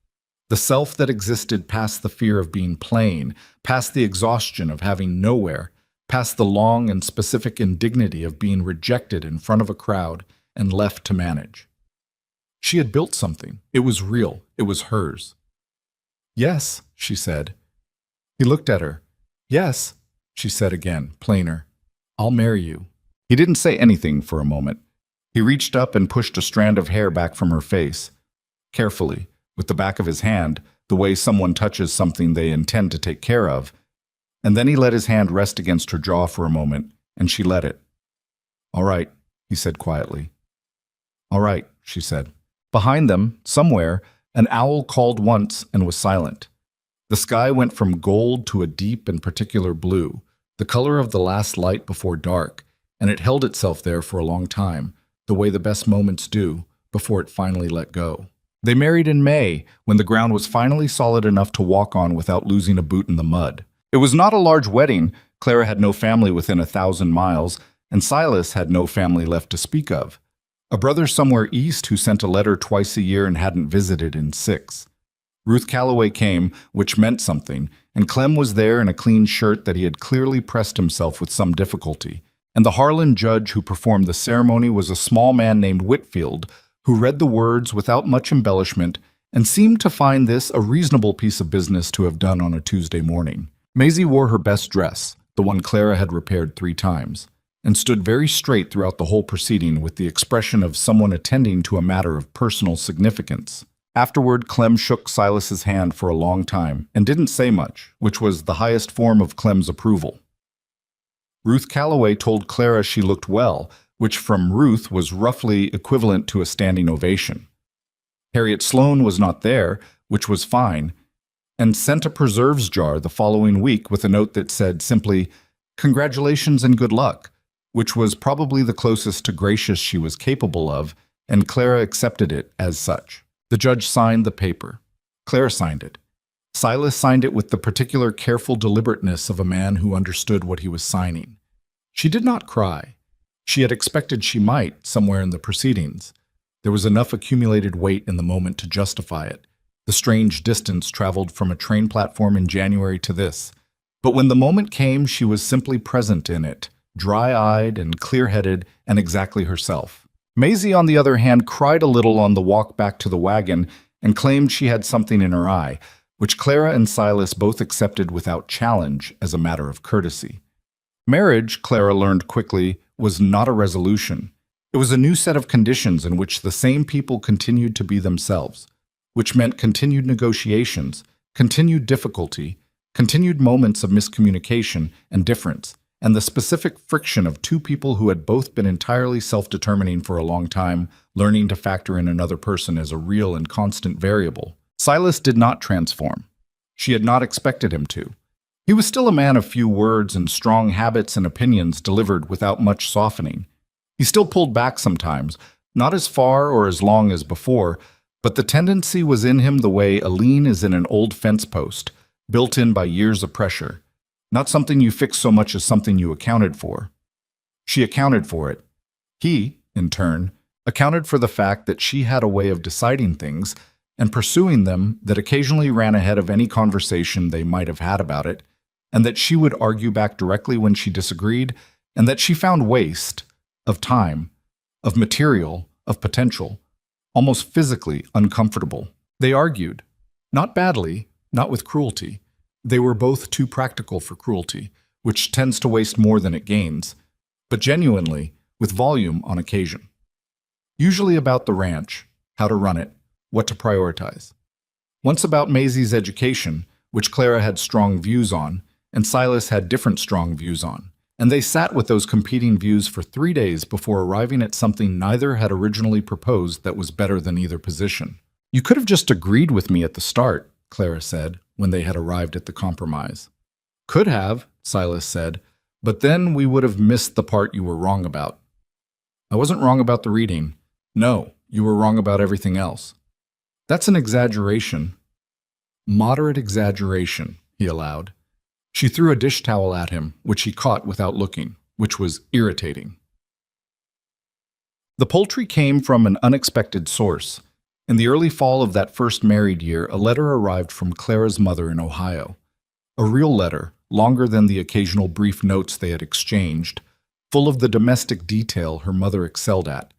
The self that existed past the fear of being plain, past the exhaustion of having nowhere, past the long and specific indignity of being rejected in front of a crowd and left to manage. She had built something. It was real. It was hers. Yes, she said. He looked at her. Yes, she said again, plainer. I'll marry you. He didn't say anything for a moment. He reached up and pushed a strand of hair back from her face. Carefully, with the back of his hand, the way someone touches something they intend to take care of, and then he let his hand rest against her jaw for a moment, and she let it. All right, he said quietly. All right, she said. Behind them, somewhere, an owl called once and was silent. The sky went from gold to a deep and particular blue, the color of the last light before dark, and it held itself there for a long time, the way the best moments do, before it finally let go. They married in May, when the ground was finally solid enough to walk on without losing a boot in the mud. It was not a large wedding. Clara had no family within 1,000 miles, and Silas had no family left to speak of. A brother somewhere east who sent a letter twice a year and hadn't visited in 6. Ruth Calloway came, which meant something, and Clem was there in a clean shirt that he had clearly pressed himself with some difficulty. And the Harlan judge who performed the ceremony was a small man named Whitfield, who read the words without much embellishment and seemed to find this a reasonable piece of business to have done on a Tuesday morning. Maisie wore her best dress, the one Clara had repaired 3 times, and stood very straight throughout the whole proceeding with the expression of someone attending to a matter of personal significance. Afterward, Clem shook Silas's hand for a long time and didn't say much, which was the highest form of Clem's approval. Ruth Calloway told Clara she looked well, which from Ruth was roughly equivalent to a standing ovation. Harriet Sloane was not there, which was fine, and sent a preserves jar the following week with a note that said simply, "Congratulations and good luck," which was probably the closest to gracious she was capable of, and Clara accepted it as such. The judge signed the paper. Clara signed it. Silas signed it with the particular careful deliberateness of a man who understood what he was signing. She did not cry. She had expected she might, somewhere in the proceedings. There was enough accumulated weight in the moment to justify it. The strange distance traveled from a train platform in January to this. But when the moment came, she was simply present in it, dry-eyed and clear-headed and exactly herself. Maisie, on the other hand, cried a little on the walk back to the wagon and claimed she had something in her eye, which Clara and Silas both accepted without challenge as a matter of courtesy. Marriage, Clara learned quickly, was not a resolution. It was a new set of conditions in which the same people continued to be themselves, which meant continued negotiations, continued difficulty, continued moments of miscommunication and difference, and the specific friction of 2 people who had both been entirely self-determining for a long time, learning to factor in another person as a real and constant variable. Silas did not transform. She had not expected him to. He was still a man of few words and strong habits and opinions delivered without much softening. He still pulled back sometimes, not as far or as long as before, but the tendency was in him the way a lean is in an old fence post, built in by years of pressure, not something you fixed so much as something you accounted for. She accounted for it. He, in turn, accounted for the fact that she had a way of deciding things and pursuing them that occasionally ran ahead of any conversation they might have had about it, and that she would argue back directly when she disagreed, and that she found waste of time, of material, of potential, almost physically uncomfortable. They argued, not badly, not with cruelty. They were both too practical for cruelty, which tends to waste more than it gains, but genuinely, with volume on occasion. Usually about the ranch, how to run it, what to prioritize. Once about Maisie's education, which Clara had strong views on, and Silas had different strong views on, and they sat with those competing views for 3 days before arriving at something neither had originally proposed that was better than either position. "You could have just agreed with me at the start," Clara said, when they had arrived at the compromise. "Could have," Silas said, "but then we would have missed the part you were wrong about." "I wasn't wrong about the reading. No, you were wrong about everything else." "That's an exaggeration." "Moderate exaggeration," he allowed. She threw a dish towel at him, which he caught without looking, which was irritating. The poultry came from an unexpected source. In the early fall of that first married year, a letter arrived from Clara's mother in Ohio. A real letter, longer than the occasional brief notes they had exchanged, full of the domestic detail her mother excelled at.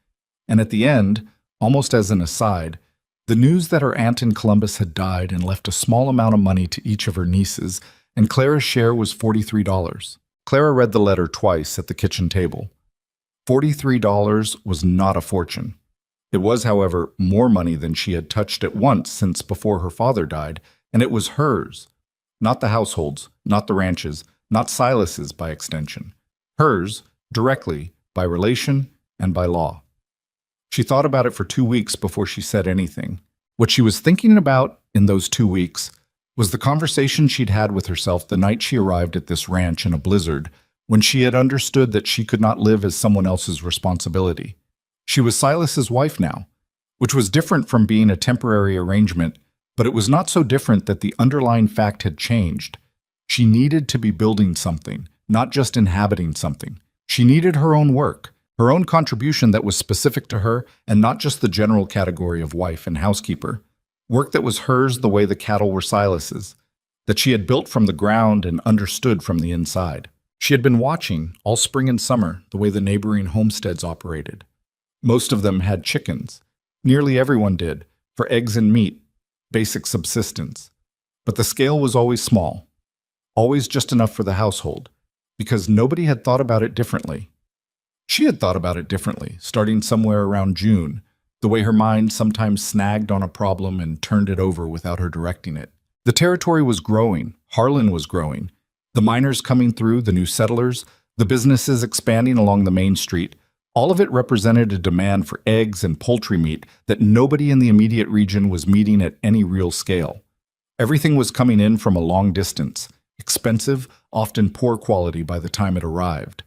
And at the end, almost as an aside, the news that her aunt in Columbus had died and left a small amount of money to each of her nieces, and Clara's share was $43. Clara read the letter twice at the kitchen table. $43 was not a fortune. It was, however, more money than she had touched at once since before her father died, and it was hers. Not the household's, not the ranch's, not Silas's by extension. Hers, directly, by relation and by law. She thought about it for 2 weeks before she said anything. What she was thinking about in those 2 weeks was the conversation she'd had with herself the night she arrived at this ranch in a blizzard, when she had understood that she could not live as someone else's responsibility. She was Silas's wife now, which was different from being a temporary arrangement, but it was not so different that the underlying fact had changed. She needed to be building something, not just inhabiting something. She needed her own work, her own contribution that was specific to her and not just the general category of wife and housekeeper. Work that was hers the way the cattle were Silas's, that she had built from the ground and understood from the inside. She had been watching, all spring and summer, the way the neighboring homesteads operated. Most of them had chickens. Nearly everyone did, for eggs and meat, basic subsistence. But the scale was always small, always just enough for the household, because nobody had thought about it differently. She had thought about it differently, starting somewhere around June, the way her mind sometimes snagged on a problem and turned it over without her directing it. The territory was growing, Harlan was growing, the miners coming through, the new settlers, the businesses expanding along the main street. All of it represented a demand for eggs and poultry meat that nobody in the immediate region was meeting at any real scale. Everything was coming in from a long distance, expensive, often poor quality by the time it arrived.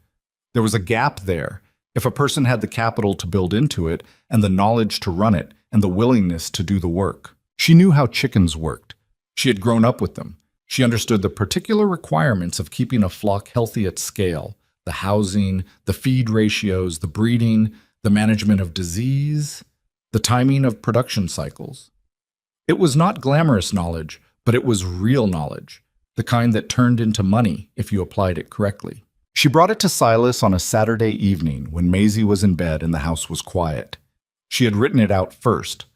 There was a gap there. If a person had the capital to build into it, and the knowledge to run it, and the willingness to do the work. She knew how chickens worked. She had grown up with them. She understood the particular requirements of keeping a flock healthy at scale. The housing, the feed ratios, the breeding, the management of disease, the timing of production cycles. It was not glamorous knowledge, but it was real knowledge, the kind that turned into money if you applied it correctly. She brought it to Silas on a Saturday evening when Maisie was in bed and the house was quiet. She had written it out first,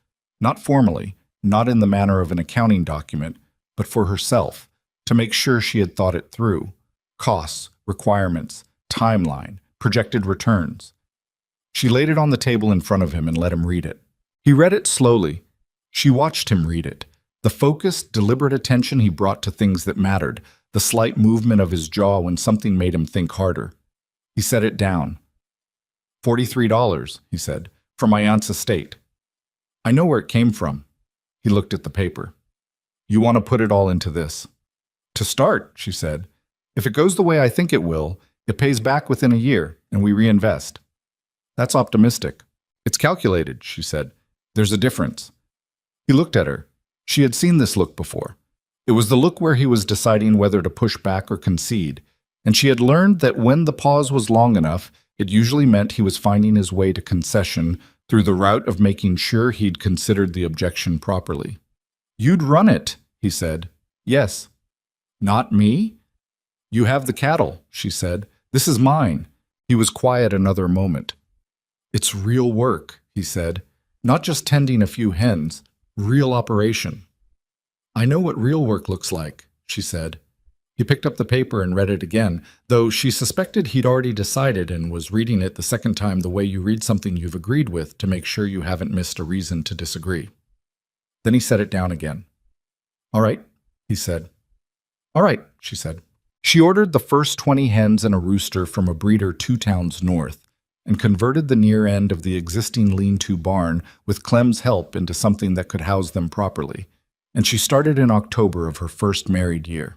not formally, not in the manner of an accounting document, but for herself, to make sure she had thought it through. Costs, requirements, timeline, projected returns. She laid it on the table in front of him and let him read it. He read it slowly. She watched him read it. The focused, deliberate attention he brought to things that mattered, the slight movement of his jaw when something made him think harder. He set it down. $43, he said, for my aunt's estate. I know where it came from. He looked at the paper. You want to put it all into this? To start, she said. If it goes the way I think it will, it pays back within a year, and we reinvest. That's optimistic. It's calculated, she said. There's a difference. He looked at her. She had seen this look before. It was the look where he was deciding whether to push back or concede, and she had learned that when the pause was long enough, it usually meant he was finding his way to concession through the route of making sure he'd considered the objection properly. "You'd run it," he said. "Yes." "Not me?" "You have the cattle," she said. "This is mine." He was quiet another moment. "It's real work," he said. "Not just tending a few hens, real operation." "I know what real work looks like," she said. He picked up the paper and read it again, though she suspected he'd already decided and was reading it the second time the way you read something you've agreed with to make sure you haven't missed a reason to disagree. Then he set it down again. "All right," he said. "All right," she said. She ordered the first 20 hens and a rooster from a breeder 2 towns north and converted the near end of the existing lean-to barn with Clem's help into something that could house them properly, and she started in October of her first married year.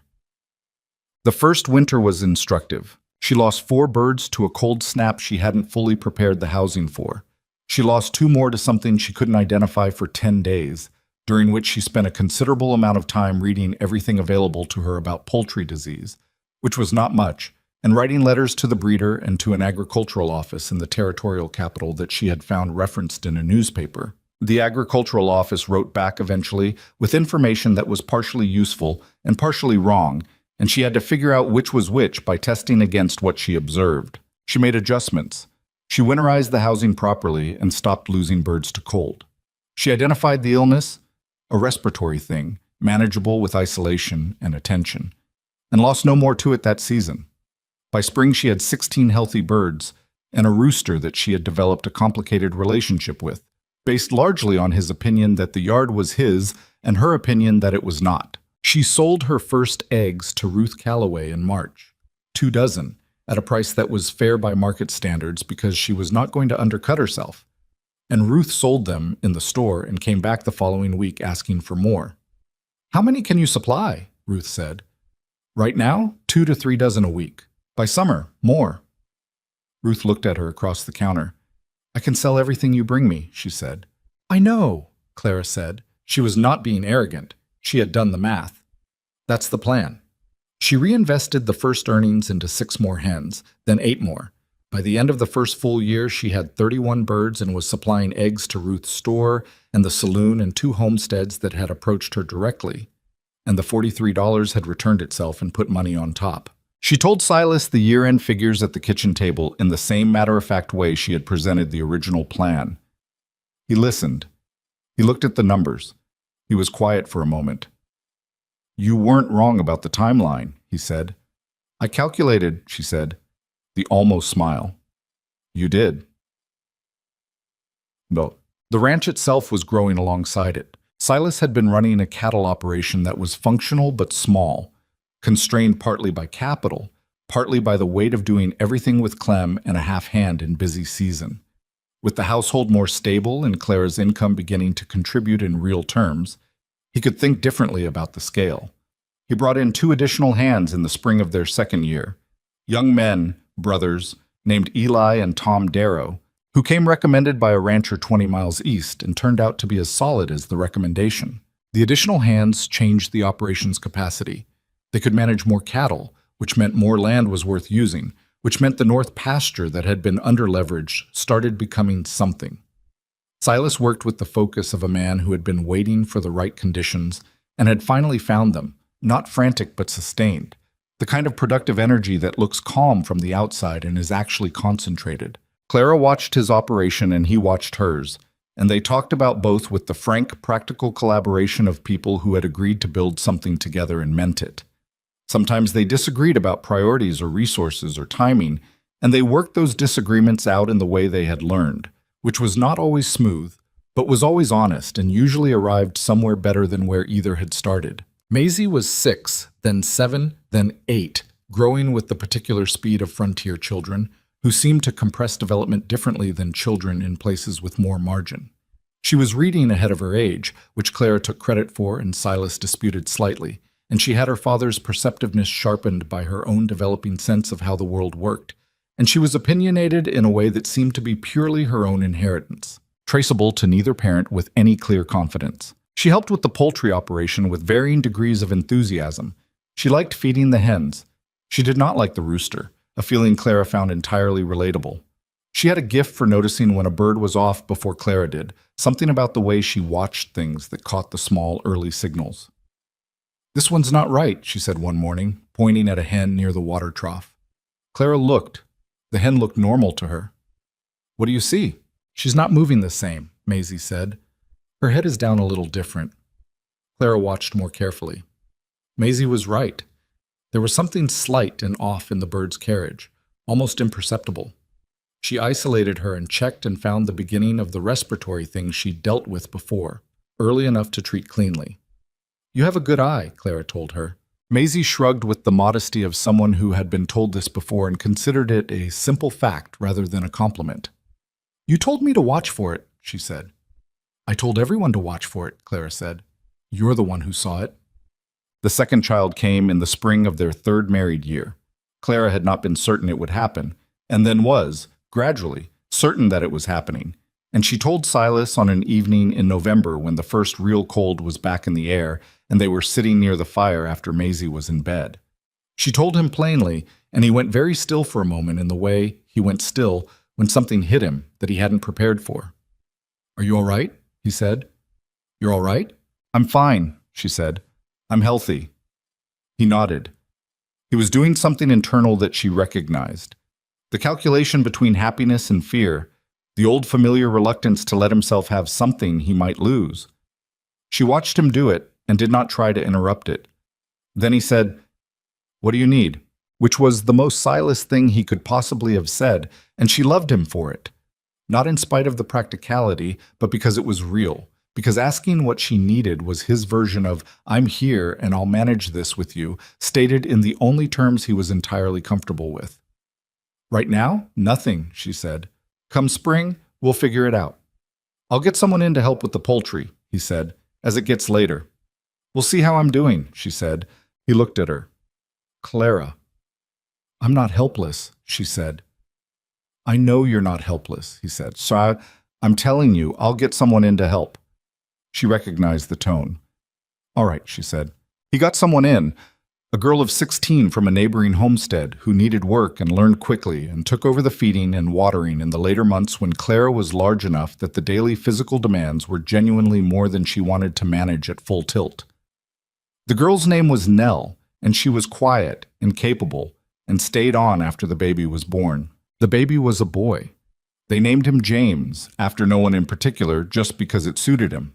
The first winter was instructive. She lost 4 birds to a cold snap she hadn't fully prepared the housing for. She lost 2 more to something she couldn't identify for 10 days, during which she spent a considerable amount of time reading everything available to her about poultry disease, which was not much, and writing letters to the breeder and to an agricultural office in the territorial capital that she had found referenced in a newspaper. The agricultural office wrote back eventually with information that was partially useful and partially wrong, and she had to figure out which was which by testing against what she observed. She made adjustments. She winterized the housing properly and stopped losing birds to cold. She identified the illness, a respiratory thing, manageable with isolation and attention, and lost no more to it that season. By spring, she had 16 healthy birds and a rooster that she had developed a complicated relationship with, based largely on his opinion that the yard was his and her opinion that it was not. She sold her first eggs to Ruth Calloway in March, 2 dozen, at a price that was fair by market standards because she was not going to undercut herself. And Ruth sold them in the store and came back the following week asking for more. "How many can you supply?" Ruth said. "Right now, 2 to 3 dozen a week. By summer, more." Ruth looked at her across the counter. "I can sell everything you bring me," she said. "I know," Clara said. She was not being arrogant. She had done the math. "That's the plan." She reinvested the first earnings into 6 more hens, then 8 more. By the end of the first full year, she had 31 birds and was supplying eggs to Ruth's store and the saloon and 2 homesteads that had approached her directly, and the $43 had returned itself and put money on top. She told Silas the year-end figures at the kitchen table in the same matter-of-fact way she had presented the original plan. He listened. He looked at the numbers. He was quiet for a moment. "You weren't wrong about the timeline," he said. "I calculated," she said. The almost smile. "You did." No. The ranch itself was growing alongside it. Silas had been running a cattle operation that was functional but small, constrained partly by capital, partly by the weight of doing everything with Clem and a half hand in busy season. With the household more stable and Clara's income beginning to contribute in real terms, he could think differently about the scale. He brought in 2 additional hands in the spring of their second year, young men, brothers, named Eli and Tom Darrow, who came recommended by a rancher 20 miles east and turned out to be as solid as the recommendation. The additional hands changed the operation's capacity. They could manage more cattle, which meant more land was worth using, which meant the north pasture that had been underleveraged started becoming something. Silas worked with the focus of a man who had been waiting for the right conditions and had finally found them, not frantic but sustained, the kind of productive energy that looks calm from the outside and is actually concentrated. Clara watched his operation and he watched hers, and they talked about both with the frank, practical collaboration of people who had agreed to build something together and meant it. Sometimes they disagreed about priorities or resources or timing, and they worked those disagreements out in the way they had learned, which was not always smooth, but was always honest and usually arrived somewhere better than where either had started. Maisie was 6, then 7, then 8, growing with the particular speed of frontier children, who seemed to compress development differently than children in places with more margin. She was reading ahead of her age, which Clara took credit for and Silas disputed slightly, and she had her father's perceptiveness sharpened by her own developing sense of how the world worked, and she was opinionated in a way that seemed to be purely her own inheritance, traceable to neither parent with any clear confidence. She helped with the poultry operation with varying degrees of enthusiasm. She liked feeding the hens. She did not like the rooster, a feeling Clara found entirely relatable. She had a gift for noticing when a bird was off before Clara did, something about the way she watched things that caught the small early signals. "This one's not right," she said one morning, pointing at a hen near the water trough. Clara looked. The hen looked normal to her. "What do you see?" "She's not moving the same," Maisie said. "Her head is down a little different." Clara watched more carefully. Maisie was right. There was something slight and off in the bird's carriage, almost imperceptible. She isolated her and checked and found the beginning of the respiratory thing she'd dealt with before, early enough to treat cleanly. "You have a good eye," Clara told her. Maisie shrugged with the modesty of someone who had been told this before and considered it a simple fact rather than a compliment. "You told me to watch for it," she said. "I told everyone to watch for it," Clara said. "You're the one who saw it." The second child came in the spring of their third married year. Clara had not been certain it would happen, and then was, gradually, certain that it was happening, and she told Silas on an evening in November when the first real cold was back in the air and they were sitting near the fire after Maisie was in bed. She told him plainly, and he went very still for a moment in the way he went still when something hit him that he hadn't prepared for. "Are you all right?" he said. "You're all right?" "I'm fine," she said. "I'm healthy." He nodded. He was doing something internal that she recognized. The calculation between happiness and fear, the old familiar reluctance to let himself have something he might lose. She watched him do it and did not try to interrupt it. Then he said, "What do you need?" Which was the most Silas thing he could possibly have said, and she loved him for it. Not in spite of the practicality, but because it was real. Because asking what she needed was his version of, "I'm here and I'll manage this with you," stated in the only terms he was entirely comfortable with. "Right now, nothing," she said. "Come spring, we'll figure it out. I'll get someone in to help with the poultry," he said, "as it gets later." "We'll see how I'm doing," she said. He looked at her. "Clara." "I'm not helpless," she said. "I know you're not helpless," he said. "So I'm telling you, I'll get someone in to help." She recognized the tone. "All right," she said. He got someone in. A girl of 16 from a neighboring homestead who needed work and learned quickly and took over the feeding and watering in the later months when Clara was large enough that the daily physical demands were genuinely more than she wanted to manage at full tilt. The girl's name was Nell, and she was quiet and capable and stayed on after the baby was born. The baby was a boy. They named him James, after no one in particular, just because it suited him.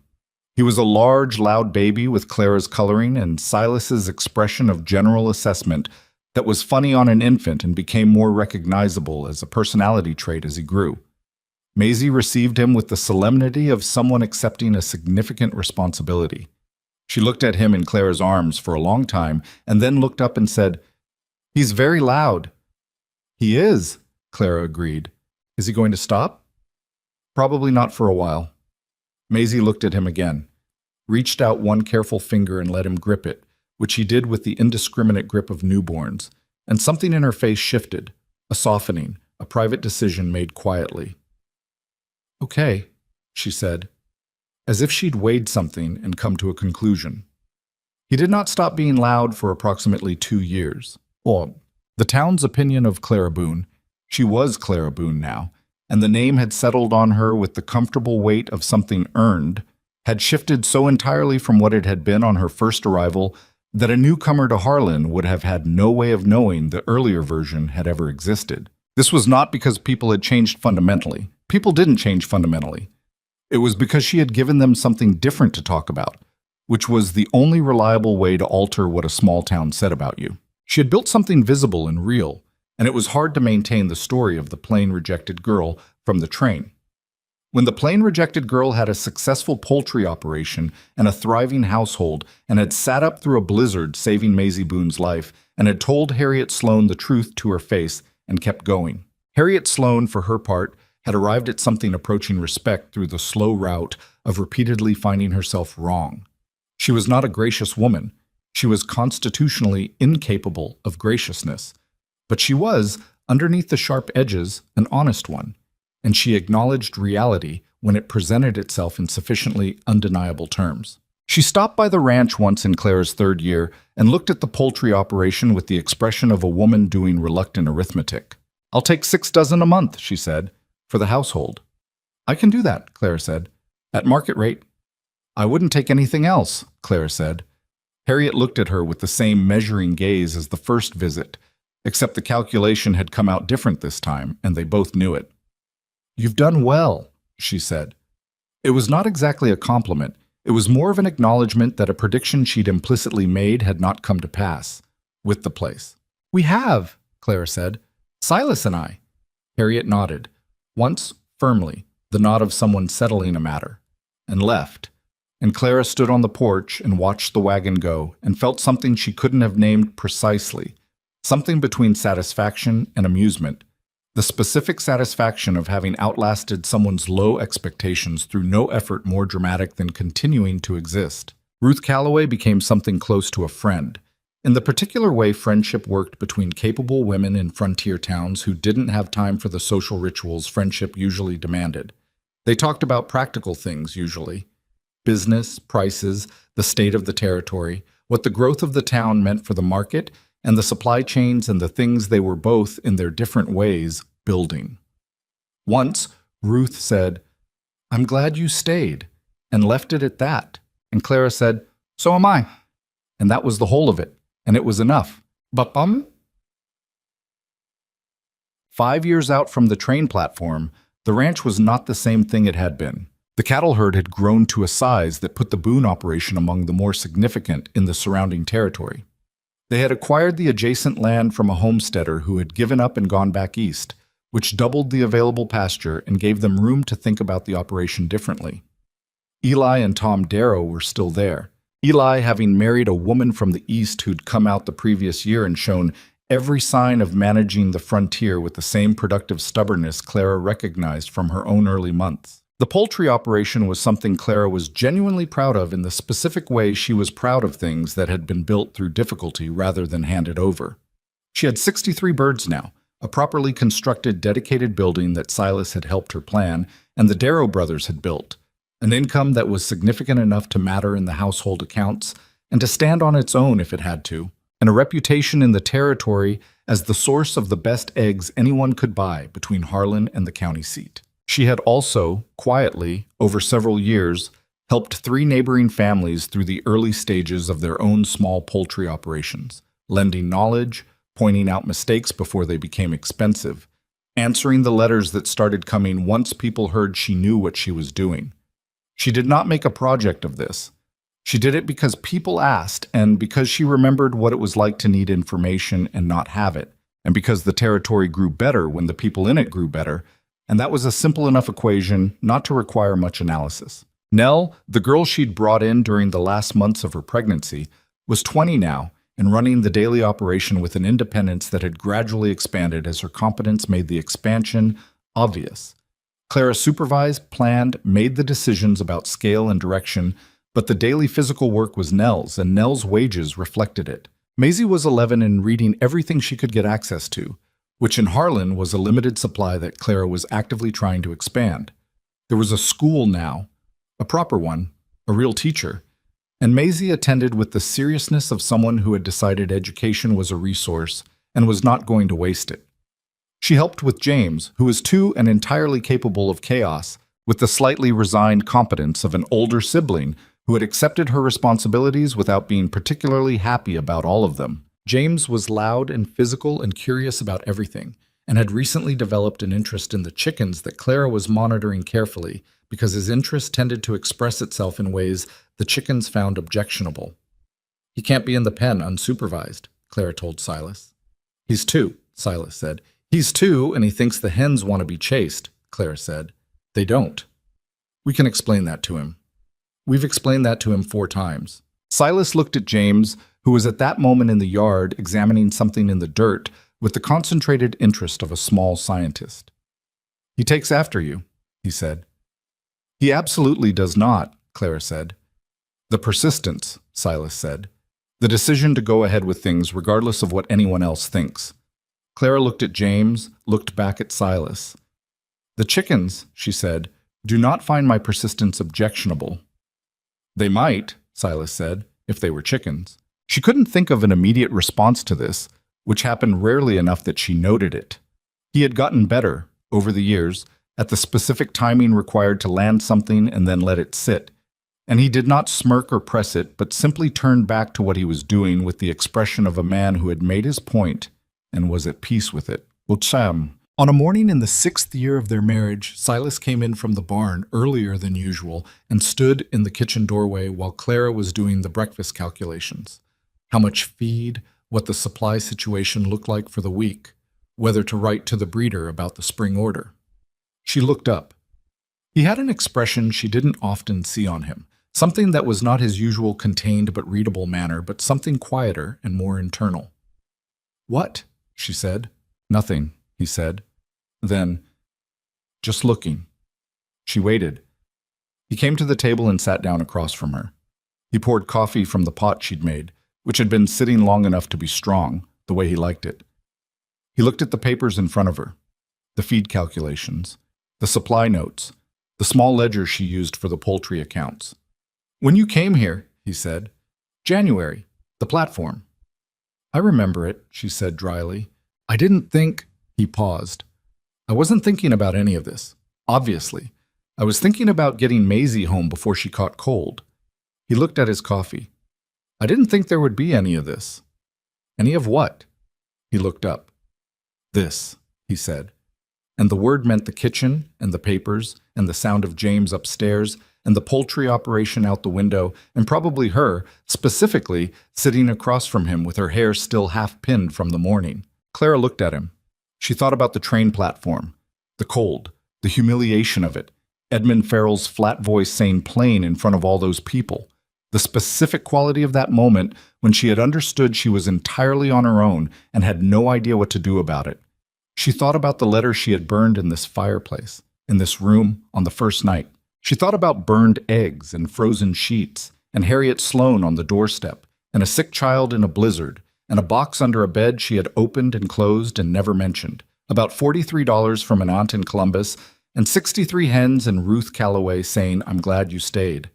He was a large, loud baby with Clara's coloring and Silas's expression of general assessment that was funny on an infant and became more recognizable as a personality trait as he grew. Maisie received him with the solemnity of someone accepting a significant responsibility. She looked at him in Clara's arms for a long time and then looked up and said, "He's very loud." "He is," Clara agreed. "Is he going to stop?" "Probably not for a while." Maisie looked at him again, reached out one careful finger and let him grip it, which he did with the indiscriminate grip of newborns, and something in her face shifted, a softening, a private decision made quietly. "Okay," she said, as if she'd weighed something and come to a conclusion. He did not stop being loud for approximately 2 years. Or, the town's opinion of Clara Boone, she was Clara Boone now, and the name had settled on her with the comfortable weight of something earned, had shifted so entirely from what it had been on her first arrival that a newcomer to Harlan would have had no way of knowing the earlier version had ever existed. This was not because people had changed fundamentally. People didn't change fundamentally. It was because she had given them something different to talk about, which was the only reliable way to alter what a small town said about you. She had built something visible and real, and it was hard to maintain the story of the plain rejected girl from the train. When the plain rejected girl had a successful poultry operation and a thriving household and had sat up through a blizzard saving Maisie Boone's life and had told Harriet Sloane the truth to her face and kept going. Harriet Sloane, for her part, had arrived at something approaching respect through the slow route of repeatedly finding herself wrong. She was not a gracious woman. She was constitutionally incapable of graciousness. But she was, underneath the sharp edges, an honest one, and she acknowledged reality when it presented itself in sufficiently undeniable terms. She stopped by the ranch once in Clara's third year and looked at the poultry operation with the expression of a woman doing reluctant arithmetic. "I'll take 6 dozen a month," she said, "for the household." "I can do that," Clara said, "at market rate." "I wouldn't take anything else," Clara said. Harriet looked at her with the same measuring gaze as the first visit, except the calculation had come out different this time, and they both knew it. "You've done well," she said. It was not exactly a compliment. It was more of an acknowledgement that a prediction she'd implicitly made had not come to pass with the place. "We have," Clara said. "Silas and I." Harriet nodded, once firmly, the nod of someone settling a matter, and left. And Clara stood on the porch and watched the wagon go and felt something she couldn't have named precisely, something between satisfaction and amusement, the specific satisfaction of having outlasted someone's low expectations through no effort more dramatic than continuing to exist. Ruth Calloway became something close to a friend, in the particular way friendship worked between capable women in frontier towns who didn't have time for the social rituals friendship usually demanded. They talked about practical things, usually. Business, prices, the state of the territory, what the growth of the town meant for the market, and the supply chains and the things they were both, in their different ways, building. Once, Ruth said, "I'm glad you stayed," and left it at that. And Clara said, "So am I." And that was the whole of it, and it was enough. But 5 years out from the train platform, the ranch was not the same thing it had been. The cattle herd had grown to a size that put the Boone operation among the more significant in the surrounding territory. They had acquired the adjacent land from a homesteader who had given up and gone back east, which doubled the available pasture and gave them room to think about the operation differently. Eli and Tom Darrow were still there. Eli having married a woman from the east who'd come out the previous year and shown every sign of managing the frontier with the same productive stubbornness Clara recognized from her own early months. The poultry operation was something Clara was genuinely proud of in the specific way she was proud of things that had been built through difficulty rather than handed over. She had 63 birds now, a properly constructed, dedicated building that Silas had helped her plan and the Darrow brothers had built, an income that was significant enough to matter in the household accounts and to stand on its own if it had to, and a reputation in the territory as the source of the best eggs anyone could buy between Harlan and the county seat. She had also, quietly, over several years, helped 3 neighboring families through the early stages of their own small poultry operations, lending knowledge, pointing out mistakes before they became expensive, answering the letters that started coming once people heard she knew what she was doing. She did not make a project of this. She did it because people asked, and because she remembered what it was like to need information and not have it, and because the territory grew better when the people in it grew better, and that was a simple enough equation not to require much analysis. Nell, the girl she'd brought in during the last months of her pregnancy, was 20 now and running the daily operation with an independence that had gradually expanded as her competence made the expansion obvious. Clara supervised, planned, made the decisions about scale and direction, but the daily physical work was Nell's, and Nell's wages reflected it. Maisie was 11 and reading everything she could get access to, which in Harlan was a limited supply that Clara was actively trying to expand. There was a school now, a proper one, a real teacher, and Maisie attended with the seriousness of someone who had decided education was a resource and was not going to waste it. She helped with James, who was 2 and entirely capable of chaos, with the slightly resigned competence of an older sibling who had accepted her responsibilities without being particularly happy about all of them. James was loud and physical and curious about everything, and had recently developed an interest in the chickens that Clara was monitoring carefully because his interest tended to express itself in ways the chickens found objectionable. "He can't be in the pen unsupervised," Clara told Silas. "He's 2, Silas said. "He's 2, and he thinks the hens want to be chased," Clara said. "They don't." "We can explain that to him." "We've explained that to him 4 times. Silas looked at James, who was at that moment in the yard examining something in the dirt with the concentrated interest of a small scientist. "He takes after you," he said. "He absolutely does not," Clara said. "The persistence," Silas said. "The decision to go ahead with things regardless of what anyone else thinks." Clara looked at James, looked back at Silas. "The chickens," she said, "do not find my persistence objectionable." "They might," Silas said, if they were chickens. She couldn't think of an immediate response to this, which happened rarely enough that she noted it. He had gotten better, over the years, at the specific timing required to land something and then let it sit. And he did not smirk or press it, but simply turned back to what he was doing with the expression of a man who had made his point and was at peace with it. Ucham. On a morning in the 6th year of their marriage, Silas came in from the barn earlier than usual and stood in the kitchen doorway while Clara was doing the breakfast calculations. How much feed, what the supply situation looked like for the week, whether to write to the breeder about the spring order. She looked up. He had an expression she didn't often see on him, something that was not his usual contained but readable manner, but something quieter and more internal. "What?" she said. "Nothing," he said. Then, "Just looking." She waited. He came to the table and sat down across from her. He poured coffee from the pot she'd made, which had been sitting long enough to be strong, the way he liked it. He looked at the papers in front of her, the feed calculations, the supply notes, the small ledger she used for the poultry accounts. "When you came here," he said, "January, the platform." "I remember it," she said dryly. "I didn't think—" He paused. "I wasn't thinking about any of this, obviously. I was thinking about getting Maisie home before she caught cold." He looked at his coffee. "I didn't think there would be any of this." "Any of what?" He looked up. "This," he said. And the word meant the kitchen and the papers and the sound of James upstairs and the poultry operation out the window and probably her, specifically, sitting across from him with her hair still half pinned from the morning. Clara looked at him. She thought about the train platform, the cold, the humiliation of it, Edmund Farrell's flat voice saying plain in front of all those people, the specific quality of that moment when she had understood she was entirely on her own and had no idea what to do about it. She thought about the letter she had burned in this fireplace, in this room, on the first night. She thought about burned eggs and frozen sheets, and Harriet Sloane on the doorstep, and a sick child in a blizzard, and a box under a bed she had opened and closed and never mentioned, about $43 from an aunt in Columbus, and 63 hens and Ruth Calloway saying, "I'm glad you stayed."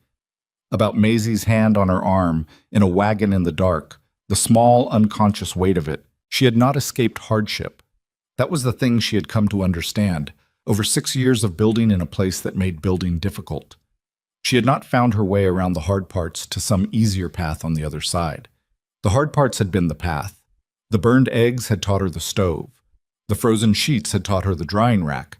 About Maisie's hand on her arm, in a wagon in the dark, the small, unconscious weight of it. She had not escaped hardship. That was the thing she had come to understand, over 6 years of building in a place that made building difficult. She had not found her way around the hard parts to some easier path on the other side. The hard parts had been the path. The burned eggs had taught her the stove. The frozen sheets had taught her the drying rack.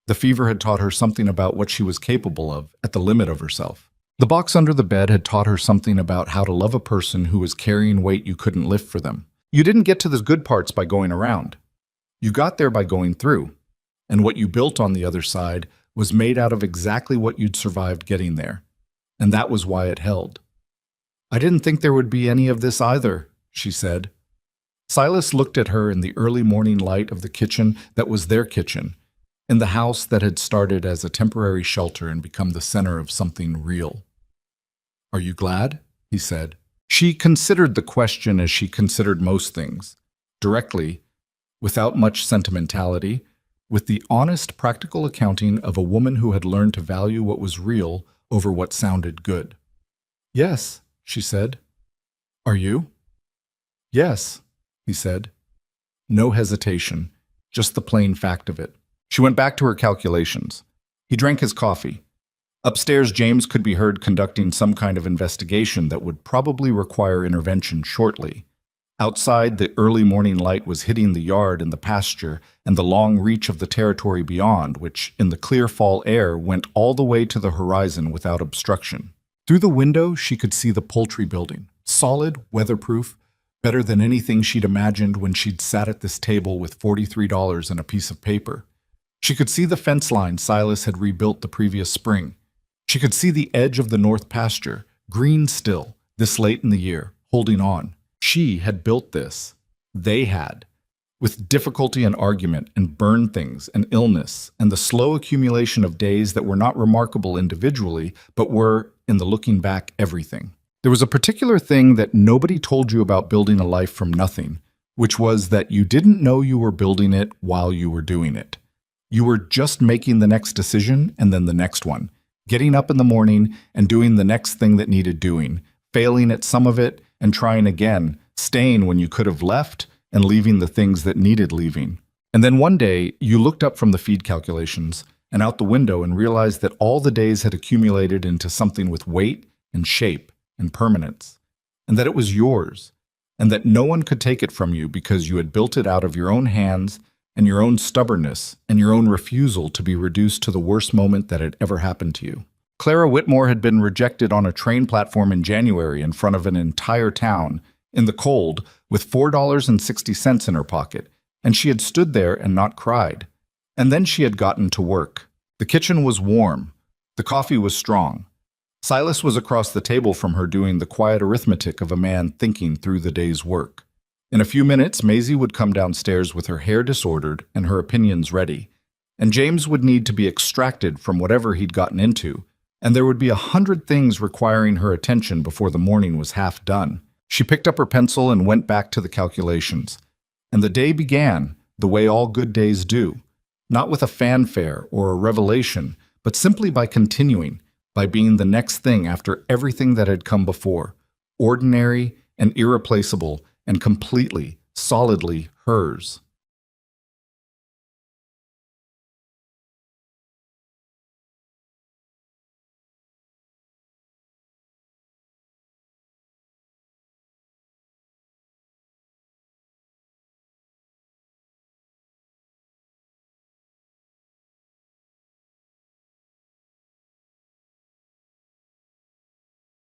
The fever had taught her something about what she was capable of at the limit of herself. The box under the bed had taught her something about how to love a person who was carrying weight you couldn't lift for them. You didn't get to the good parts by going around. You got there by going through. And what you built on the other side was made out of exactly what you'd survived getting there. And that was why it held. "I didn't think there would be any of this either," she said. Silas looked at her in the early morning light of the kitchen that was their kitchen, in the house that had started as a temporary shelter and become the center of something real. "Are you glad?" he said. She considered the question as she considered most things, directly, without much sentimentality, with the honest, practical accounting of a woman who had learned to value what was real over what sounded good. "Yes," she said. "Are you?" "Yes," he said. No hesitation, just the plain fact of it. She went back to her calculations. He drank his coffee. Upstairs, James could be heard conducting some kind of investigation that would probably require intervention shortly. Outside, the early morning light was hitting the yard and the pasture and the long reach of the territory beyond, which, in the clear fall air, went all the way to the horizon without obstruction. Through the window, she could see the poultry building, solid, weatherproof, better than anything she'd imagined when she'd sat at this table with $43 and a piece of paper. She could see the fence line Silas had rebuilt the previous spring. She could see the edge of the north pasture, green still, this late in the year, holding on. She had built this. They had. With difficulty and argument and burned things and illness and the slow accumulation of days that were not remarkable individually, but were, in the looking back, everything. There was a particular thing that nobody told you about building a life from nothing, which was that you didn't know you were building it while you were doing it. You were just making the next decision and then the next one, getting up in the morning and doing the next thing that needed doing, failing at some of it and trying again, staying when you could have left and leaving the things that needed leaving. And then one day, you looked up from the feed calculations and out the window and realized that all the days had accumulated into something with weight and shape and permanence, and that it was yours, and that no one could take it from you because you had built it out of your own hands and your own stubbornness and your own refusal to be reduced to the worst moment that had ever happened to you. Clara Whitmore had been rejected on a train platform in January in front of an entire town, in the cold, with $4.60 in her pocket, and she had stood there and not cried. And then she had gotten to work. The kitchen was warm. The coffee was strong. Silas was across the table from her doing the quiet arithmetic of a man thinking through the day's work. In a few minutes, Maisie would come downstairs with her hair disordered and her opinions ready, and James would need to be extracted from whatever he'd gotten into, and there would be 100 things requiring her attention before the morning was half done. She picked up her pencil and went back to the calculations. And the day began the way all good days do, not with a fanfare or a revelation, but simply by continuing, by being the next thing after everything that had come before, ordinary and irreplaceable and completely, solidly hers.